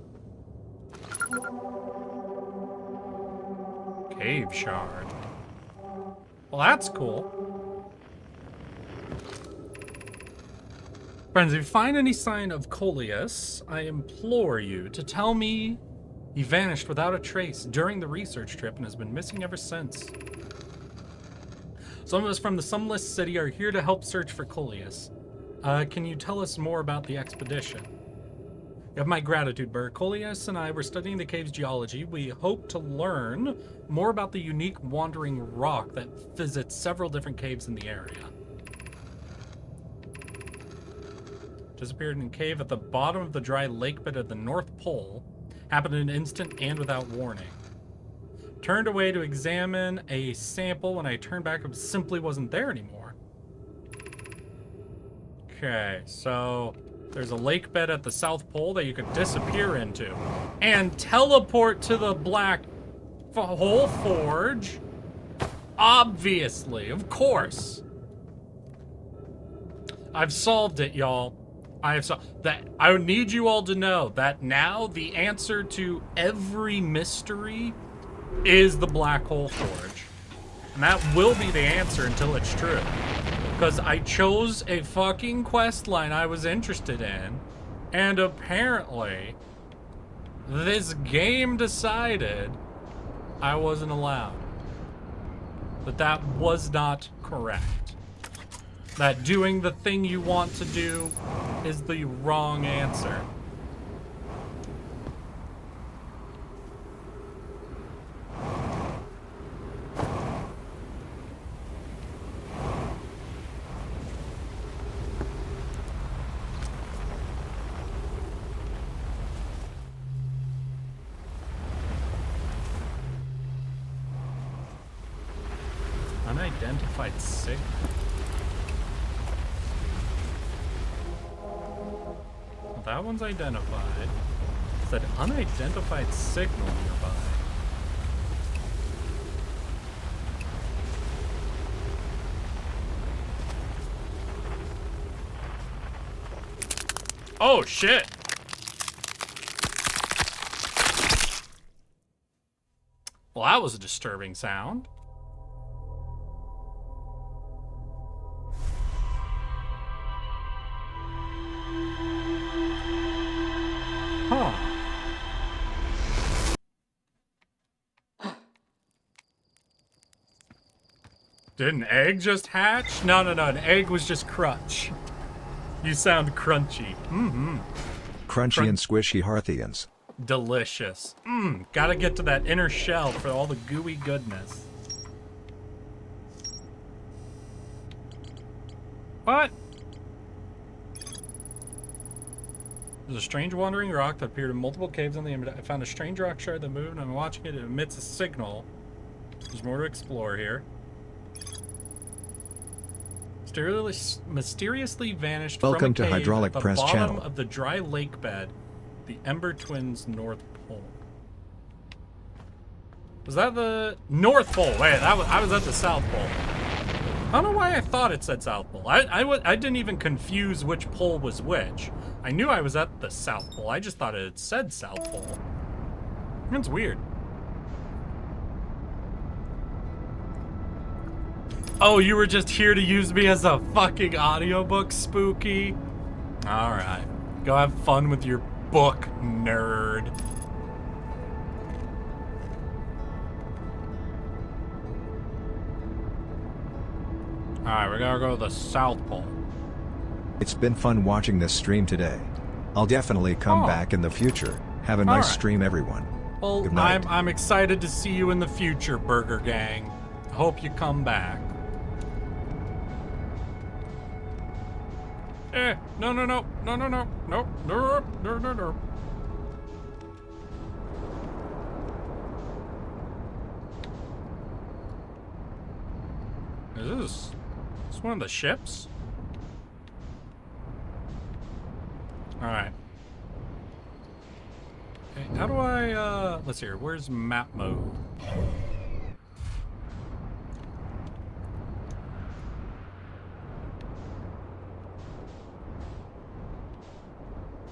Speaker 3: Cave shard. Well, that's cool. Friends, if you find any sign of Coleus, I implore you to tell me he vanished without a trace during the research trip and has been missing ever since. Some of us from the Sunless City are here to help search for Coleus. Can you tell us more about the expedition? You have my gratitude, Burr. Coleus and I were studying the cave's geology. We hope to learn more about the unique wandering rock that visits several different caves in the area. Disappeared in a cave at the bottom of the dry lake bed at the North Pole. Happened in an instant and without warning. Turned away to examine a sample. When I turned back, it simply wasn't there anymore. Okay, so there's a lake bed at the South Pole that you could disappear into and teleport to the Black Hole Forge. Obviously, of course. I've solved it, y'all. I have solved that. I would need you all to know that now the answer to every mystery is the Black Hole Forge. And that will be the answer until it's true. Because I chose a fucking quest line I was interested in, and apparently this game decided I wasn't allowed. That was not correct. That doing the thing you want to do is the wrong answer. Unidentified signal. Well, that one's identified. It said unidentified signal nearby. Oh shit! Well, that was a disturbing sound. Huh. Did an egg just hatch? No, an egg was just crunch. You sound crunchy. Mm-hmm.
Speaker 4: Crunchy and squishy Hearthians.
Speaker 3: Delicious. Gotta get to that inner shell for all the gooey goodness. What? There's a strange wandering rock that appeared in multiple caves on the internet. I found a strange rock shard that moved, and I'm watching it. It emits a signal. There's more to explore here. Mysteriously vanished
Speaker 4: Welcome
Speaker 3: from a
Speaker 4: to
Speaker 3: cave
Speaker 4: Hydraulic
Speaker 3: at the
Speaker 4: Press
Speaker 3: bottom
Speaker 4: Channel.
Speaker 3: of the dry lake bed, the Ember Twins North Pole. Was that the North Pole? Wait, I was at the South Pole. I don't know why I thought it said South Pole. I didn't even confuse which pole was which. I knew I was at the South Pole. I just thought it said South Pole. That's weird. Oh, you were just here to use me as a fucking audiobook, Spooky? Alright. Go have fun with your book, nerd. Alright, we're gonna go to the South Pole.
Speaker 4: It's been fun watching this stream today. I'll definitely come back in the future. Have a nice stream, everyone.
Speaker 3: Well,
Speaker 4: Good night.
Speaker 3: I'm excited to see you in the future, Burger Gang. Hope you come back. No. Is this one of the ships? Alright. Okay, how do I, let's see here, where's map mode?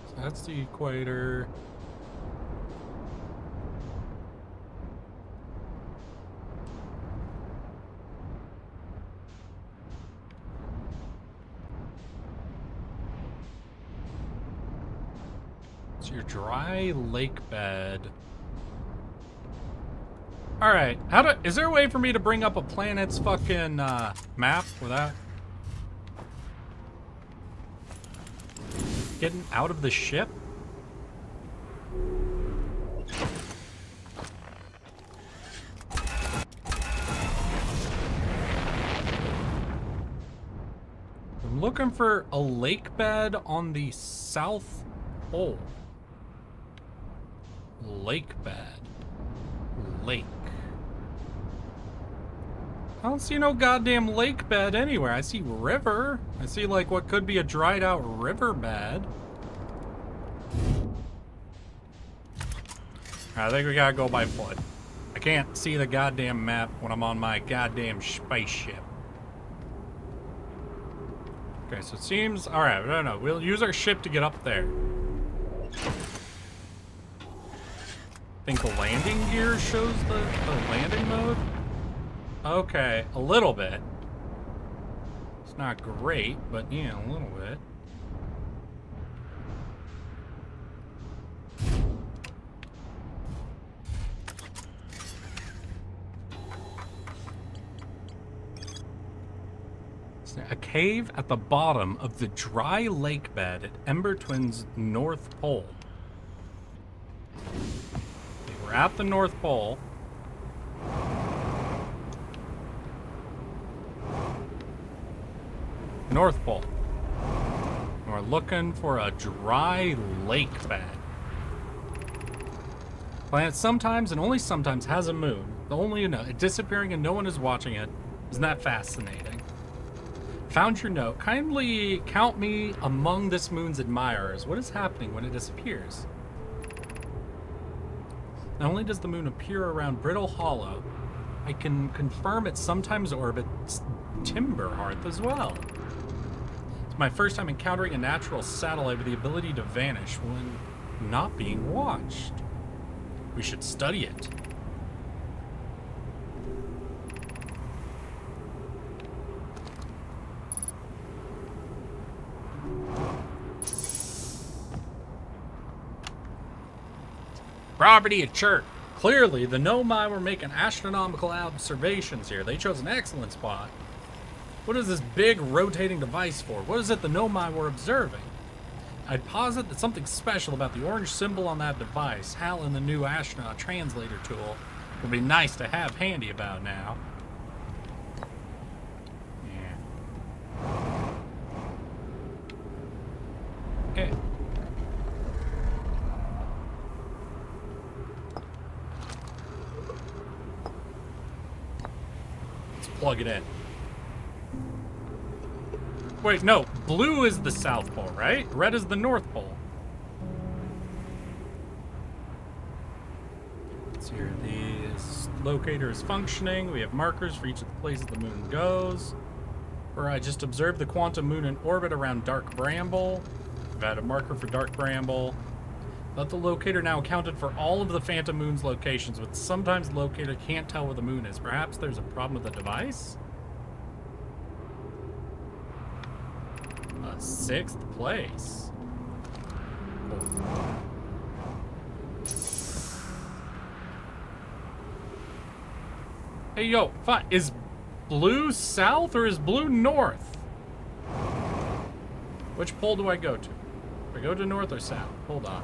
Speaker 3: So that's the equator. So your dry lake bed. Alright, is there a way for me to bring up a planet's fucking map without getting out of the ship? I'm looking for a lake bed on the South Pole. Lake bed. Lake. I don't see no goddamn lake bed anywhere. I see river. I see like what could be a dried out river bed. I think we gotta go by foot. I can't see the goddamn map when I'm on my goddamn spaceship. Okay, so it seems... Alright, no. We'll use our ship to get up there. I think the landing gear shows the landing mode? Okay, a little bit. It's not great, but yeah, a little bit. A cave at the bottom of the dry lake bed at Ember Twins North Pole. Okay, we're at the North Pole. North Pole. And we're looking for a dry lake bed. Planet sometimes and only sometimes has a moon. The only it disappearing and no one is watching it. Isn't that fascinating? Found your note. Kindly count me among this moon's admirers. What is happening when it disappears? Not only does the moon appear around Brittle Hollow, I can confirm it sometimes orbits Timberhearth as well. It's my first time encountering a natural satellite with the ability to vanish when not being watched. We should study it. Property at church. Clearly, the Nomai were making astronomical observations here. They chose an excellent spot. What is this big rotating device for? What is it the Nomai were observing? I'd posit that something special about the orange symbol on that device, HAL in the new astronaut translator tool, would be nice to have handy about now. Yeah. Okay. Let's plug it in. Wait, no. Blue is the South Pole, right? Red is the North Pole. Let's see here. The locator is functioning. We have markers for each of the places the moon goes. Where I just observed the quantum moon in orbit around Dark Bramble. We've had a marker for Dark Bramble. But the locator now accounted for all of the Phantom Moon's locations, but sometimes the locator can't tell where the moon is. Perhaps there's a problem with the device? A 6th place. Cool. Hey, yo, fine. Is blue south or is blue north? Which pole do I go to? Do I go to north or south? Hold on.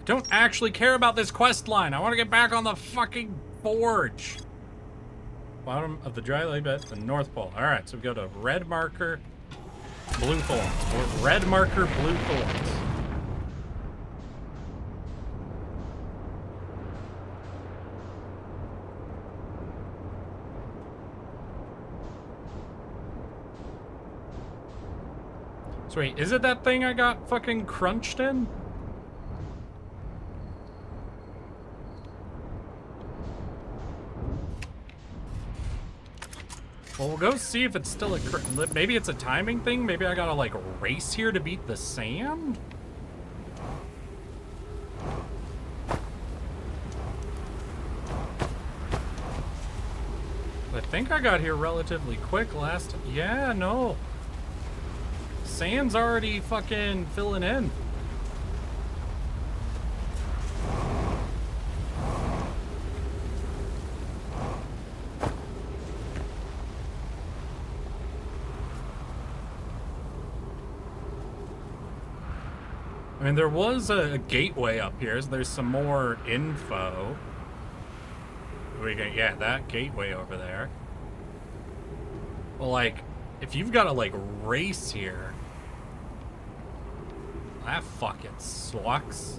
Speaker 3: I don't actually care about this quest line. I want to get back on the fucking forge. Bottom of the dry lake bed, the North Pole. All right, so we go to red marker, blue thorns. Or red marker, blue thorns. So wait, is it that thing I got fucking crunched in? Well, we'll go see if it's still a... Maybe it's a timing thing? Maybe I gotta, like, race here to beat the sand? I think I got here relatively quick last... Yeah, no. Sand's already fucking filling in. I mean, there was a gateway up here, so there's some more info. We got, yeah, that gateway over there. Well, like, if you've got to, like, race here, that fucking sucks.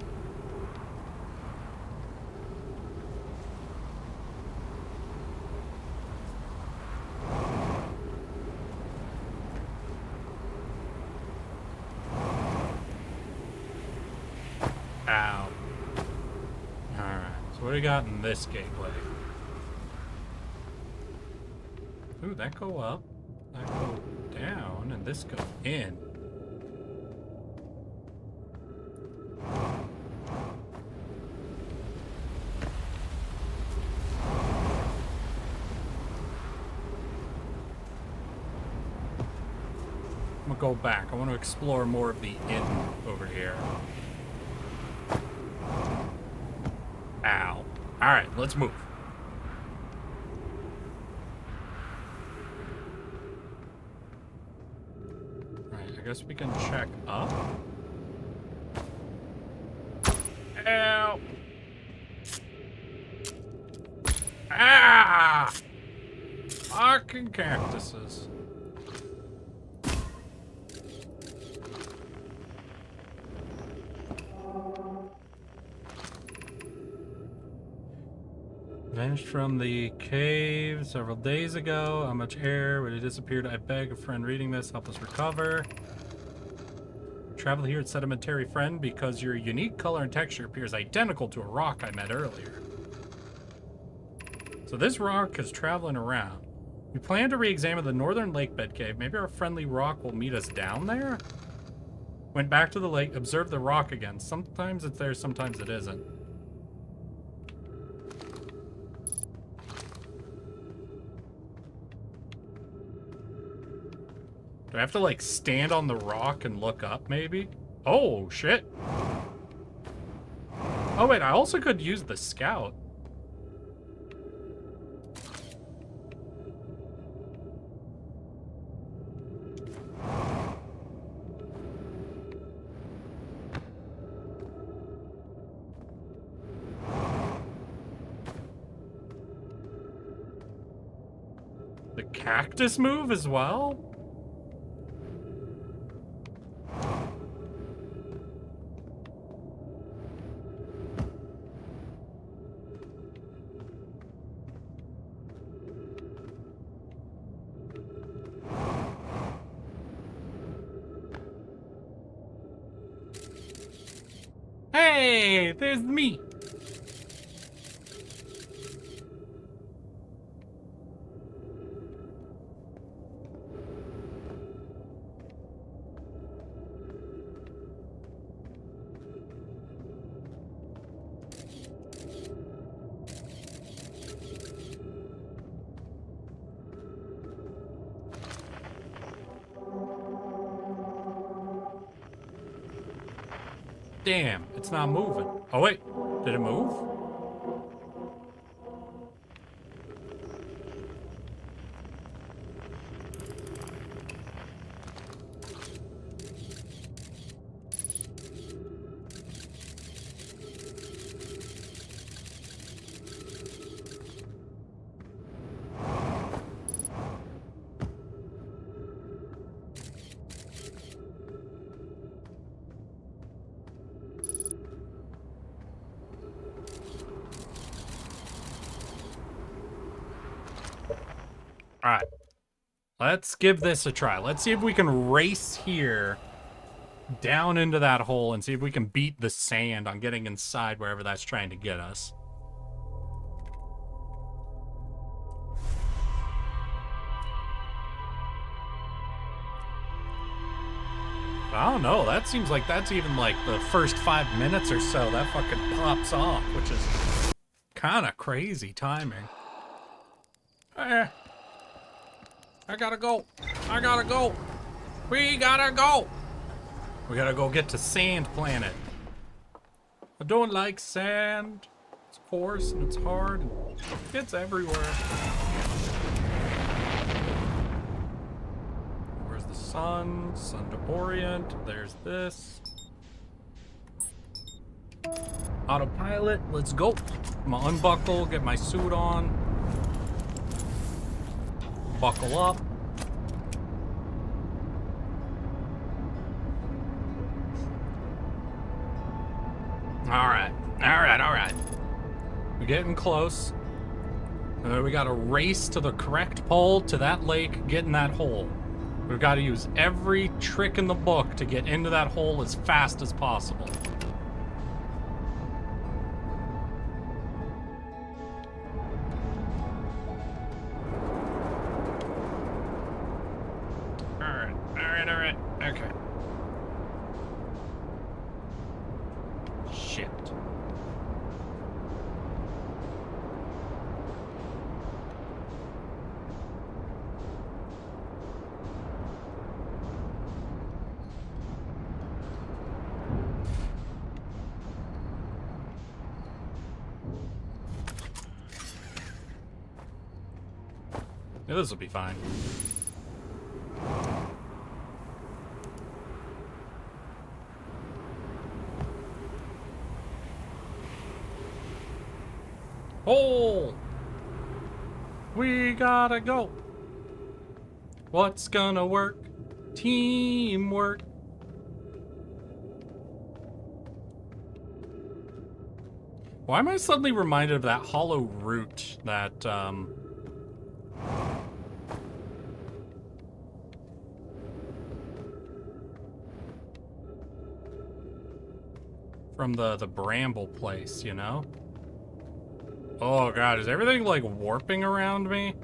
Speaker 3: Ow. Alright, so what do we got in this gateway? Ooh, that go up, that go down, and this go in. I'm gonna go back. I want to explore more of the inn over here. Ow. Alright, let's move. Alright, I guess we can check up. Ow! Ah! Fucking cactuses. Vanished from the cave several days ago. How much air? When it disappeared, I beg a friend reading this, help us recover. Travel here at Sedimentary Friend because your unique color and texture appears identical to a rock I met earlier. So this rock is traveling around. We plan to re-examine the northern lake bed cave. Maybe our friendly rock will meet us down there? Went back to the lake, observed the rock again. Sometimes it's there, sometimes it isn't. Do I have to, like, stand on the rock and look up, maybe? Oh, shit. Oh, wait, I also could use the scout. The cactus move as well? Hey, there's me. Damn, it's not moving. Oh wait, did it move? All right, let's give this a try. Let's see if we can race here down into that hole and see if we can beat the sand on getting inside wherever that's trying to get us. I don't know, that seems like that's even like the first 5 minutes or so that fucking pops off, which is kind of crazy timing. I gotta go. I gotta go. We gotta go. We gotta go get to Sand Planet. I don't like sand. It's coarse and it's hard and it's everywhere. Where's the sun? Sun to Orient. There's this. Autopilot. Let's go. I'm gonna unbuckle, get my suit on. Buckle up. All right. We're getting close. We gotta race to the correct pole to that lake, get in that hole. We've got to use every trick in the book to get into that hole as fast as possible. All right. Okay. Shit. Yeah, this will be fine. Hole! We gotta go. What's gonna work? Teamwork. Why am I suddenly reminded of that hollow root that, from the bramble place, you know? Oh god, is everything like warping around me?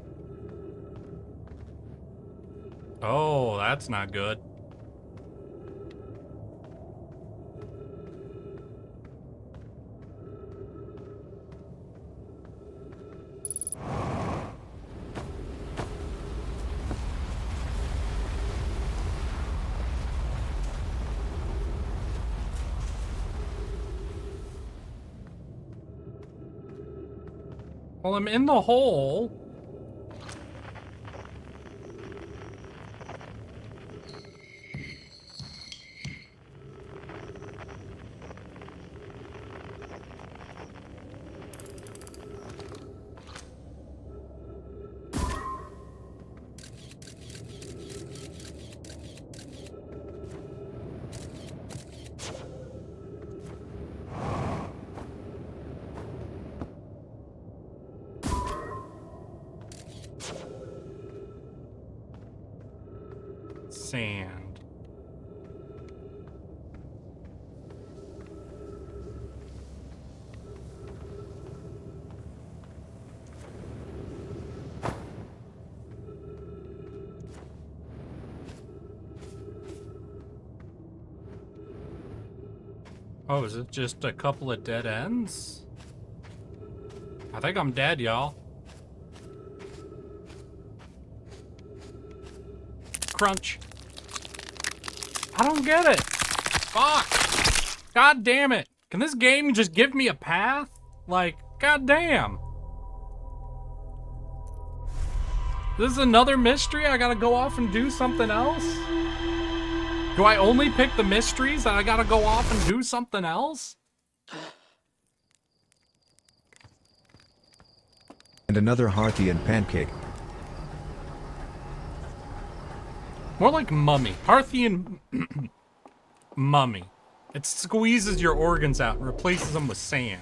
Speaker 3: Oh, that's not good. Well, I'm in the hole. sand. Oh, is it just a couple of dead ends? I think I'm dead, y'all. Crunch. I don't get it. Fuck. God damn it. Can this game just give me a path? Like, god damn. This is another mystery? I gotta go off and do something else? Do I only pick the mysteries and I gotta go off and do something else?
Speaker 4: And another Harthian pancake.
Speaker 3: More like mummy. Parthian mummy. It squeezes your organs out and replaces them with sand.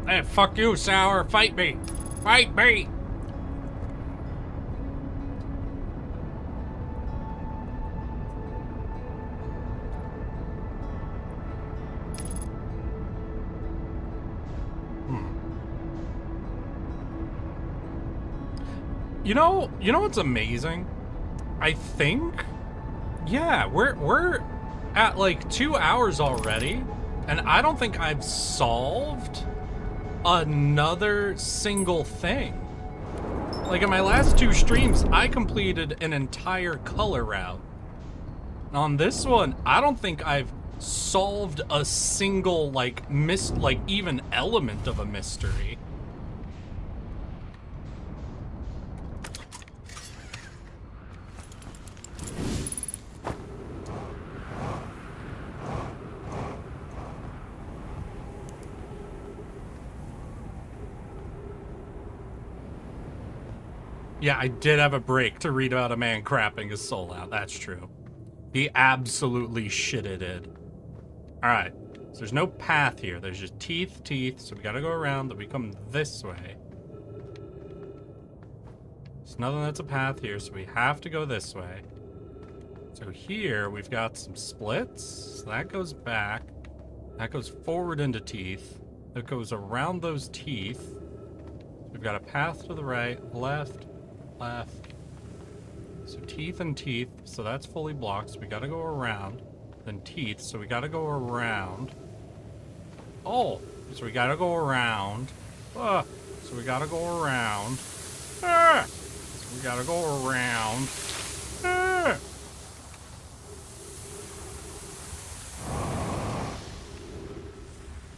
Speaker 3: Hey, fuck you, Sour. Fight me. Fight me. You know what's amazing? I think, yeah, we're at like 2 hours already, and I don't think I've solved another single thing. Like in my last 2 streams, I completed an entire color route. On this one, I don't think I've solved a single like even element of a mystery. Yeah, I did have a break to read about a man crapping his soul out. That's true. He absolutely shitted it. Alright, so there's no path here. There's just teeth, so we gotta go around, then we come this way. There's nothing that's a path here, so we have to go this way. So here, we've got some splits. So that goes back. That goes forward into teeth. That goes around those teeth. We've got a path to the right, left. So teeth and teeth, so that's fully blocked, so we gotta go around. Then teeth, so we gotta go around. Oh, so we gotta go around. So we gotta go around. So we gotta go around.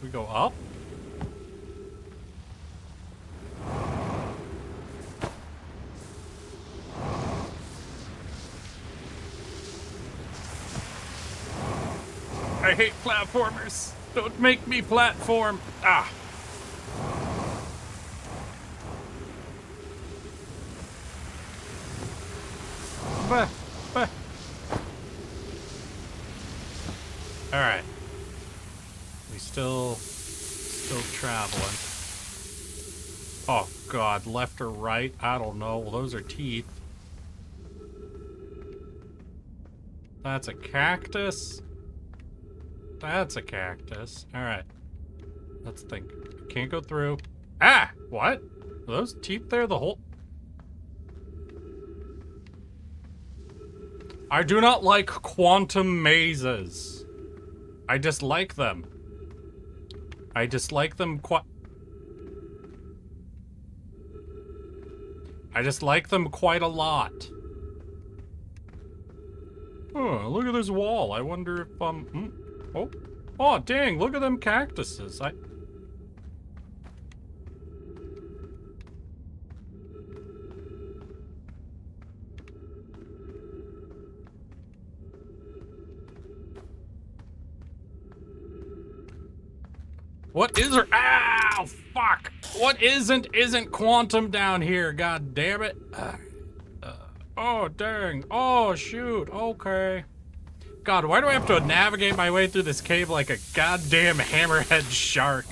Speaker 3: We go up. I hate platformers. Don't make me platform. Ah. Bah. All right. We still traveling. Oh God, left or right? I don't know. Well, those are teeth. That's a cactus. That's a cactus. All right. Let's think. Can't go through. Ah! What? Are those teeth there the whole... I do not like quantum mazes. I dislike them. I dislike them quite a lot. Oh, look at this wall. I wonder if, Oh, dang, look at them cactuses. What is there? Ow, fuck. What isn't quantum down here, god damn it. Oh, dang. Oh, shoot. Okay. God, why do I have to navigate my way through this cave like a goddamn hammerhead shark?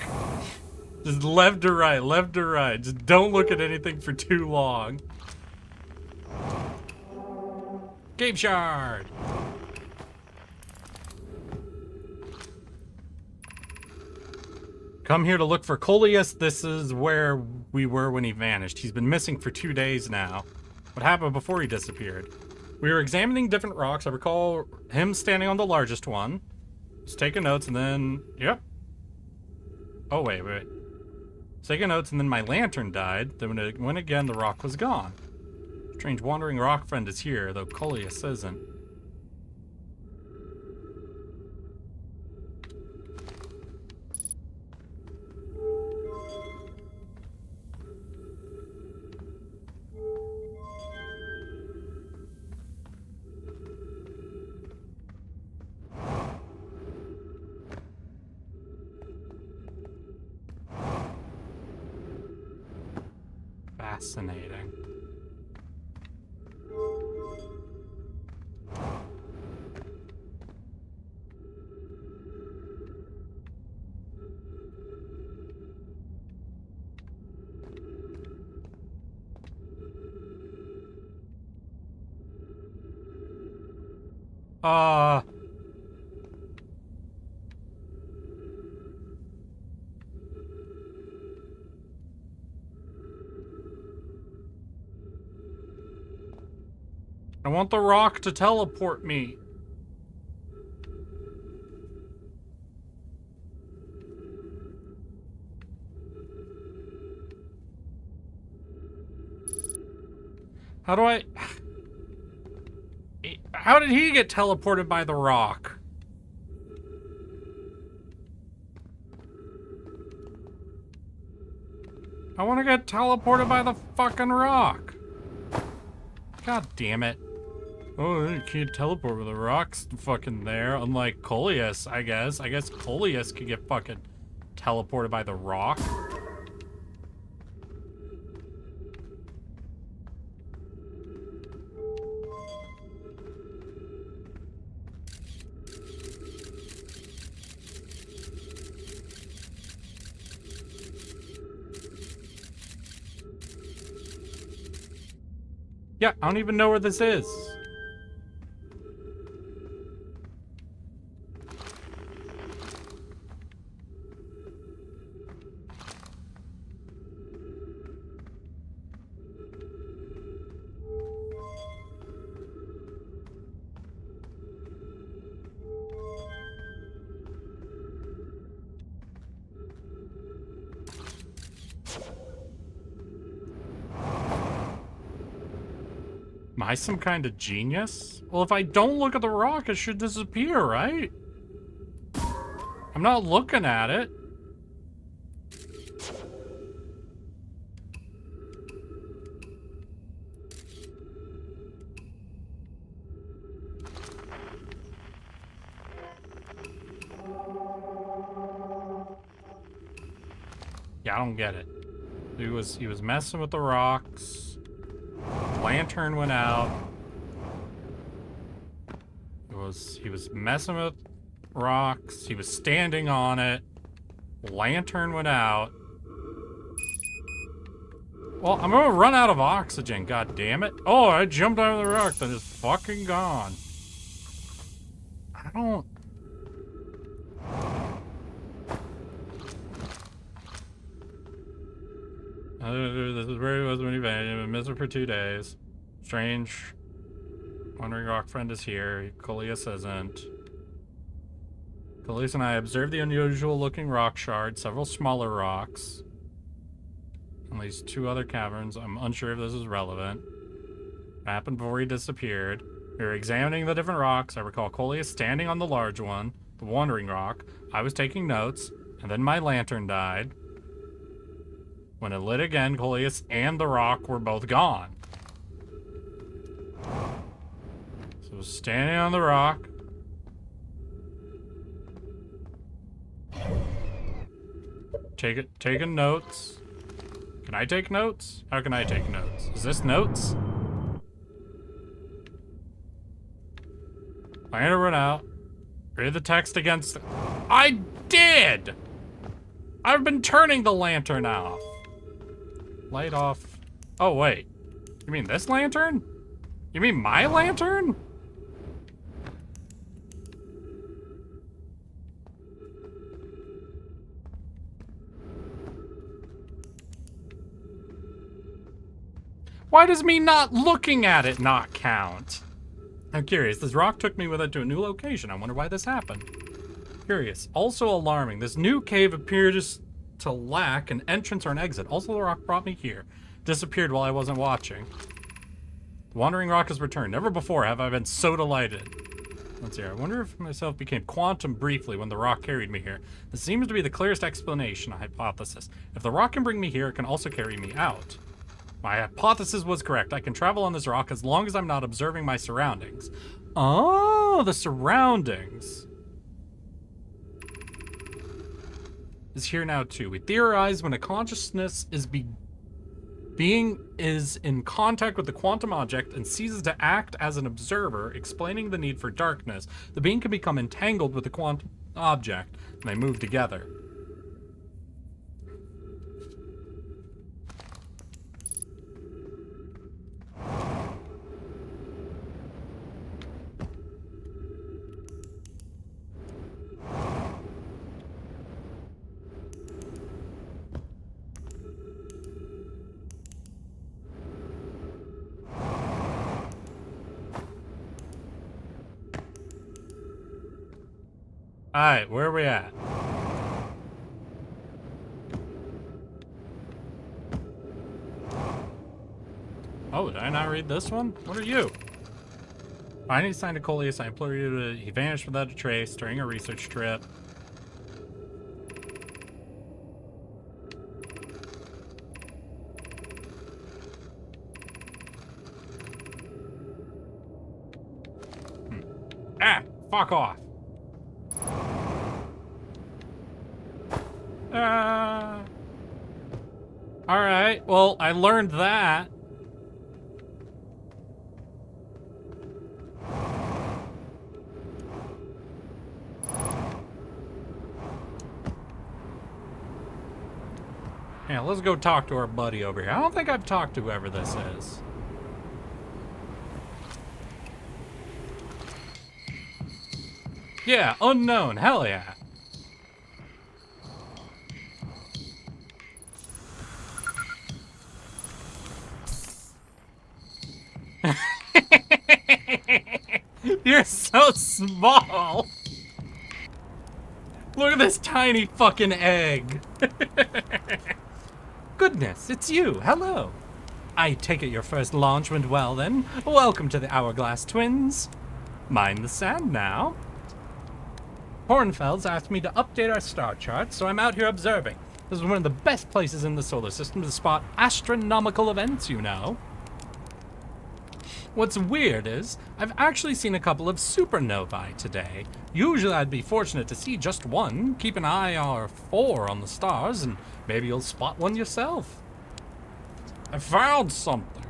Speaker 3: Just left to right, left to right. Just don't look at anything for too long. Game shard! Come here to look for Coleus. This is where we were when he vanished. He's been missing for 2 days now. What happened before he disappeared? We were examining different rocks. I recall him standing on the largest one. Just taking notes and then... Yep. Oh, wait. Taking notes and then my lantern died. Then when it went again, the rock was gone. Strange wandering rock friend is here, though Coleus isn't. Fascinating. I want the rock to teleport me. How do I... How did he get teleported by the rock? I want to get teleported by the fucking rock. God damn it. Oh, you can't teleport with the rocks fucking there. Unlike Coleus, I guess. I guess Coleus could get fucking teleported by the rock. Yeah, I don't even know where this is. Am I some kind of genius? Well, if I don't look at the rock, it should disappear, right? I'm not looking at it. Yeah, I don't get it. He was messing with the rocks. Lantern went out. He was messing with rocks. He was standing on it. Lantern went out. Well, I'm gonna run out of oxygen, god damn it. Oh, I jumped out of the rock, then it's fucking gone. I don't... This is where he was when he vanished. He's been missing for 2 days. Strange. Wandering rock friend is here. Coleus isn't. Coleus and I observed the unusual looking rock shard, several smaller rocks, at least 2 other caverns. I'm unsure if this is relevant. What happened before he disappeared? We were examining the different rocks. I recall Coleus standing on the large one, the wandering rock. I was taking notes, and then my lantern died. When it lit again, Coleus and the rock were both gone. So standing on the rock. Taking notes. Can I take notes? How can I take notes? Is this notes? I'm gonna run out. Read the text against the... I did! I've been turning the lantern off. Light off. Oh, wait. You mean this lantern? You mean my lantern? Why does me not looking at it not count? I'm curious. This rock took me with it to a new location. I wonder why this happened. Curious. Also alarming. This new cave appears to lack an entrance or an exit. Also, the rock brought me here. Disappeared while I wasn't watching. The wandering rock has returned. Never before have I been so delighted. Let's see. I wonder if myself became quantum briefly when the rock carried me here. This seems to be the clearest explanation, hypothesis. If the rock can bring me here, it can also carry me out. My hypothesis was correct. I can travel on this rock as long as I'm not observing my surroundings. Oh, the surroundings. Is here now too. We theorize when a consciousness is being is in contact with the quantum object and ceases to act as an observer, explaining the need for darkness, the being can become entangled with the quantum object, and they move together. Alright, where are we at? Oh, did I not read this one? What are you? I need to sign to Coleus. I implore you to... He vanished without a trace during a research trip. Ah! Fuck off! Alright, well, I learned that. Yeah, let's go talk to our buddy over here. I don't think I've talked to whoever this is. Yeah, unknown. Hell yeah. You're so small. Look at this tiny fucking egg. Goodness, it's you. Hello. I take it your first launch went well then. Welcome to the Hourglass Twins. Mind the sand now. Hornfeld's asked me to update our star chart, so I'm out here observing. This is one of the best places in the solar system to spot astronomical events, you know. What's weird is, I've actually seen a couple of supernovae today. Usually I'd be fortunate to see just one. Keep an eye or 4 on the stars, and maybe you'll spot one yourself. I found something.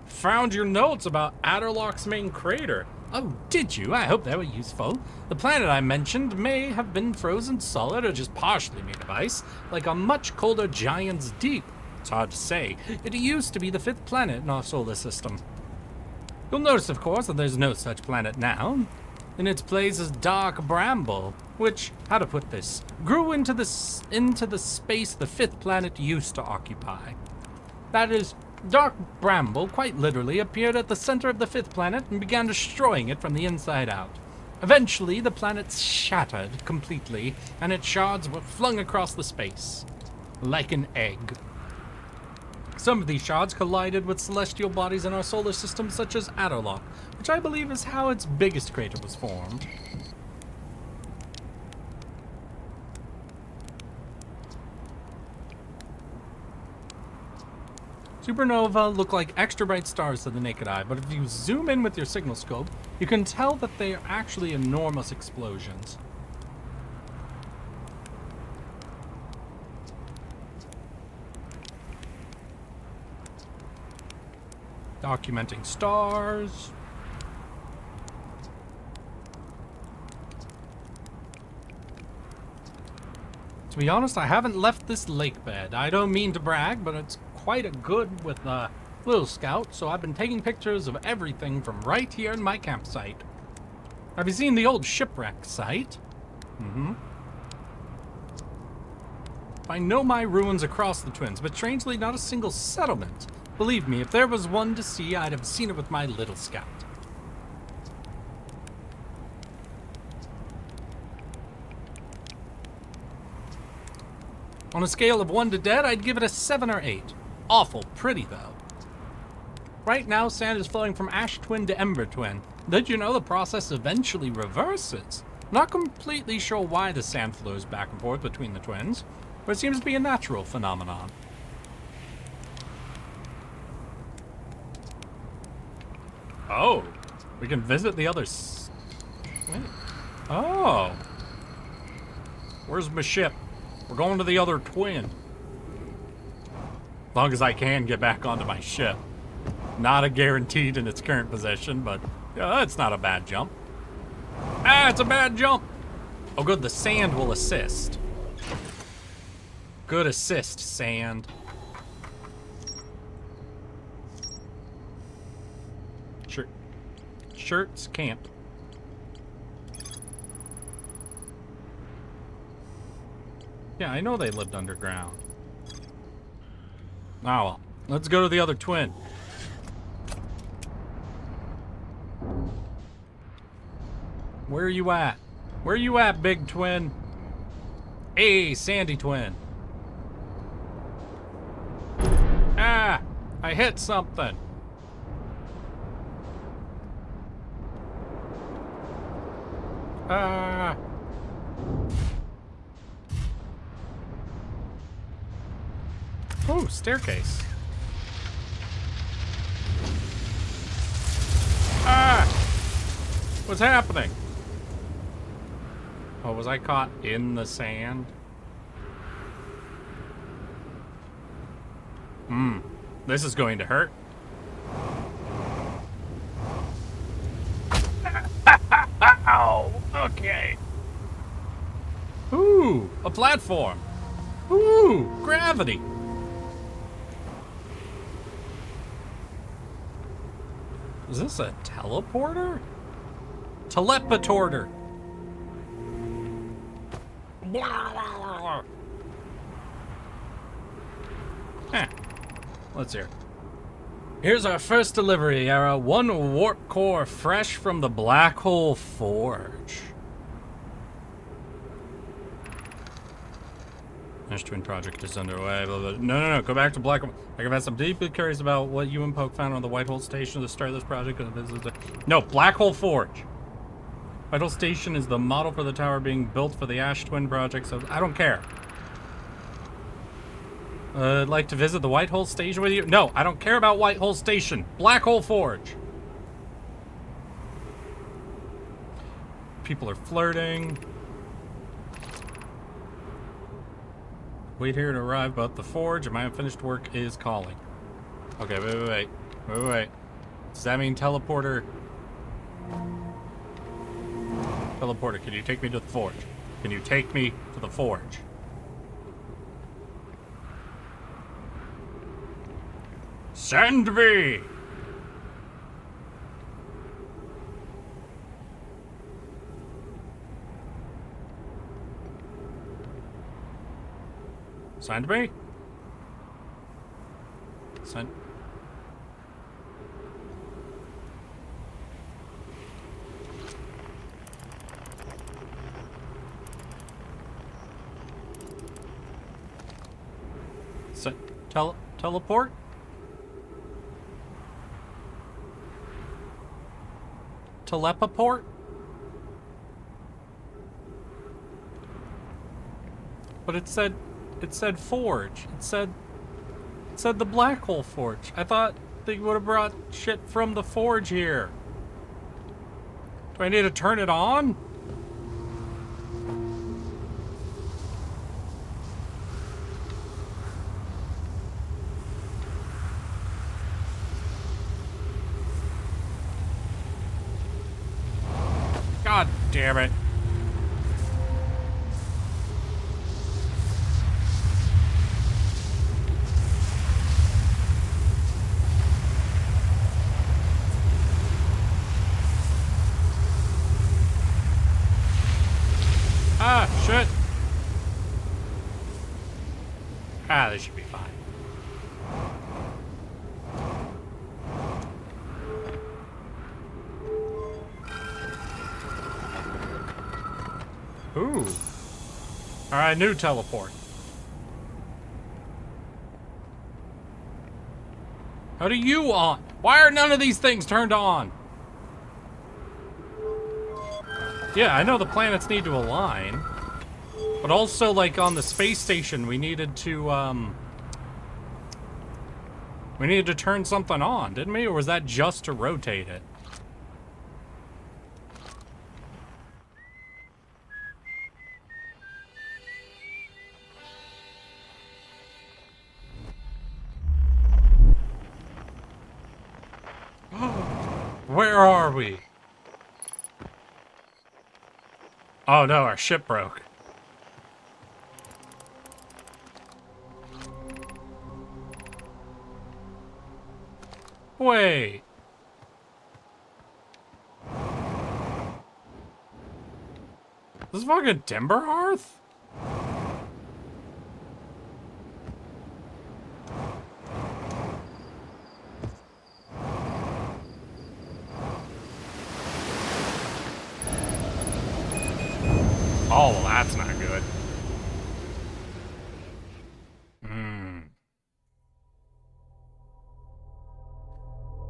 Speaker 3: Found your notes about Adderlock's main crater. Oh, did you? I hope they were useful. The planet I mentioned may have been frozen solid or just partially made of ice, like a much colder giant's deep. It's hard to say. It used to be the 5th planet in our solar system. You'll notice, of course, that there's no such planet now. In its place is dark bramble, which, how to put this, grew into the space the 5th planet used to occupy. That is, dark bramble quite literally appeared at the center of the 5th planet and began destroying it from the inside out. Eventually, the planet shattered completely, and its shards were flung across the space, like an egg. Some of these shards collided with celestial bodies in our solar system, such as Adderlock, which I believe is how its biggest crater was formed. Supernova look like extra bright stars to the naked eye, but if you zoom in with your signal scope, you can tell that they are actually enormous explosions. Documenting stars. To be honest, I haven't left this lake bed. I don't mean to brag, but it's quite a good with Little Scout, so I've been taking pictures of everything from right here in my campsite. Have you seen the old shipwreck site? Mm-hmm. I know my ruins across the Twins, but strangely not a single settlement. Believe me, if there was one to see, I'd have seen it with my Little Scout. On a scale of 1 to dead, I'd give it a 7 or 8. Awful pretty, though. Right now, sand is flowing from Ash Twin to Ember Twin. Did you know the process eventually reverses? Not completely sure why the sand flows back and forth between the twins, but it seems to be a natural phenomenon. Oh, we can visit the others. Wait. Oh. Where's my ship? We're going to the other twin. As long as I can get back onto my ship. Not a guaranteed in its current position, but it's not a bad jump. Ah, it's a bad jump. Oh, good, the sand will assist. Good assist, sand. Shirts camp. Yeah, I know they lived underground. Oh well, let's go to the other twin. Where are you at? Where are you at, big twin? Hey, sandy twin. Ah, I hit something. Ah. Oh, staircase. Ah! What's happening? Oh, was I caught in the sand? This is going to hurt. Ow! Okay. Ooh, a platform. Ooh, gravity. Is this a teleporter? Teleporter. Let's hear. Here's our first delivery, Era. 1 warp core fresh from the Black Hole Forge. Ash Twin project is underway. Blah, blah. No. Go back to Black Hole. I've had some deeply curious about what you and Poke found on the White Hole Station at the start of this project. No, Black Hole Forge. White Hole Station is the model for the tower being built for the Ash Twin project, so I don't care. I'd like to visit the White Hole Station with you. No, I don't care about White Hole Station. Black Hole Forge. People are flirting. Wait here to arrive, but the forge and my unfinished work is calling. Okay, wait. Does that mean teleporter? Teleporter, can you take me to the forge? Can you take me to the forge? Send me! Send me? Send. Teleport? Teleport? But it said forge. It said the Black Hole Forge. I thought they would have brought shit from the forge here. Do I need to turn it on? God damn it. Ah, this should be fine. Ooh. Alright, new teleport. How do you on? Why are none of these things turned on? Yeah, I know the planets need to align. But also, like, on the space station, we needed to turn something on, didn't we? Or was that just to rotate it? Where are we? Oh no, our ship broke. Wait. This is fucking Timber Hearth? Oh, well, that's not good.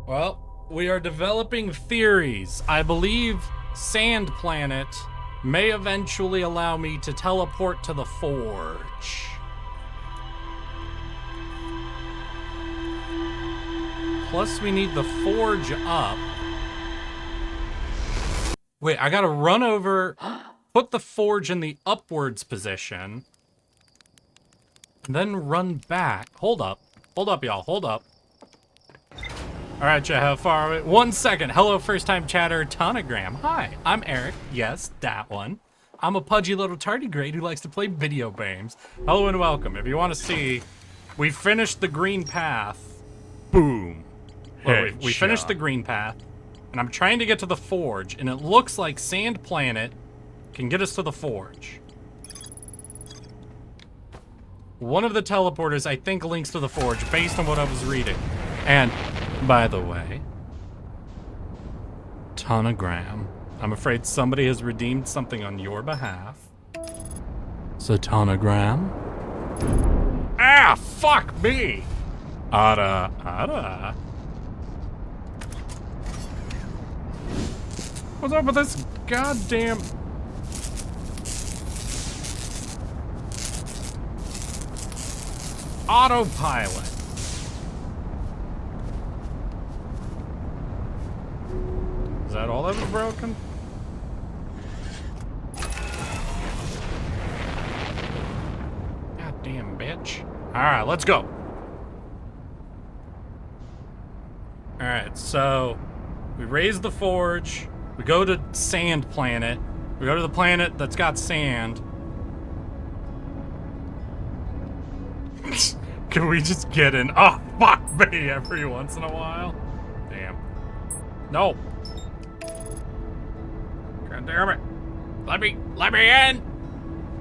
Speaker 3: Well, we are developing theories. I believe Sand Planet may eventually allow me to teleport to the Forge. Plus, we need the Forge up. Wait, I gotta run over... Put the Forge in the upwards position. And then run back. Hold up. Hold up, y'all. Hold up. Alright, chat, how far are we? 1 second. Hello, first-time chatter, Tonogram. Hi, I'm Eric. Yes, that one. I'm a pudgy little tardigrade who likes to play video games. Hello and welcome. If you want to see, we finished the green path. Boom. Well, we finished the green path. And I'm trying to get to the Forge. And it looks like Sand Planet can get us to the Forge. One of the teleporters, I think, links to the Forge based on what I was reading. And, by the way, Tonogram, I'm afraid somebody has redeemed something on your behalf. So, Tonogram? Ah, fuck me! Ada. What's up with this goddamn... autopilot? Is that all that was broken? Goddamn bitch. Alright, let's go. Alright, so we raise the Forge. We go to Sand Planet. We go to the planet that's got sand. Can we just get in? Oh, fuck me every once in a while. Damn. No. God damn it. Let me in.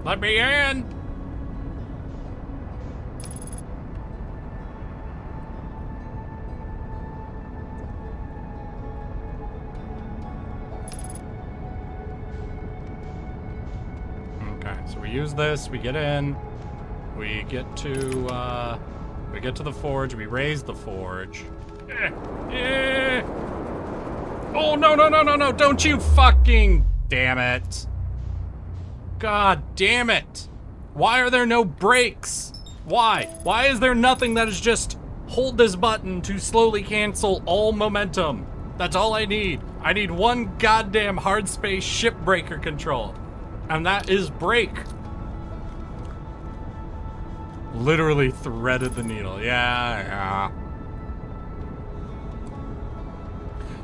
Speaker 3: Let me in. Okay, so we use this, we get in. We get to the Forge. We raise the Forge. Oh, no. Don't you fucking... Damn it. God damn it. Why are there no brakes? Why? Why is there nothing that is just hold this button to slowly cancel all momentum? That's all I need. I need one goddamn hard space ship breaker control. And that is brake. Literally threaded the needle. Yeah.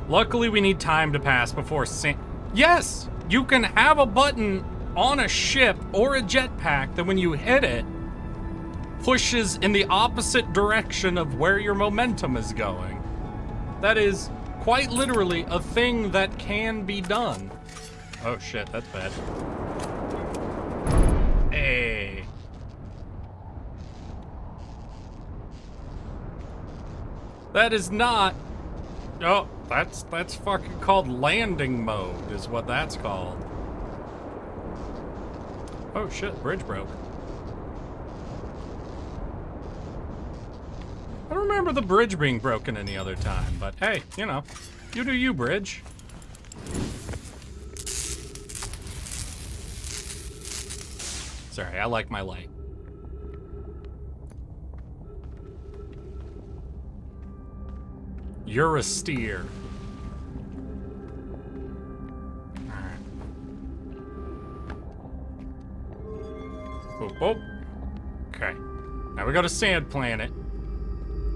Speaker 3: Luckily, we need time to pass before Yes! You can have a button on a ship or a jetpack that when you hit it, pushes in the opposite direction of where your momentum is going. That is quite literally a thing that can be done. Oh shit, that's bad. Hey. That is not... Oh, that's fucking called landing mode, is what that's called. Oh shit, bridge broke. I don't remember the bridge being broken any other time, but hey, you know, you do you, bridge. Sorry, I like my light. You're a steer. Alright. Boop, boop. Okay. Now we go to Sand Planet.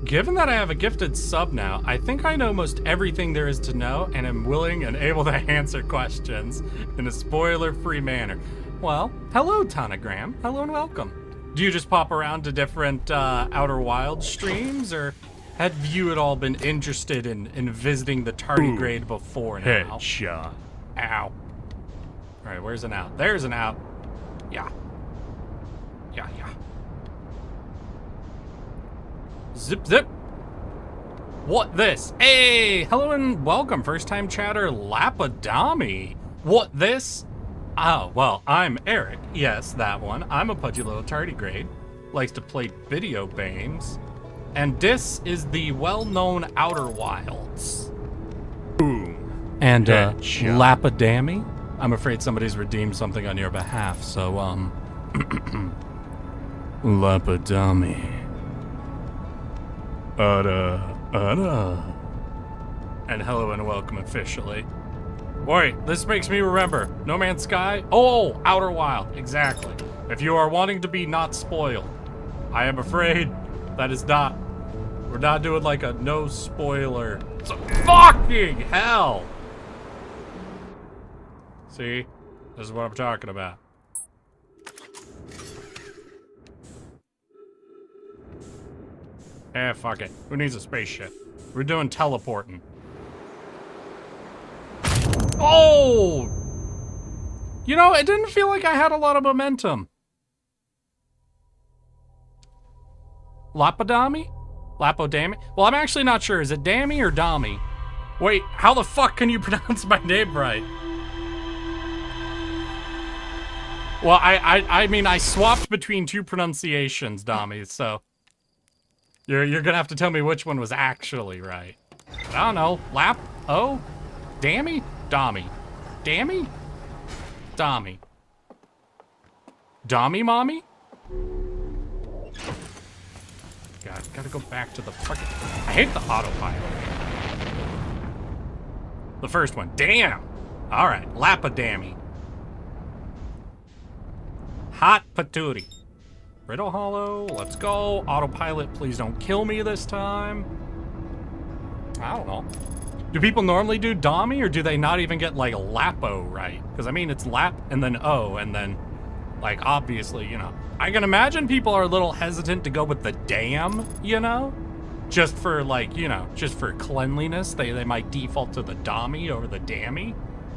Speaker 3: Given that I have a gifted sub now, I think I know most everything there is to know and am willing and able to answer questions in a spoiler-free manner. Well, hello, Tanagram. Hello and welcome. Do you just pop around to different Outer Wilds streams, or have you at all been interested in visiting the Tardigrade before now?
Speaker 2: Headshot.
Speaker 3: Ow. Alright, where's an out? There's an out. Yeah. Yeah, yeah. Zip, zip. What this? Hey, hello and welcome. First time chatter, Lapadami. What this? Oh, well, I'm Eric. Yes, that one. I'm a pudgy little tardigrade. Likes to play video games. And this is the well-known Outer Wilds.
Speaker 2: Boom.
Speaker 3: And,
Speaker 2: Headshot.
Speaker 3: Lapadami? I'm afraid somebody's redeemed something on your behalf, so, Lapadami. And hello and welcome officially. Wait, this makes me remember. No Man's Sky? Oh, Outer Wild, exactly. If you are wanting to be not spoiled, I am afraid that is not. We're not doing like a no spoiler. So fucking hell! See? This is what I'm talking about. Eh, fuck it. Who needs a spaceship? We're doing teleporting. Oh! You know, it didn't feel like I had a lot of momentum. Lapadami? Lapodami? Well, I'm actually not sure. Is it Dammy or Dami? Wait, how the fuck can you pronounce my name right? Well, I mean, I swapped between two pronunciations, Dami, so... You're gonna have to tell me which one was actually right. I don't know. Dammy? Dami. Dammy? Dami. Dami mommy? God, gotta go back to the fucking... I hate the autopilot. The first one. Damn! Alright, Lapadami. Hot patootie. Brittle Hollow, let's go. Autopilot, please don't kill me this time. I don't know. Do people normally do Dami, or do they not even get, like, Lapo right? Because, I mean, it's Lap and then O, and then, like, obviously, you know. I can imagine people are a little hesitant to go with the damn, you know? Just for, like, you know, just for cleanliness. They might default to the Dami over the Dammy.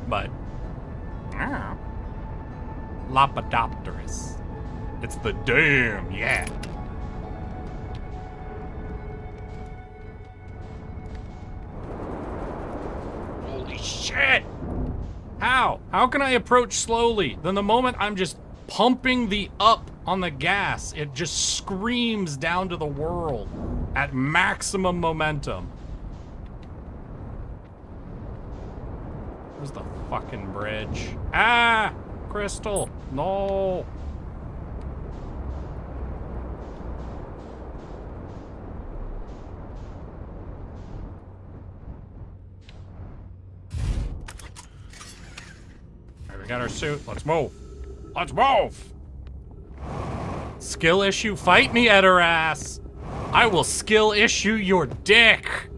Speaker 3: But, Lapidopterus. It's the damn, yeah. Holy shit! How? How can I approach slowly? Then the moment I'm just pumping the up on the gas, it just screams down to the world at maximum momentum. Where's the fucking bridge? Ah! Crystal! No! We got our suit. Let's move. Let's move! Skill issue? Fight me, Edoras! I will skill issue your dick!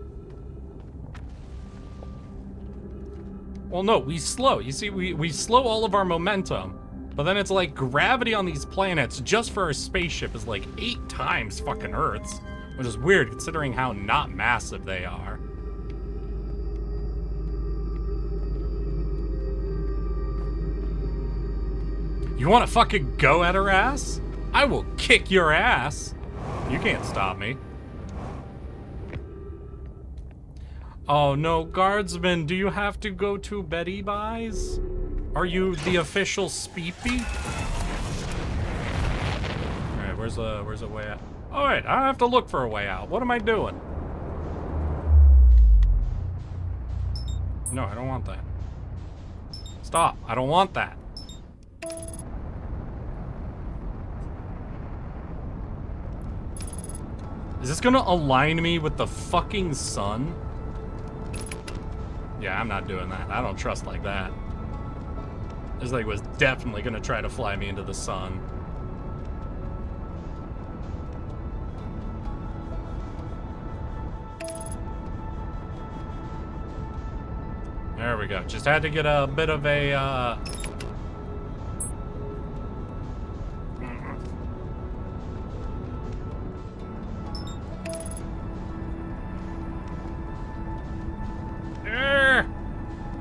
Speaker 3: Well, no, we slow. You see, we slow all of our momentum. But then it's like gravity on these planets just for our spaceship is like 8 times fucking Earth's. Which is weird considering how not massive they are. You wanna fucking go at her ass? I will kick your ass. You can't stop me. Oh no, guardsman, do you have to go to Betty Buys? Are you the official Speepy? Alright, where's a way out? Alright, I have to look for a way out. What am I doing? No, I don't want that. Stop, I don't want that. Is this gonna align me with the fucking sun? Yeah, I'm not doing that. I don't trust like that. This thing was definitely gonna try to fly me into the sun. There we go. Just had to get a bit of a,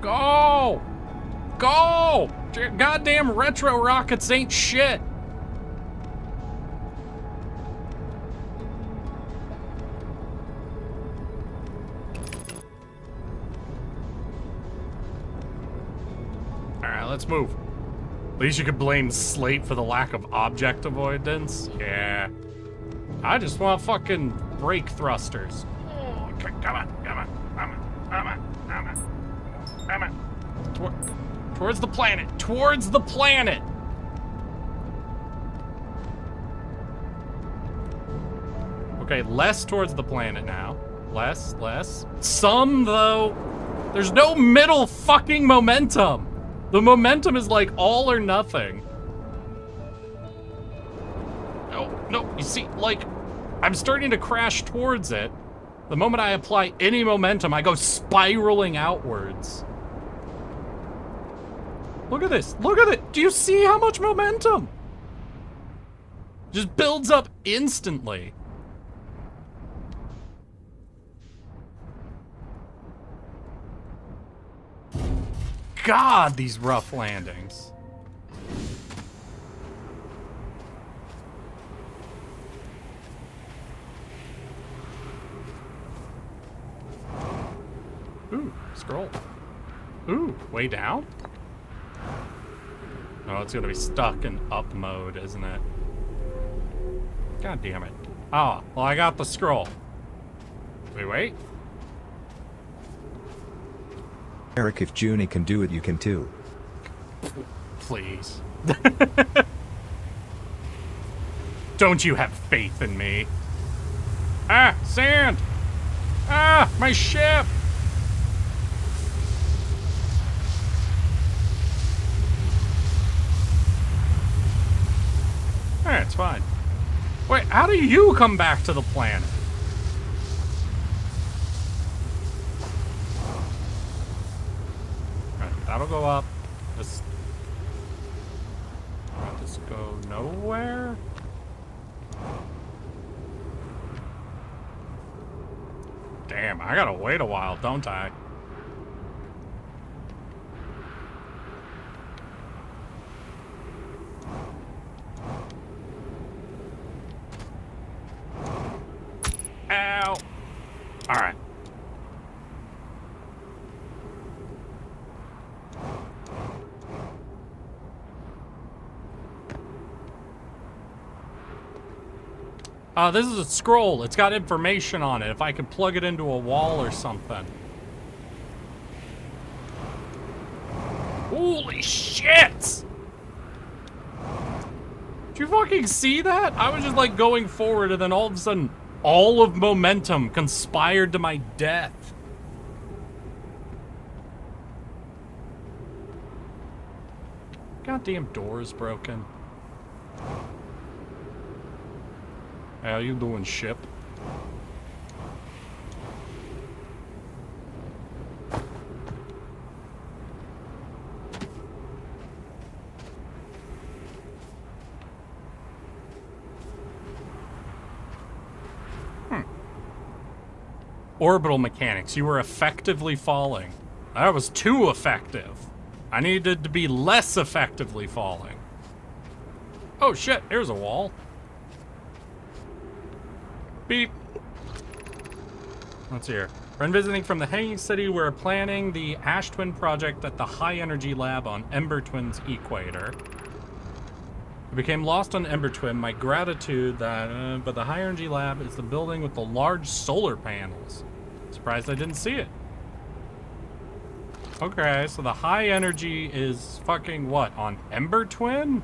Speaker 3: Go! Go! Goddamn retro rockets ain't shit! Alright, let's move. At least you could blame Slate for the lack of object avoidance. Yeah. I just want fucking brake thrusters. Oh, come on. Towards the planet. Towards the planet. Okay, less towards the planet now. Less. Some, though. There's no middle fucking momentum. The momentum is like all or nothing. No, you see, like, I'm starting to crash towards it. The moment I apply any momentum, I go spiraling outwards. Look at this. Look at it. Do you see how much momentum? Just builds up instantly. God, these rough landings. Ooh, scroll. Ooh, way down? Oh, it's gonna be stuck in up mode, isn't it? God damn it. Oh, well, I got the scroll. Wait.
Speaker 4: Eric, if Junie can do it, you can too.
Speaker 3: Please. Don't you have faith in me? Ah, sand! Ah, my ship! Alright, it's fine. Wait, how do you come back to the planet? Alright, that'll go up. Just go nowhere? Damn, I gotta wait a while, don't I? Ow! Alright. This is a scroll. It's got information on it. If I could plug it into a wall or something. Holy shit! Did you fucking see that? I was just like going forward and then all of a sudden, all of momentum conspired to my death. Goddamn door is broken. How you doing, ship? Orbital mechanics. You were effectively falling. That was too effective. I needed to be less effectively falling. Oh shit, here's a wall. Beep. What's here? Friend visiting from the Hanging City, we're planning the Ash Twin project at the High Energy Lab on Ember Twin's equator. I became lost on Ember Twin. My gratitude that, but the High Energy Lab is the building with the large solar panels. Surprised I didn't see it. Okay, so the High Energy is fucking what, on Ember Twin?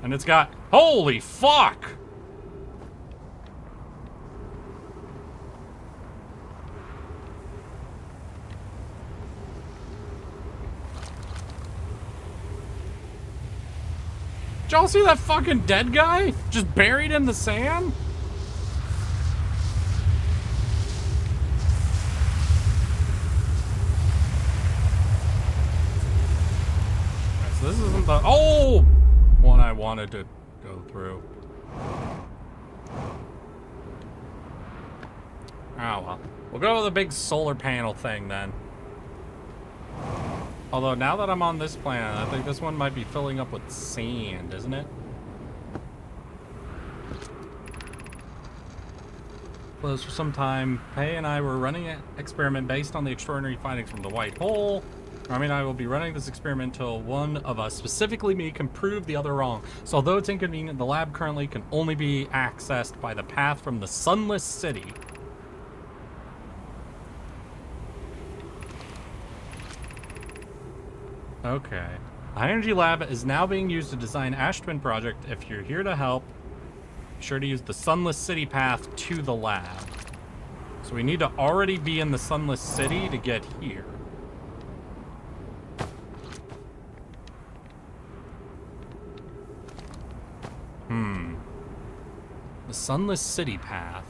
Speaker 3: And it's got, holy fuck! Did y'all see that fucking dead guy? Just buried in the sand? Right, so this isn't the... Oh! One I wanted to go through. Oh well. We'll go with the big solar panel thing then. Although, now that I'm on this planet, I think this one might be filling up with sand, isn't it? Closed for some time. Pei and I were running an experiment based on the extraordinary findings from the White Hole. Army and I will be running this experiment until one of us, specifically me, can prove the other wrong. So although it's inconvenient, the lab currently can only be accessed by the path from the Sunless City. Okay. The High Energy Lab is now being used to design Ash Twin Project. If you're here to help, be sure to use the Sunless City path to the lab. So we need to already be in the Sunless City to get here. The Sunless City path.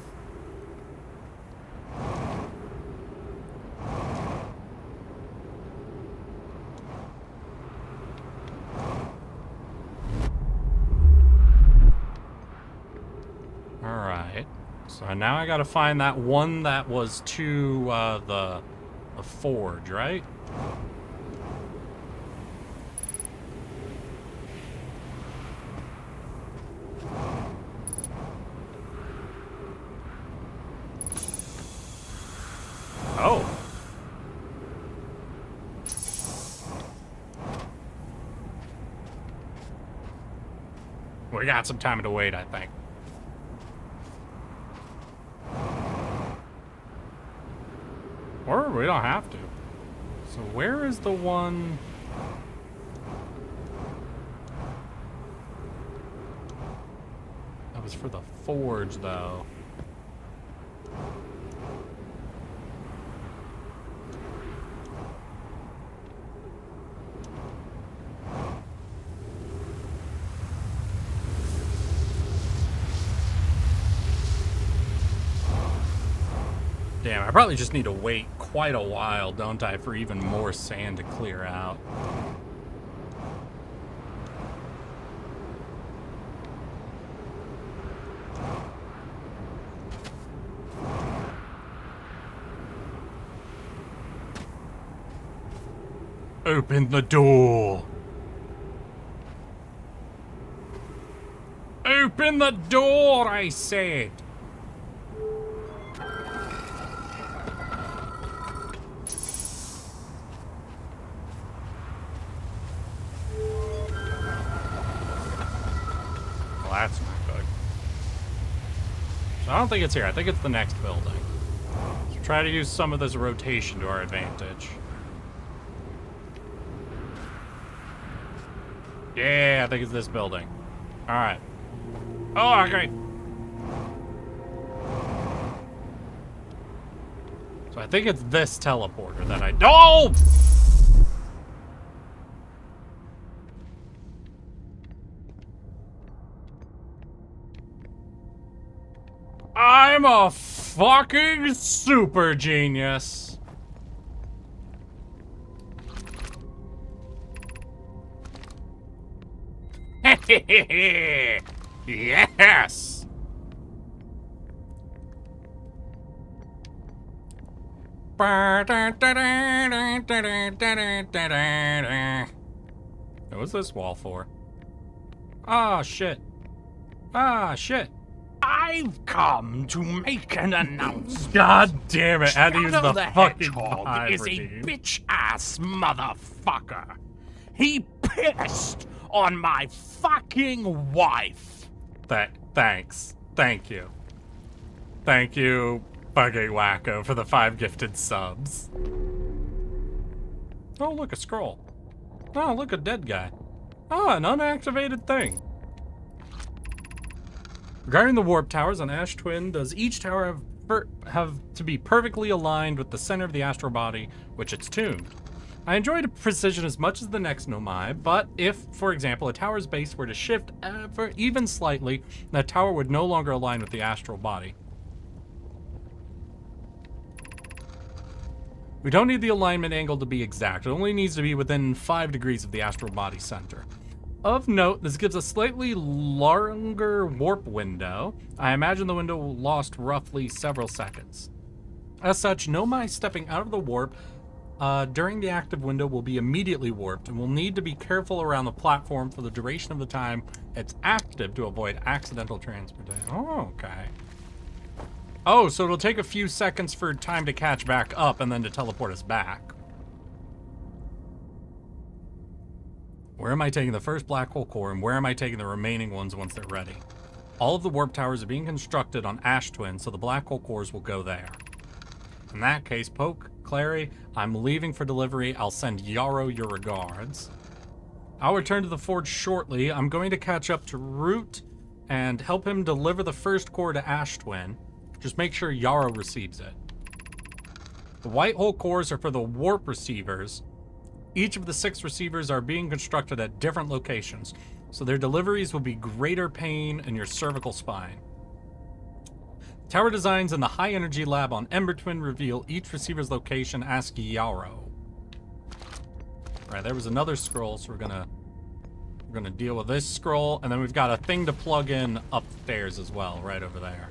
Speaker 3: Alright. So now I gotta find that one that was to the forge, right? Oh. We got some time to wait, I think. Or we don't have to. So where is the one... That was for the forge, though. Damn, I probably just need to wait quite a while, don't I, for even more sand to clear out. Open the door! Open the door, I said! That's not good. So I don't think it's here. I think it's the next building. So try to use some of this rotation to our advantage. Yeah, I think it's this building. Alright. Oh, great. So I think it's this teleporter that I... Oh! I'm a fucking super genius. Yes. What's this wall for? Ah, shit. Ah, shit. Ah!
Speaker 5: I've come to make an announcement.
Speaker 3: God damn it, and he's
Speaker 5: Shadow
Speaker 3: the
Speaker 5: the
Speaker 3: fucking
Speaker 5: Hedgehog
Speaker 3: vibe
Speaker 5: is a
Speaker 3: redeem.
Speaker 5: bitch-ass motherfucker. He pissed on my fucking wife.
Speaker 3: Thanks. Thank you. Thank you, Buggy Wacko, for the 5 gifted subs. Oh, look, a scroll. Oh, look, a dead guy. Oh, an unactivated thing. Regarding the warp towers on Ash Twin, does each tower have to be perfectly aligned with the center of the astral body, which it's tuned? I enjoy precision as much as the next Nomai, but if, for example, a tower's base were to shift ever even slightly, that tower would no longer align with the astral body. We don't need the alignment angle to be exact. It only needs to be within 5 degrees of the astral body center. Of note, this gives a slightly longer warp window. I imagine the window lost roughly several seconds. As such, Nomai stepping out of the warp during the active window will be immediately warped and will need to be careful around the platform for the duration of the time it's active to avoid accidental transportation. Oh, okay. Oh, so it'll take a few seconds for time to catch back up and then to teleport us back. Where am I taking the first black hole core, and where am I taking the remaining ones once they're ready? All of the warp towers are being constructed on Ash Twin, so the black hole cores will go there. In that case, Poke, Clary, I'm leaving for delivery. I'll send Yarrow your regards. I'll return to the forge shortly. I'm going to catch up to Root and help him deliver the first core to Ash Twin. Just make sure Yarrow receives it. The white hole cores are for the warp receivers. Each of the 6 receivers are being constructed at different locations, so their deliveries will be greater pain in your cervical spine. Tower designs in the high energy lab on Ember Twin reveal each receiver's location. Ask Yarrow. Right, there was another scroll, so we're gonna deal with this scroll, and then we've got a thing to plug in upstairs as well, right over there.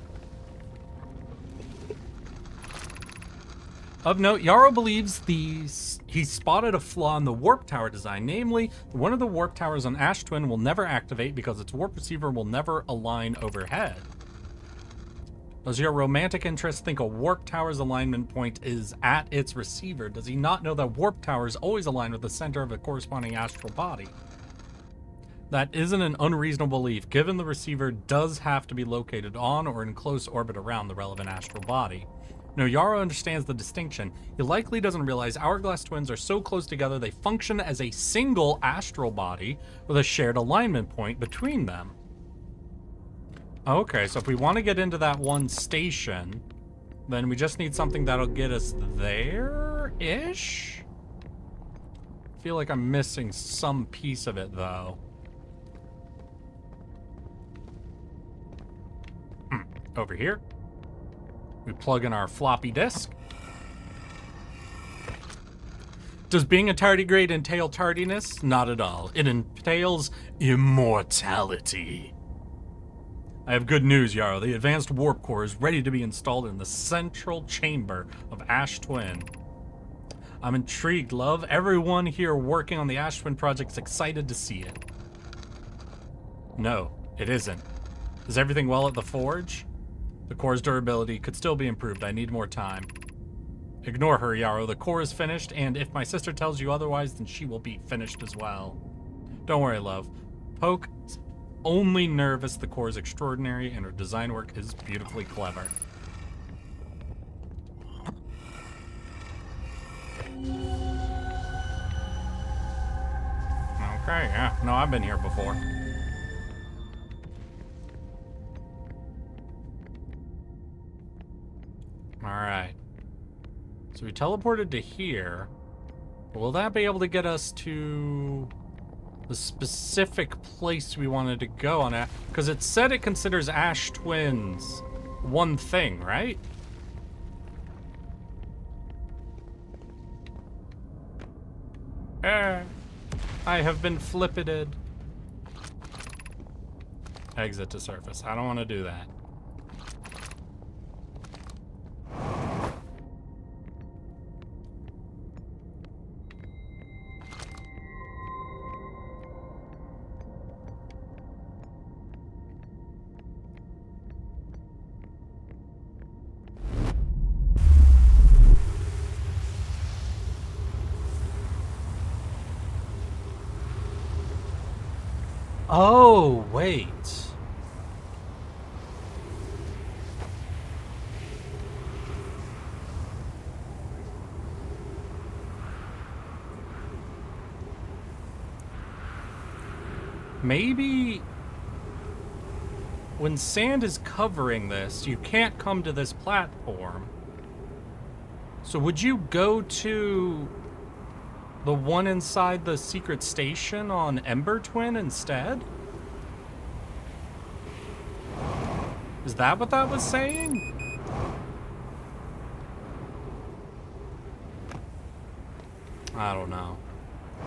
Speaker 3: Of note, Yarrow believes he spotted a flaw in the warp tower design, namely, one of the warp towers on Ash Twin will never activate because its warp receiver will never align overhead. Does your romantic interest think a warp tower's alignment point is at its receiver? Does he not know that warp towers always align with the center of a corresponding astral body? That isn't an unreasonable belief, given the receiver does have to be located on or in close orbit around the relevant astral body. No, Yarrow understands the distinction. He likely doesn't realize hourglass twins are so close together they function as a single astral body with a shared alignment point between them. Okay, so if we want to get into that one station, then we just need something that'll get us there-ish? I feel like I'm missing some piece of it, though. Over here. We plug in our floppy disk. Does being a tardigrade entail tardiness? Not at all. It entails immortality. I have good news, Yarrow. The advanced warp core is ready to be installed in the central chamber of Ash Twin. I'm intrigued, love. Everyone here working on the Ash Twin project is excited to see it. No, it isn't. Is everything well at the forge? The core's durability could still be improved. I need more time. Ignore her, Yarrow. The core is finished, and if my sister tells you otherwise, then she will be finished as well. Don't worry, love. Poke is only nervous. The core is extraordinary, and her design work is beautifully clever. Okay, yeah. No, I've been here before. Alright. So we teleported to here. Will that be able to get us to the specific place we wanted to go on it? Because it said it considers Ash Twins one thing, right? I have been flippited. Exit to surface. I don't want to do that. Oh, wait. Maybe when sand is covering this, you can't come to this platform. So would you go to the one inside the secret station on Ember Twin instead? Is that what that was saying? I don't know.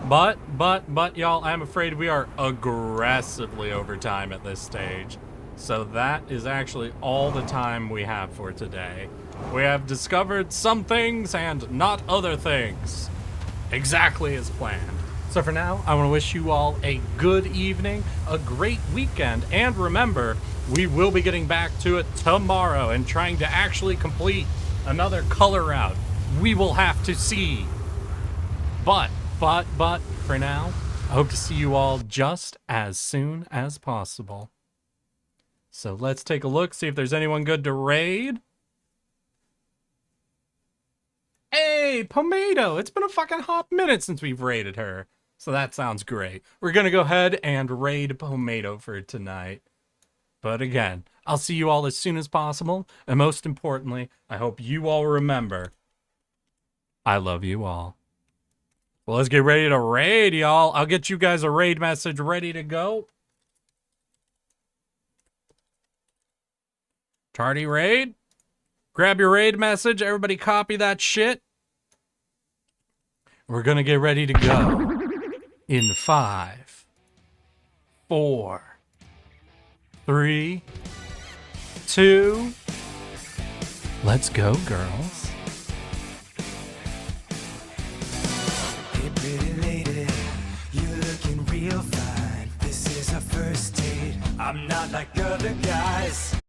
Speaker 3: But, y'all, I'm afraid we are aggressively over time at this stage. So that is actually all the time we have for today. We have discovered some things and not other things. Exactly as planned. So for now, I want to wish you all a good evening, a great weekend, and remember, we will be getting back to it tomorrow and trying to actually complete another color route. We will have to see. But, for now, I hope to see you all just as soon as possible. So let's take a look, see if there's anyone good to raid. Hey, Pomato! It's been a fucking hot minute since we've raided her. So that sounds great. We're gonna go ahead and raid Pomato for tonight. But again, I'll see you all as soon as possible. And most importantly, I hope you all remember, I love you all. Well, let's get ready to raid, y'all. I'll get you guys a raid message ready to go. Tardigrade, grab your raid message. Everybody copy that shit. We're gonna get ready to go in 5, 4, 3, 2. Let's go, girls.
Speaker 6: Hey, pretty lady, you're looking real fine. This is our first date. I'm not like other guys.